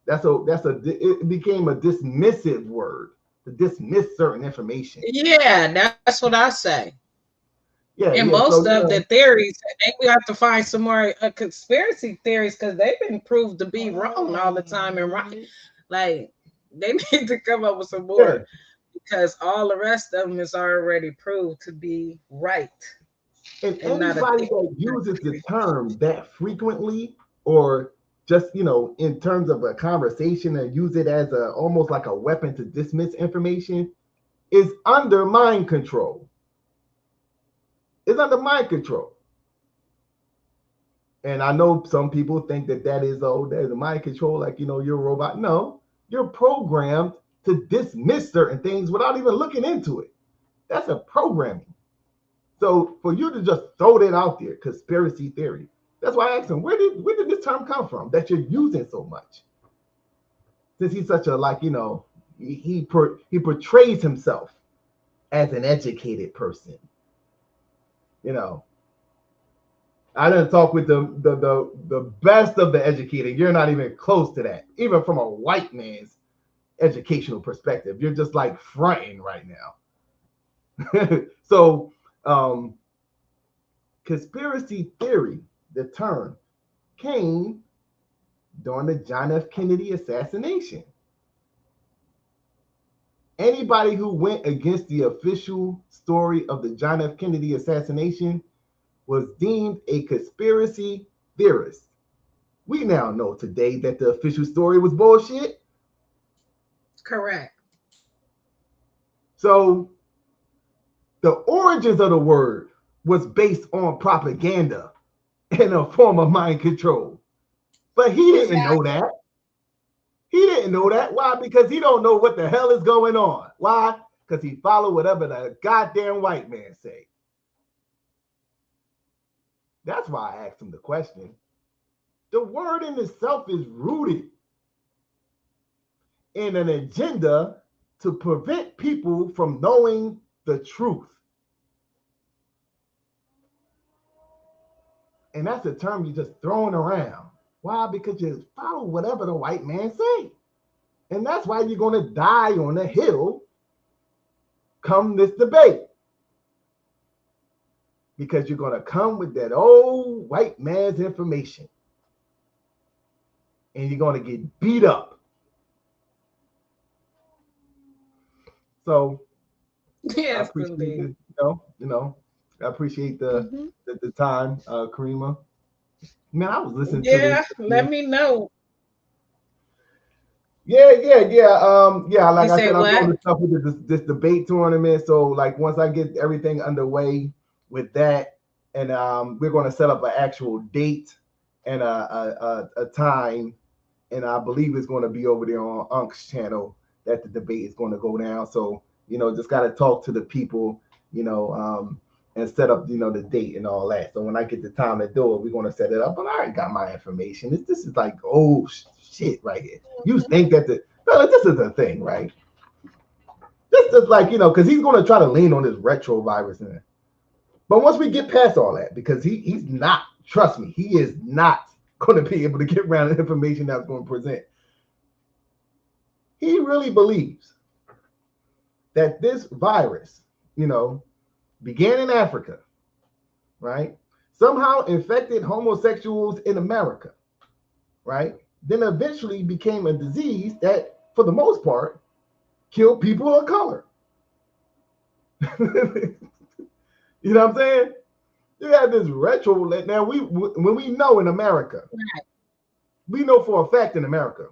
It became a dismissive word to dismiss certain information. Yeah, that's what I say. Yeah, and most of the theories, I think we have to find some more conspiracy theories because they've been proved to be wrong all the time and right. Like they need to come up with some more because all the rest of them is already proved to be right. And anybody that uses the term that frequently, or just in terms of a conversation and use it as almost like a weapon to dismiss information, is under mind control. It's under mind control. And I know some people think that is a mind control, like you're a robot. No, you're programmed to dismiss certain things without even looking into it. That's a programming. So for you to just throw that out there, conspiracy theory, that's why I asked him, where did this term come from that you're using so much? Since he's such a he portrays himself as an educated person. I didn't talk with the best of the educated. You're not even close to that, even from a white man's educational perspective. You're just like fronting right now. So conspiracy theory, the term, came during the John F. Kennedy assassination. Anybody who went against the official story of the John F. Kennedy assassination was deemed a conspiracy theorist. We now know today that the official story was bullshit. Correct. So the origins of the word was based on propaganda and a form of mind control. But he didn't know that. He didn't know that. Why? Because he don't know what the hell is going on. Why? Because he followed whatever the goddamn white man say. That's why I asked him the question. The word in itself is rooted in an agenda to prevent people from knowing the truth. And that's a term you're just throwing around. Why? Because you follow whatever the white man say. And that's why you're going to die on the hill come this debate. Because you're going to come with that old white man's information. And you're going to get beat up. So yes, I appreciate it, I appreciate the time, Karima. Man, I was listening to this. Let me know. Yeah. Like I said, I'm doing the stuff with this debate tournament. So like once I get everything underway with that, and we're going to set up an actual date and a time and I believe it's going to be over there on Unk's channel that the debate is going to go down. So, just got to talk to the people, and set up, the date and all that. So when I get the time to do it, we're going to set it up. But I already got my information. This is like old shit right here. You think that this is a thing, right? This is like, because he's going to try to lean on this retrovirus. But once we get past all that, because he's not, trust me, he is not going to be able to get around the information that's going to present. He really believes that this virus, began in Africa, right? Somehow infected homosexuals in America, right? Then eventually became a disease that, for the most part, killed people of color. You know what I'm saying? You have this retro. Now, when we know in America, we know for a fact in America,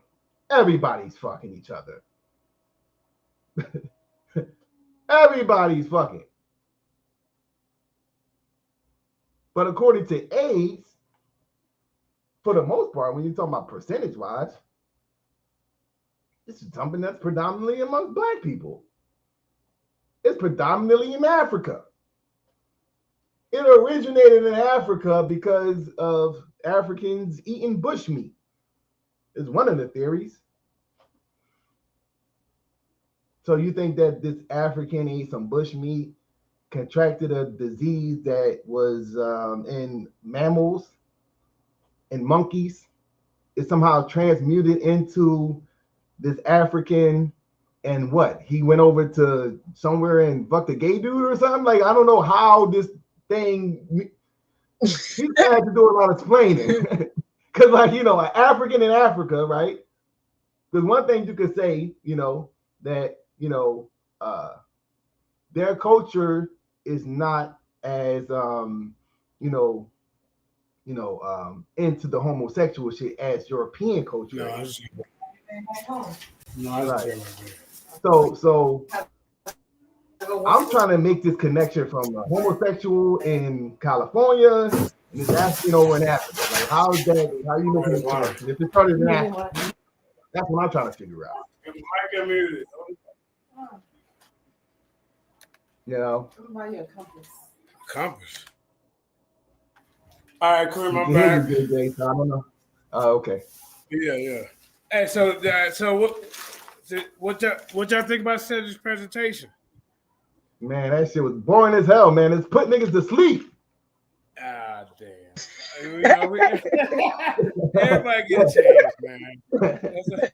everybody's fucking each other. Everybody's fucking. But according to AIDS, for the most part, when you're talking about percentage-wise, this is something that's predominantly amongst Black people. It's predominantly in Africa. It originated in Africa because of Africans eating bushmeat. Is one of the theories. So you think that this African ate some bushmeat, contracted a disease that was in mammals and monkeys, is somehow transmuted into this African, and what? He went over to somewhere and fucked a gay dude or something? Like, I don't know how this thing, he had to do a lot of explaining. Because, like, an African in Africa, right? There's one thing you could say, that, their culture is not as into the homosexual shit as European culture. Right. So I'm trying to make this connection from a homosexual in California and this African over in Africa. Like, how is that? How are you making this connection? If it started in Africa, that's what I'm trying to figure out. Compass. All right, clear my back. I don't know. Oh, okay. Yeah. Hey, so what y'all think about Cedric's presentation? Man, that shit was boring as hell, man. It's put niggas to sleep. Ah, damn. Everybody get a chance, man.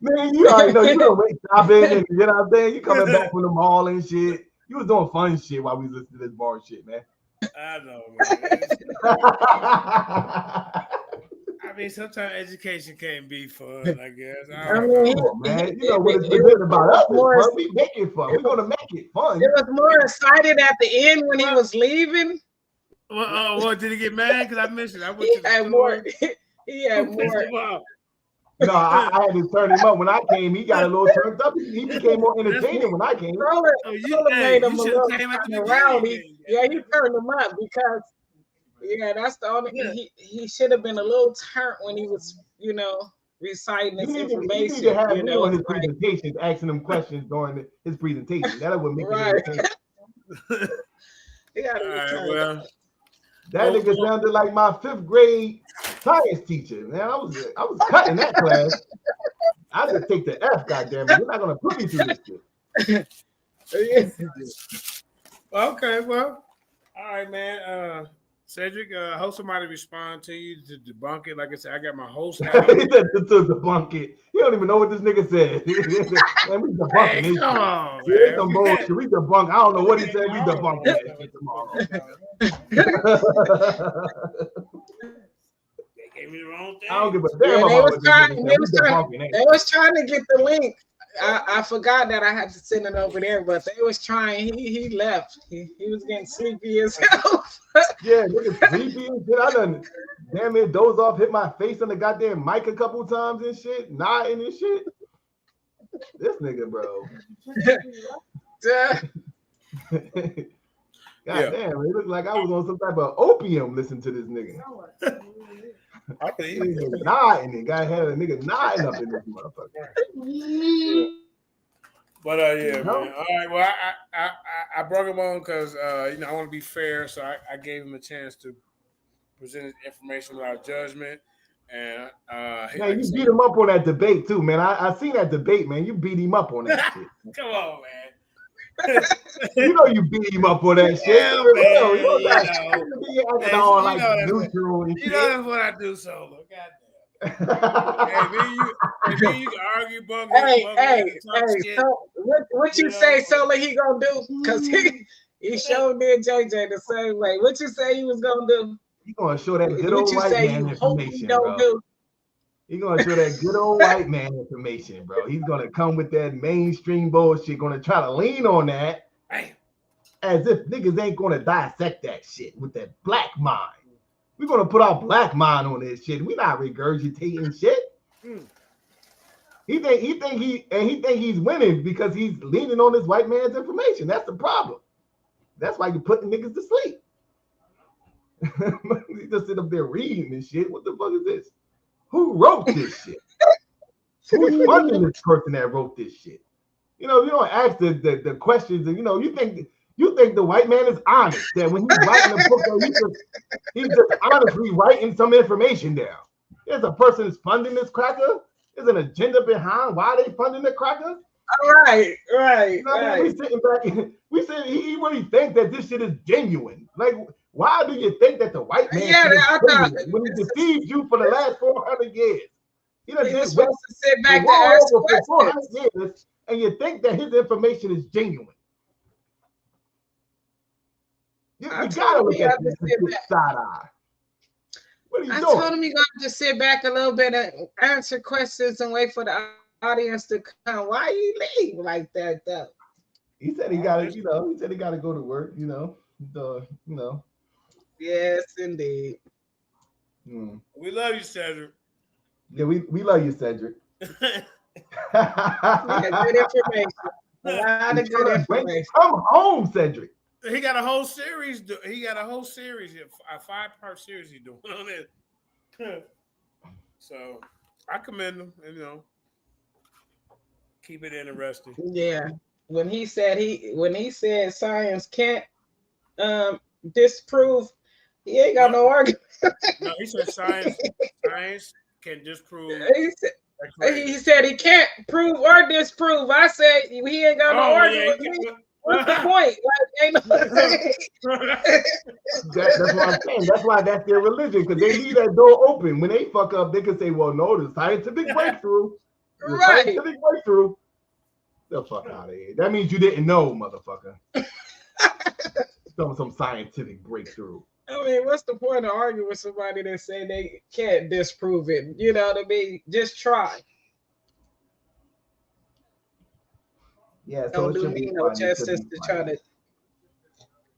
Man, you already know you don't wait shopping and you know what I'm saying? You coming back from the mall and shit. You was doing fun shit while we was listening to this bar shit, man. I know, man. I mean, sometimes education can't be fun, I guess. Come on, man. You know what it's good about us. Fun. We make it fun. We're gonna make it fun. It was more excited at the end when he was leaving. Well, did he get mad? Because I missed it. I went to the had more. He had more. No, I had to turn him up. When I came, he got a little turned up. He became more entertaining when I came. Roller made him a little rowdy. Yeah, he turned him up because, that's the only. He should have been a little turned when he was, reciting this information. You need to have him on his presentations, asking him questions during his presentation. That would make it entertaining. That nigga sounded like my 5th grade science teacher, man. I was cutting that class. I just take the F, goddammit. You're not gonna put me through this shit. Okay, well, all right, man. Cedric, I hope somebody respond to you to debunk it. Like I said, I got my host out. He said to debunk it. You don't even know what this nigga said. Man, we debunking this come on, man. Some bullshit. We debunk. I don't know what he said. We debunk that shit tomorrow. They gave me the wrong thing. I don't give a damn about what they was trying to get the link. I forgot that I had to send it over there, but they was trying. He left. He was getting sleepy as hell. Yeah, nigga sleepy and shit. I done damn it doze off, hit my face on the goddamn mic a couple times and shit, nodding and shit. This nigga, bro. God damn, it looked like I was on some type of opium listening to this nigga. I think Nigga nodding. The guy had a nigga nodding up in this motherfucker. Yeah. But yeah, You know? man. All right. Well, I brought him on because you know I want to be fair, so I gave him a chance to present his information without judgment. And Man, like you beat him up on that debate too, man. I seen that debate, man. You beat him up on that shit. Come on, man. You know you beat him up on that shit. Yeah, man. You know like neutral and you shit. know that's what I do solo. Goddamn. Hey, me, you can argue, bug Hey, shit. so what you say, Sola, he gonna do? Because he showed me and JJ the same way. What you say he was gonna do? He gonna show that good What old you white say man you hope information, he don't bro. do? He gonna show that good old white man information, bro. He's gonna come with that mainstream bullshit, gonna try to lean on that as if niggas ain't gonna dissect that shit with that black mind. We're gonna put our black mind on this shit. We're not regurgitating shit. He think he's winning because he's leaning on this white man's information. That's the problem. That's why you're putting niggas to sleep. He just sit up there reading and shit. What the fuck is this? Who wrote this shit? Who's funding this person that wrote this shit? You know, you don't ask the questions, and you know, you think the white man is honest, that when he's writing a book, he's just honestly writing some information down. There's a person that's funding this cracker. There's an agenda behind why they funding the cracker. Right. You know what I mean? We sitting back, we said he really think that this shit is genuine. Like, why do you think that the white man is genuine when he deceived you for the last 400 years? He was supposed to sit back to ask questions. For 400 years, and you think that his information is genuine. You gotta look at this side eye. What are you doing? I told him you got to sit back a little bit and answer questions and wait for the audience to come. Why you leave like that though? He said he got to, he said he got to go to work. Yes, indeed. We love you, Cedric. Yeah, we love you, Cedric. Yeah, good information. A lot of good information. Come home, Cedric. He got a whole series. He got a whole series, a 5-part series he's doing on it. So I commend him. And, keep it interesting. Yeah, when he said science can't disprove, he ain't got no argument. No, he said science can disprove. He said he can't prove or disprove. I said he ain't got no argument with me. What's the point? Like, ain't that's what I'm saying. That's why that's their religion, because they leave that door open. When they fuck up, they can say, "Well, no, the scientific breakthrough, scientific breakthrough." The fuck out of here. That means you didn't know, motherfucker. some scientific breakthrough. I mean, what's the point of arguing with somebody that say they can't disprove it? You know what I mean? Just try. Yeah, don't do me no justice to try to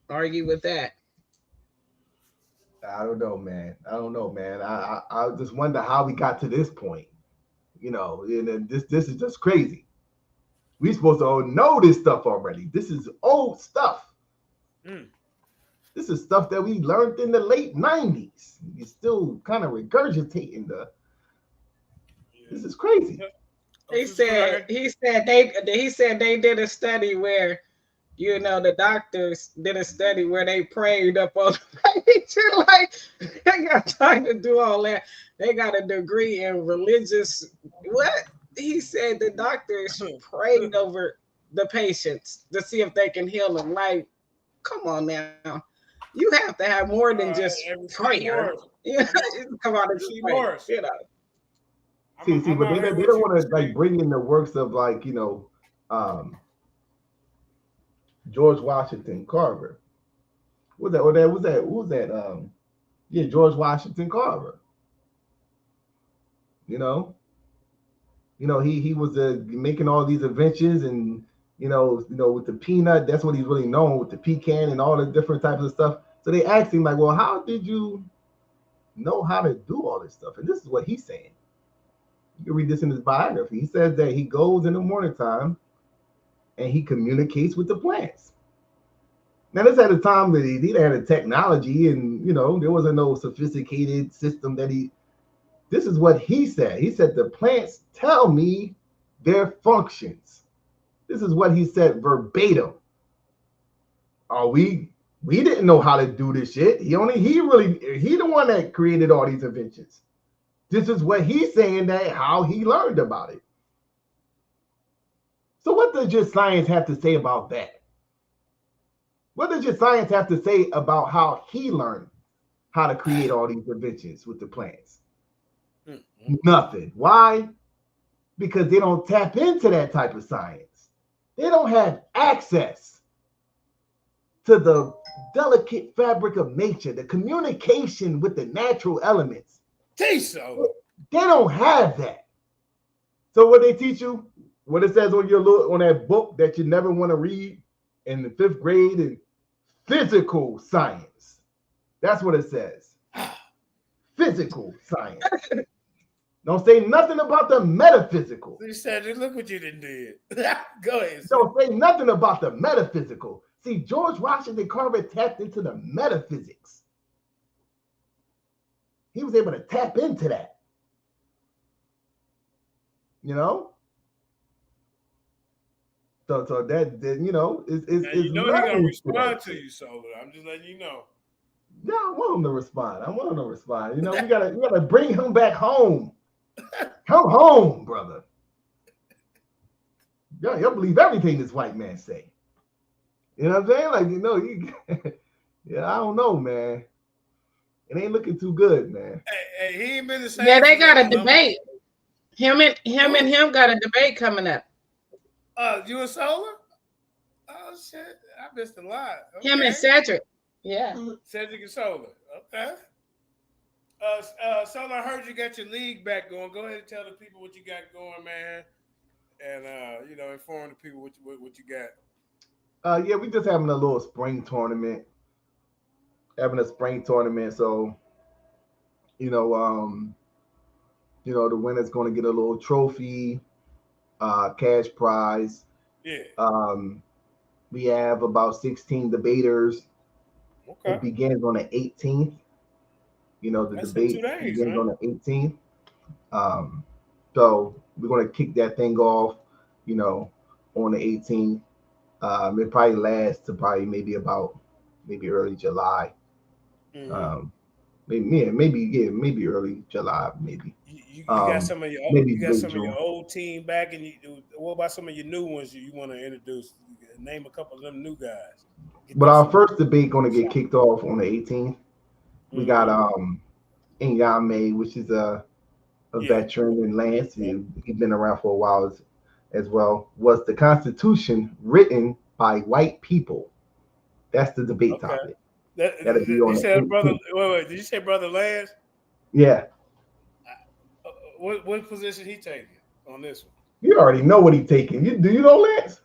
argue with that. I don't know, man. I just wonder how we got to this point. And this is just crazy. We supposed to all know this stuff already. This is old stuff. This is stuff that we learned in the late 90s. You're still kind of regurgitating this is crazy. He said they did a study where the doctors did a study where they prayed up on the patient. Like, they got time to do all that. They got a degree in religious what? He said the doctors prayed over the patients to see if they can heal them. Like, come on now. You have to have more than just prayer. Come on and pray. See, but they don't want to like bring in the works of like George Washington Carver. Who was that? George Washington Carver. He was making all these inventions, and with the peanut, that's what he's really known, with the pecan and all the different types of stuff. So they asked him like, well, how did you know how to do all this stuff? And this is what he's saying. You can read this in his biography. He says that he goes in the morning time and he communicates with the plants. Now this at a time that he didn't have the technology, and there wasn't no sophisticated system that he. This is what he said. He said the plants tell me their functions. This is what he said verbatim. We didn't know how to do this shit. He the one that created all these inventions. This is what he's saying, that how he learned about it. So what does your science have to say about that? What does your science have to say about how he learned how to create all these inventions with the plants? Nothing. Why? Because they don't tap into that type of science. They don't have access to the delicate fabric of nature, the communication with the natural elements. So. They don't have that. So what they teach you, what it says on that book that you never want to read in the 5th grade, and physical science. That's what it says. Physical science. Don't say nothing about the metaphysical. You said, look what you did. Go ahead. Don't say nothing about the metaphysical. See, George Washington Carver tapped into the metaphysics. He was able to tap into that. So that is he gonna respond to you, Solar. I'm just letting you know. Yeah, I want him to respond. We gotta bring him back home. Come home, brother. Yeah, you'll believe everything this white man say. You know what I'm saying? I don't know, man. It ain't looking too good, man. Hey, he ain't been the same. Yeah, they got a debate. Him and him got a debate coming up. You and Solar? Oh shit, I missed a lot. Okay. Him and Cedric. Yeah. Cedric and Solar. Okay. Solar, I heard you got your league back going. Go ahead and tell the people what you got going, man. And inform the people what you got. Yeah, we just having a little spring tournament. So the winner's going to get a little trophy, cash prize. Yeah. We have about 16 debaters. Okay. It begins on the 18th. The debate begins on the 18th. So we're going to kick that thing off, on the 18th. It probably lasts to maybe early July. Mm-hmm. Maybe early July, maybe. You got some of your old team back, and what about some of your new ones you want to introduce? Name a couple of them new guys. But our first debate going to get kicked off on the 18th. We got Inyame, which is a veteran, and Lance. He's been around for a while as well. Was the Constitution written by white people? That's the debate topic. Did you say brother Lance? Yeah. What position he taking on this one? You already know what he's taking. Do you know Lance?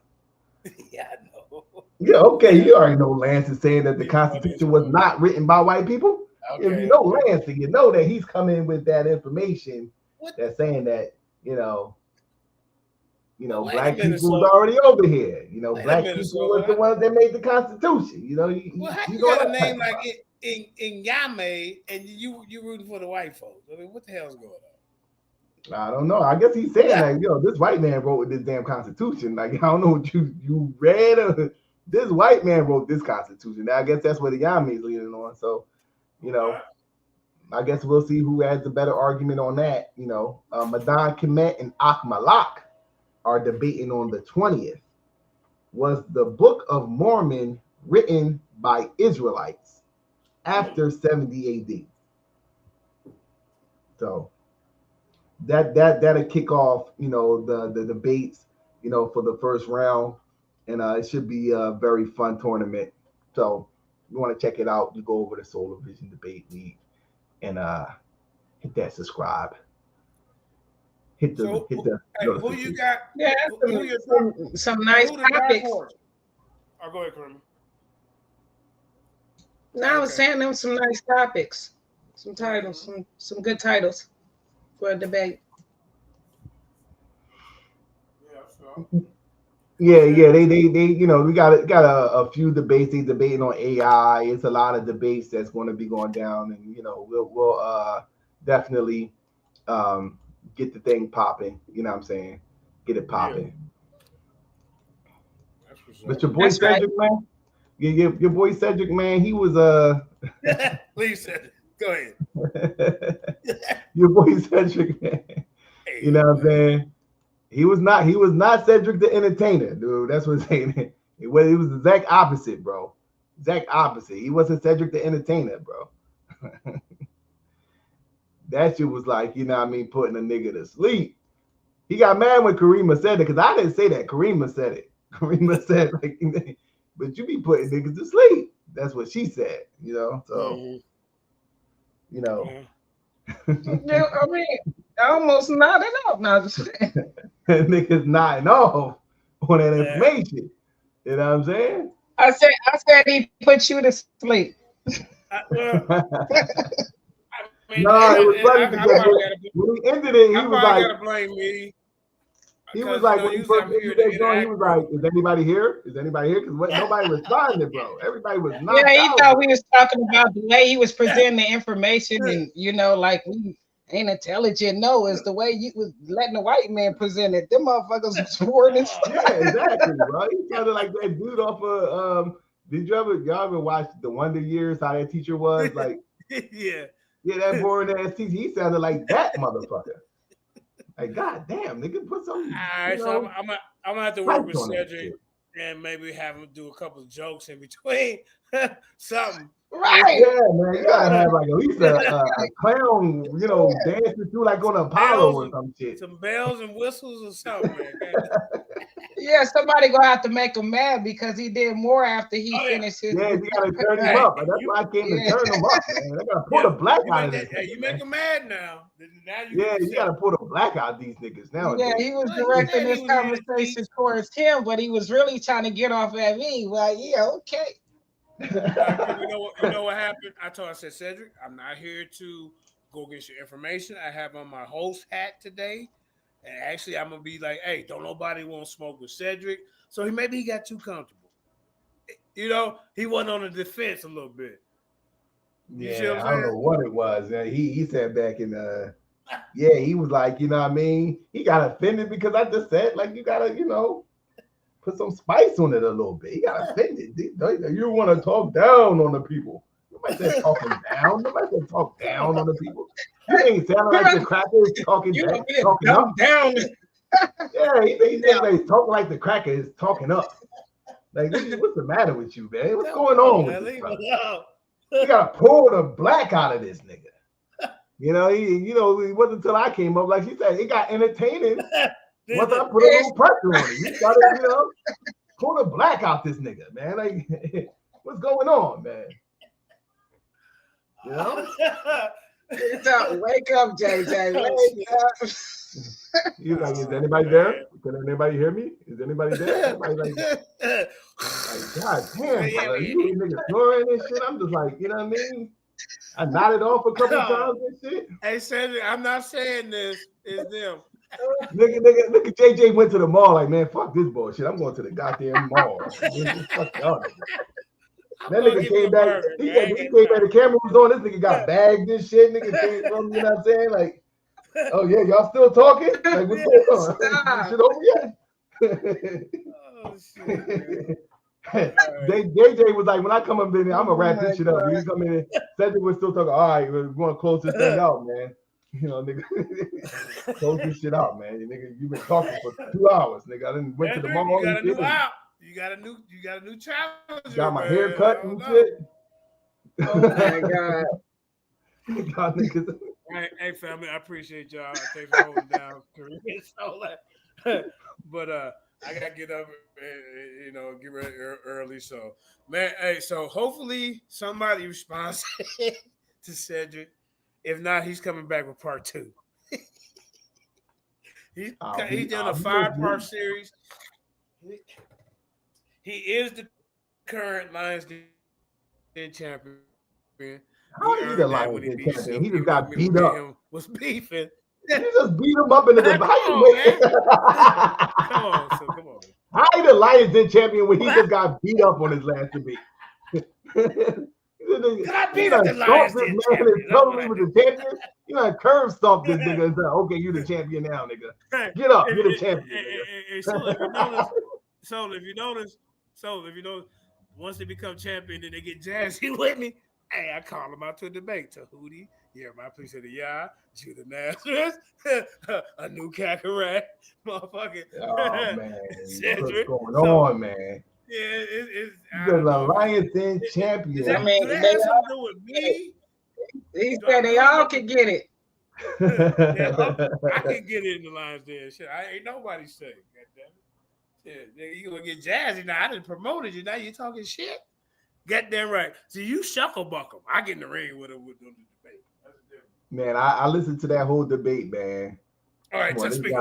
Yeah, I know. Yeah, okay. You already know Lance is saying that the Constitution was not written by white people. Okay, if you know Lance, then you know that he's coming with that information that's saying that, black people was already over here. Black people was the ones that made the Constitution. How you got a name like Inyame and you rooting for the white folks? I mean, what the hell's going on? I don't know. I guess he's saying this white man wrote this damn Constitution. Like, I don't know what you read. This white man wrote this Constitution. Now, I guess that's what the Yami is leaning on. So, I guess we'll see who has the better argument on that. Madan Kemet and Akmalak are debating on the 20th. Was the Book of Mormon written by Israelites after 70 AD? So that'll kick off, the debates, for the first round, and it should be a very fun tournament. So if you want to check it out, you go over to Solar Vision Debate League and hit that subscribe. Hit the who you got? Yeah, some nice topics. I'll go ahead, Kareem. No, I was saying them some nice topics, some titles, some good titles for a debate. Yeah, so. Yeah, they we got a few debates. They debating on AI. It's a lot of debates that's going to be going down, and we'll definitely get the thing popping. You know what I'm saying? Get it popping. That's what's But up. your boy That's right. Cedric, man. Your boy Cedric, man. He was Please, Cedric. Go ahead. your boy Cedric, man. Hey, You know what I'm saying? He was not Cedric the Entertainer, dude. That's what I'm saying. He was the exact opposite, bro. Exact opposite. He wasn't Cedric the Entertainer, bro. That shit was like, you know what I mean, putting a nigga to sleep. He got mad when Karima said it, because I didn't say that. Karima said it. Karima said, like, but you be putting niggas to sleep. That's what she said, you know? So, you know. Yeah, I mean, I almost nodded off. Now, niggas nodding off on that information. You know what I'm saying? I said he put you to sleep. No, it was funny because when he ended it, he was like, gotta blame me. He was like, when he first ended that joint, he was like, "Is anybody here? Is anybody here?" Because nobody responded, bro. Everybody was knocked out. Yeah, he thought we was talking about the way he was presenting the information, and like we ain't intelligent. No, it's the way you was letting the white man present it. Them motherfuckers was bored and stuff. Yeah, exactly, bro. He sounded like that dude off of did y'all ever watch The Wonder Years? How that teacher was like, yeah, that boring ass teacher. He sounded like that motherfucker. Like, god damn, nigga, put some. All right, so I'm gonna have to work with Cedric and maybe have him do a couple of jokes in between. Something. Right. Yeah, man. You gotta have like at least a clown, dancing through like on Apollo or some shit. Some bells and whistles or something, man. Yeah, somebody gonna have to make him mad because he did more after he finished his. Yeah, you gotta turn him up. That's why I came to turn him up, man. I gotta pull the black out of this. Hey, you make him mad now. You gotta pull the black out of these niggas now. Yeah, he was directing this conversation towards him, but he was really trying to get off at me. Well, yeah, okay. You know what happened? I said, Cedric, I'm not here to go against your information. I have on my host hat today. And actually, I'm gonna be like, hey, don't nobody want to smoke with Cedric. So maybe he got too comfortable. He wasn't on the defense a little bit. Yeah, I don't know what it was. He said back in he was like, you know what I mean? He got offended because I just said, like, you gotta, put some spice on it a little bit. He got offended. You want to talk down on the people. Nobody said talking down. Nobody said talk down on the people. You ain't sounding like the crackers talking up. Down. Yeah, he said like talking like the cracker is talking up. Like, what's the matter with you, man? What's going on with this brother? You gotta pull the black out of this nigga. It wasn't until I came up, like she said, it got entertaining. Once I put a little pressure on it, you started, pull the black out this nigga, man. Like, what's going on, man? Wake up, JJ. Wake up. He's like, is anybody there? Can anybody hear me? Is anybody there? Everybody like, god damn, brother, you niggas snoring and shit. I'm just like, you know what I mean? I nodded off a couple times and shit. Hey, Cedric, I'm not saying this. It's them. Nigga, JJ went to the mall like, man, fuck this bullshit. I'm going to the goddamn mall. Fuck y'all niggas. That nigga came back. He came back. The camera was on. This nigga got bagged and shit. Nigga came from, you know what I'm saying? Like, oh yeah, y'all still talking? Like, what's going on? Shit over yet? JJ was like, when I come up in there, I'm gonna wrap this shit up. When you come in, Cedric was still talking. All right, we're gonna close this thing out, man. Nigga, close this shit out, man. Nigga, you've been talking for 2 hours, nigga. I didn't went to the mall. You got a new challenge. Got my hair cut and shit. Oh my god. God, niggas. Hey, family, I appreciate y'all. Thanks for holding down. But I gotta get up and get ready early. So, man, hey, so hopefully somebody responds to Cedric. If not, he's coming back with part 2. He's done a 5-part series. He is the current Lions Den champion. How is he the Lions Den champion? He just got beat up. Was beefing. You just beat him up in the Come on, man. Come on. How he the Lions Den champion when he just got beat up on his last debate? I beat up the Lions Den champion. And told him he was the champion. You know, curve stomp this nigga and say, okay, you the champion now, nigga. Get up, you're the champion, nigga. So if you notice, once they become champion, then they get jazzy with me. Hey, I call them out to a debate. Tahuti, yeah, my police of the Yah, Judah Nazareth, a new Kakarot, motherfucking. Oh man, Cedric. what's going on, man? Yeah, it's the Lions Den champion. I mean, they all do with me. He said they all can get it. I can get it in the Lions Den. Shit, I ain't nobody say. Goddamn. Yeah, you gonna get jazzy now? I done promoted you. Now you talking shit. Get that right. See, you shuckle buckle. I get in the ring with him with the debate. That's man, I listened to that whole debate, man. All right, just speak.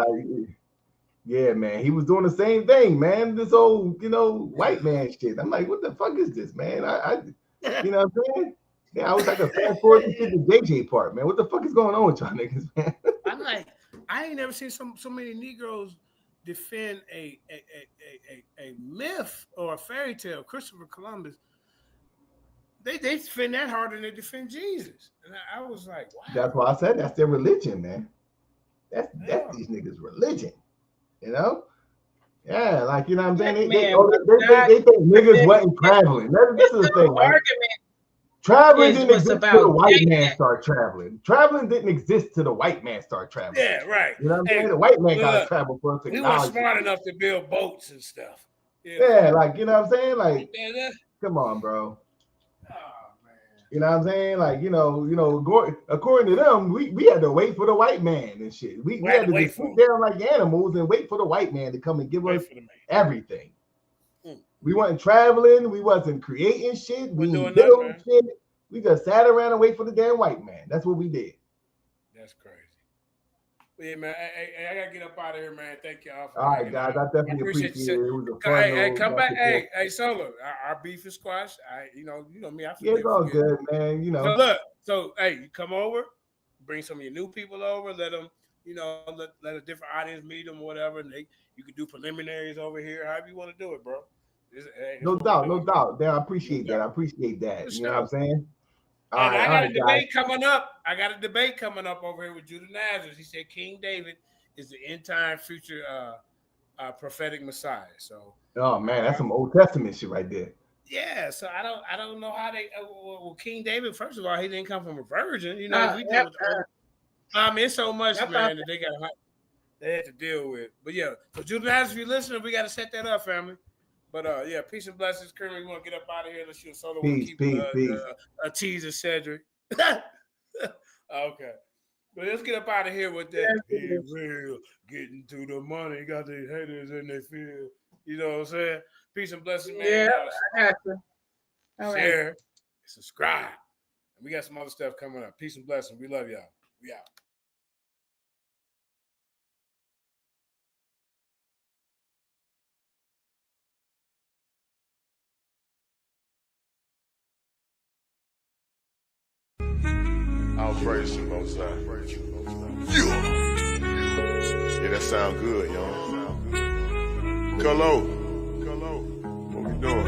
Yeah, man, he was doing the same thing, man. This old, white man shit. I'm like, what the fuck is this, man? You know what I'm saying? Yeah, I was like a fast forward to the JJ part, man. What the fuck is going on with y'all niggas, man? I'm like, I ain't never seen so many Negroes defend a myth or a fairy tale. Christopher Columbus. They defend that harder than they defend Jesus, and I was like, wow. That's why I said that's their religion, man. That's these niggas' religion, Yeah, like you know what I'm saying. They think niggas wasn't traveling. This is the thing, right? Traveling didn't exist till the white man start traveling. Traveling didn't exist till the white man start traveling. Yeah, right. You know what I'm saying? The white man got to travel for us to acknowledge. We were smart enough to build boats and stuff. Yeah, like you know what I'm saying. Like, come on, bro. You know what I'm saying? Like, according to them, we had to wait for the white man and shit. We had to just sit down like animals and wait for the white man to come and give us everything. We wasn't traveling. We wasn't creating shit. We didn't build shit. We just sat around and wait for the damn white man. That's what we did. That's crazy. Yeah, man. I gotta get up out of here, man. Thank y'all. All right, guys. I definitely appreciate it. It was a fun. Hey, come back. Hey, Solo. Our beef is squashed. You know me. It's all good, man. So hey, you come over, bring some of your new people over. Let them, let a different audience meet them, whatever. And you can do preliminaries over here. However you want to do it, bro. No doubt. I appreciate that. You know what I'm saying? I got a debate coming up. I got a debate coming up over here with Judah Nazareth. He said King David is the end time future prophetic Messiah. So, oh man, that's some Old Testament shit right there. Yeah, so I don't know how they. Well, King David, first of all, he didn't come from a virgin. It's so much, man, that they had to deal with. But yeah, so Judah Nazareth, if you're listening, we got to set that up, family. But yeah, peace and blessings. Currently, we want to get up out of here. Let's shoot solo. Peace. A teaser, Cedric. Okay. But let's get up out of here with that. Be real, getting to the money. Got these haters in their field. You know what I'm saying? Peace and blessings, man. Yeah, I got you. Share, subscribe. And we got some other stuff coming up. Peace and blessings. We love y'all. We out. I'll praise you, Most High. Yeah, that sound good, y'all. Hello. What we doing?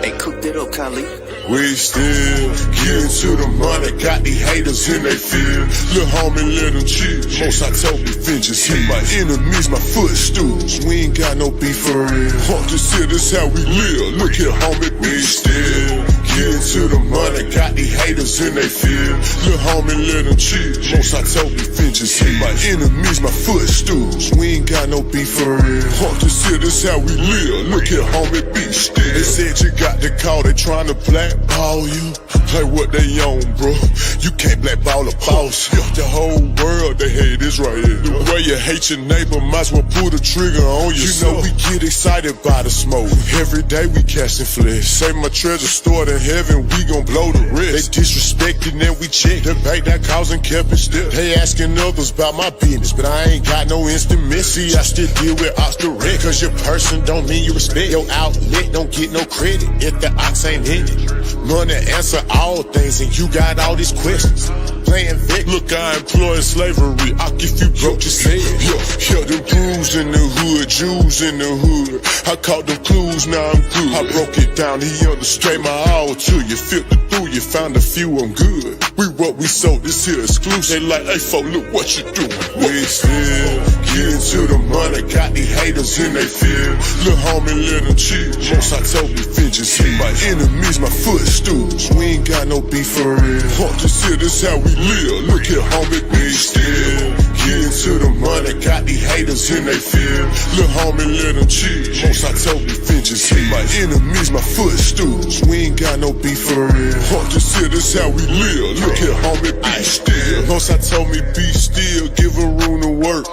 Hey, cook that up, Khalid. We still getting to the money, got these haters in they field. Lil' homie, let them chill. Most I told me vengeance hit my enemies, my footstools. We ain't got no beef for real. Fuck this shit, this how we live. Look here, homie, we still getting to the money, got these haters in they field. Lil' homie, let them chill. Most I told me vengeance hit my enemies, my footstools. We ain't got no beef for real. Fuck this shit, this how we live. Look here, homie, be still. They said you got the call, they trying to blackball you. Like what they on, bro? You can't blackball a boss. The whole world, they hate Israel. The way you hate your neighbor, might as well pull the trigger on yourself. You know we get excited by the smoke. Every day we casting flesh. Say my treasure stored in heaven, we gon' blow the rest. They disrespecting and we check. The bank that causing kept it still. They asking others about my business, but I ain't got no instant miss. See, I still deal with ox direct. Cause your person don't mean you respect. Your outlet don't get no credit if the ox ain't in it. Money answer all things and you got all these questions. playing Vic. Look, I employ slavery. I'll give you broke your head. Yeah, them crews in the hood, Jews in the hood. I caught them clues, now I'm good. I broke it down, he understood my all to you. Filtered through, you found a few, I'm good. We what we sold, this here exclusive. They like, hey, folk, look what you doing. We still getting to the money, got these haters in they field. Lil' homie, let them chill. Most I told me vengeance hit my enemies, my footstools. We ain't got no beef for real. Just here, this how we live. Look here, homie, we still getting to the money, got these haters in they field. Lil' homie, let them chill. Most I told me vengeance hit my enemies, my footstools. We ain't got no beef for real. Just here, this how we live. Look here, homie, be still. Most I told me be still, give a room to work.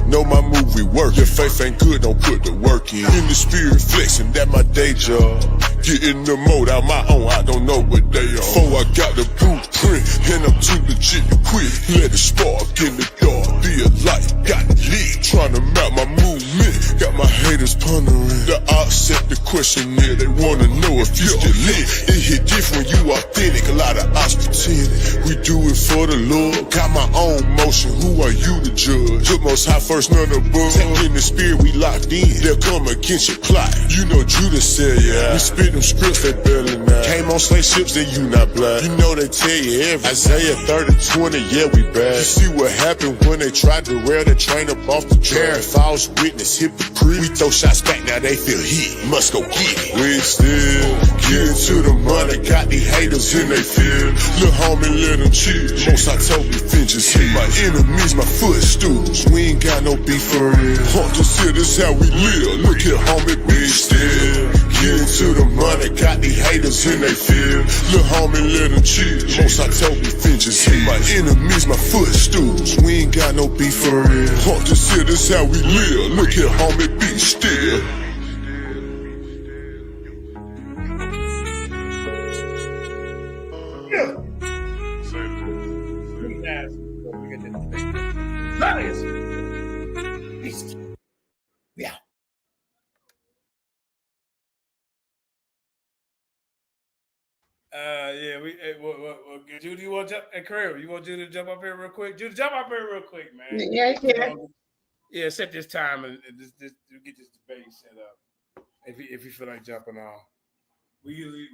Know my movie work. Your faith ain't good, don't put the work in. In the spirit flexing, that my day job. Getting the mode out my own, I don't know what they are. Before I got the blueprint, and I'm too legit to quit. Let it spark in the dark, be a light, got it lit. Trying to map my movement, got my haters pondering. The odds set the question there, they wanna know if you still lit. It hit different, you authentic, a lot of odds pretending. We do it for the Lord, got my own motion, who are you to judge? Put most high first, none above. Tap in the spirit, we locked in, they'll come against your plot. You know Judas said, yeah, we spit them scripts, they barely now. Came on slave ships, then you not black. You know they tell you everything. Isaiah 30:20, yeah, we bad. You see what happened when they tried to rail the train up off the track. False witness, hypocrite. We throw shots back, now they feel heat. Must go get it. We still getting to the money, got these haters in they field. Lil' homie, let them chill. Most I told me vengeance hit my enemies, my footstools. We ain't got no beef for real. Just here, this how we live. Look here, homie, we still getting to the money, got these haters in they field. Lil' homie, let them chill. Most I told me vengeance hit my enemies, my footstools. We ain't got no beef for real. Just here, this how we live. Look here, homie, be still. Yeah. Yeah, Judy, you want to jump? Hey, Kareem, you want Judy to jump up here real quick? Judy, jump up here real quick, man. Yeah, yeah. Yeah, set this time and just get this debate set up. If you feel like jumping on, we usually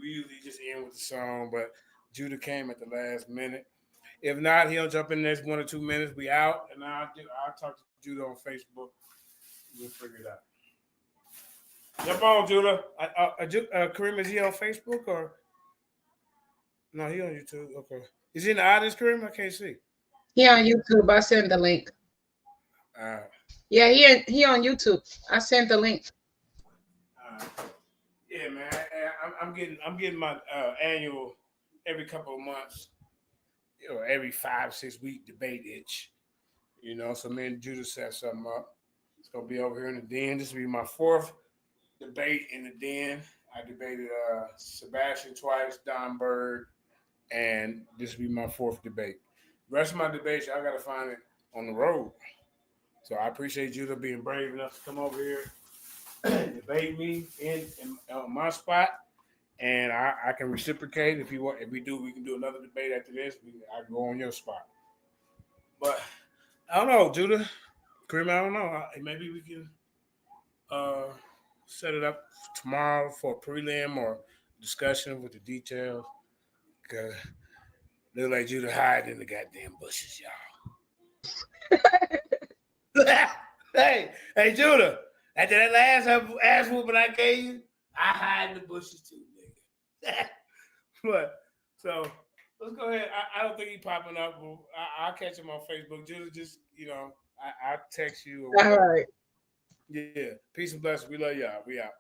just end with the song, but Judah came at the last minute. If not, he'll jump in the next 1 or 2 minutes. We out, and I'll talk to Judah on Facebook. We'll figure it out. Jump on, Judah. Kareem, is he on Facebook or? No, he on YouTube. Okay. Is he in the audience, Kareem? I can't see. He on YouTube. I sent the link. Yeah, he on YouTube. I sent the link. Yeah, man. I'm getting my annual every couple of months, every 5-6 week debate itch. So me and Judah set something up. It's gonna be over here in the den. This will be my 4th debate in the den. I debated Sebastian twice, Don Bird, and this will be my 4th debate. The rest of my debates, I gotta find it on the road. So I appreciate Judah being brave enough to come over here and debate me in my spot, and I can reciprocate if you want. If we do, we can do another debate after this. I can go on your spot. But I don't know, Judah, Kareem. I don't know. Maybe we can set it up tomorrow for a prelim or discussion with the details. Cause look like Judah hiding in the goddamn bushes, y'all. hey, Judah. After that last ass whooping I gave you, I hide in the bushes too, nigga. But so let's go ahead. I don't think he's popping up. But I'll catch him on Facebook. Judah, just I'll text you. All right. Yeah. Peace and blessings. We love y'all. We out.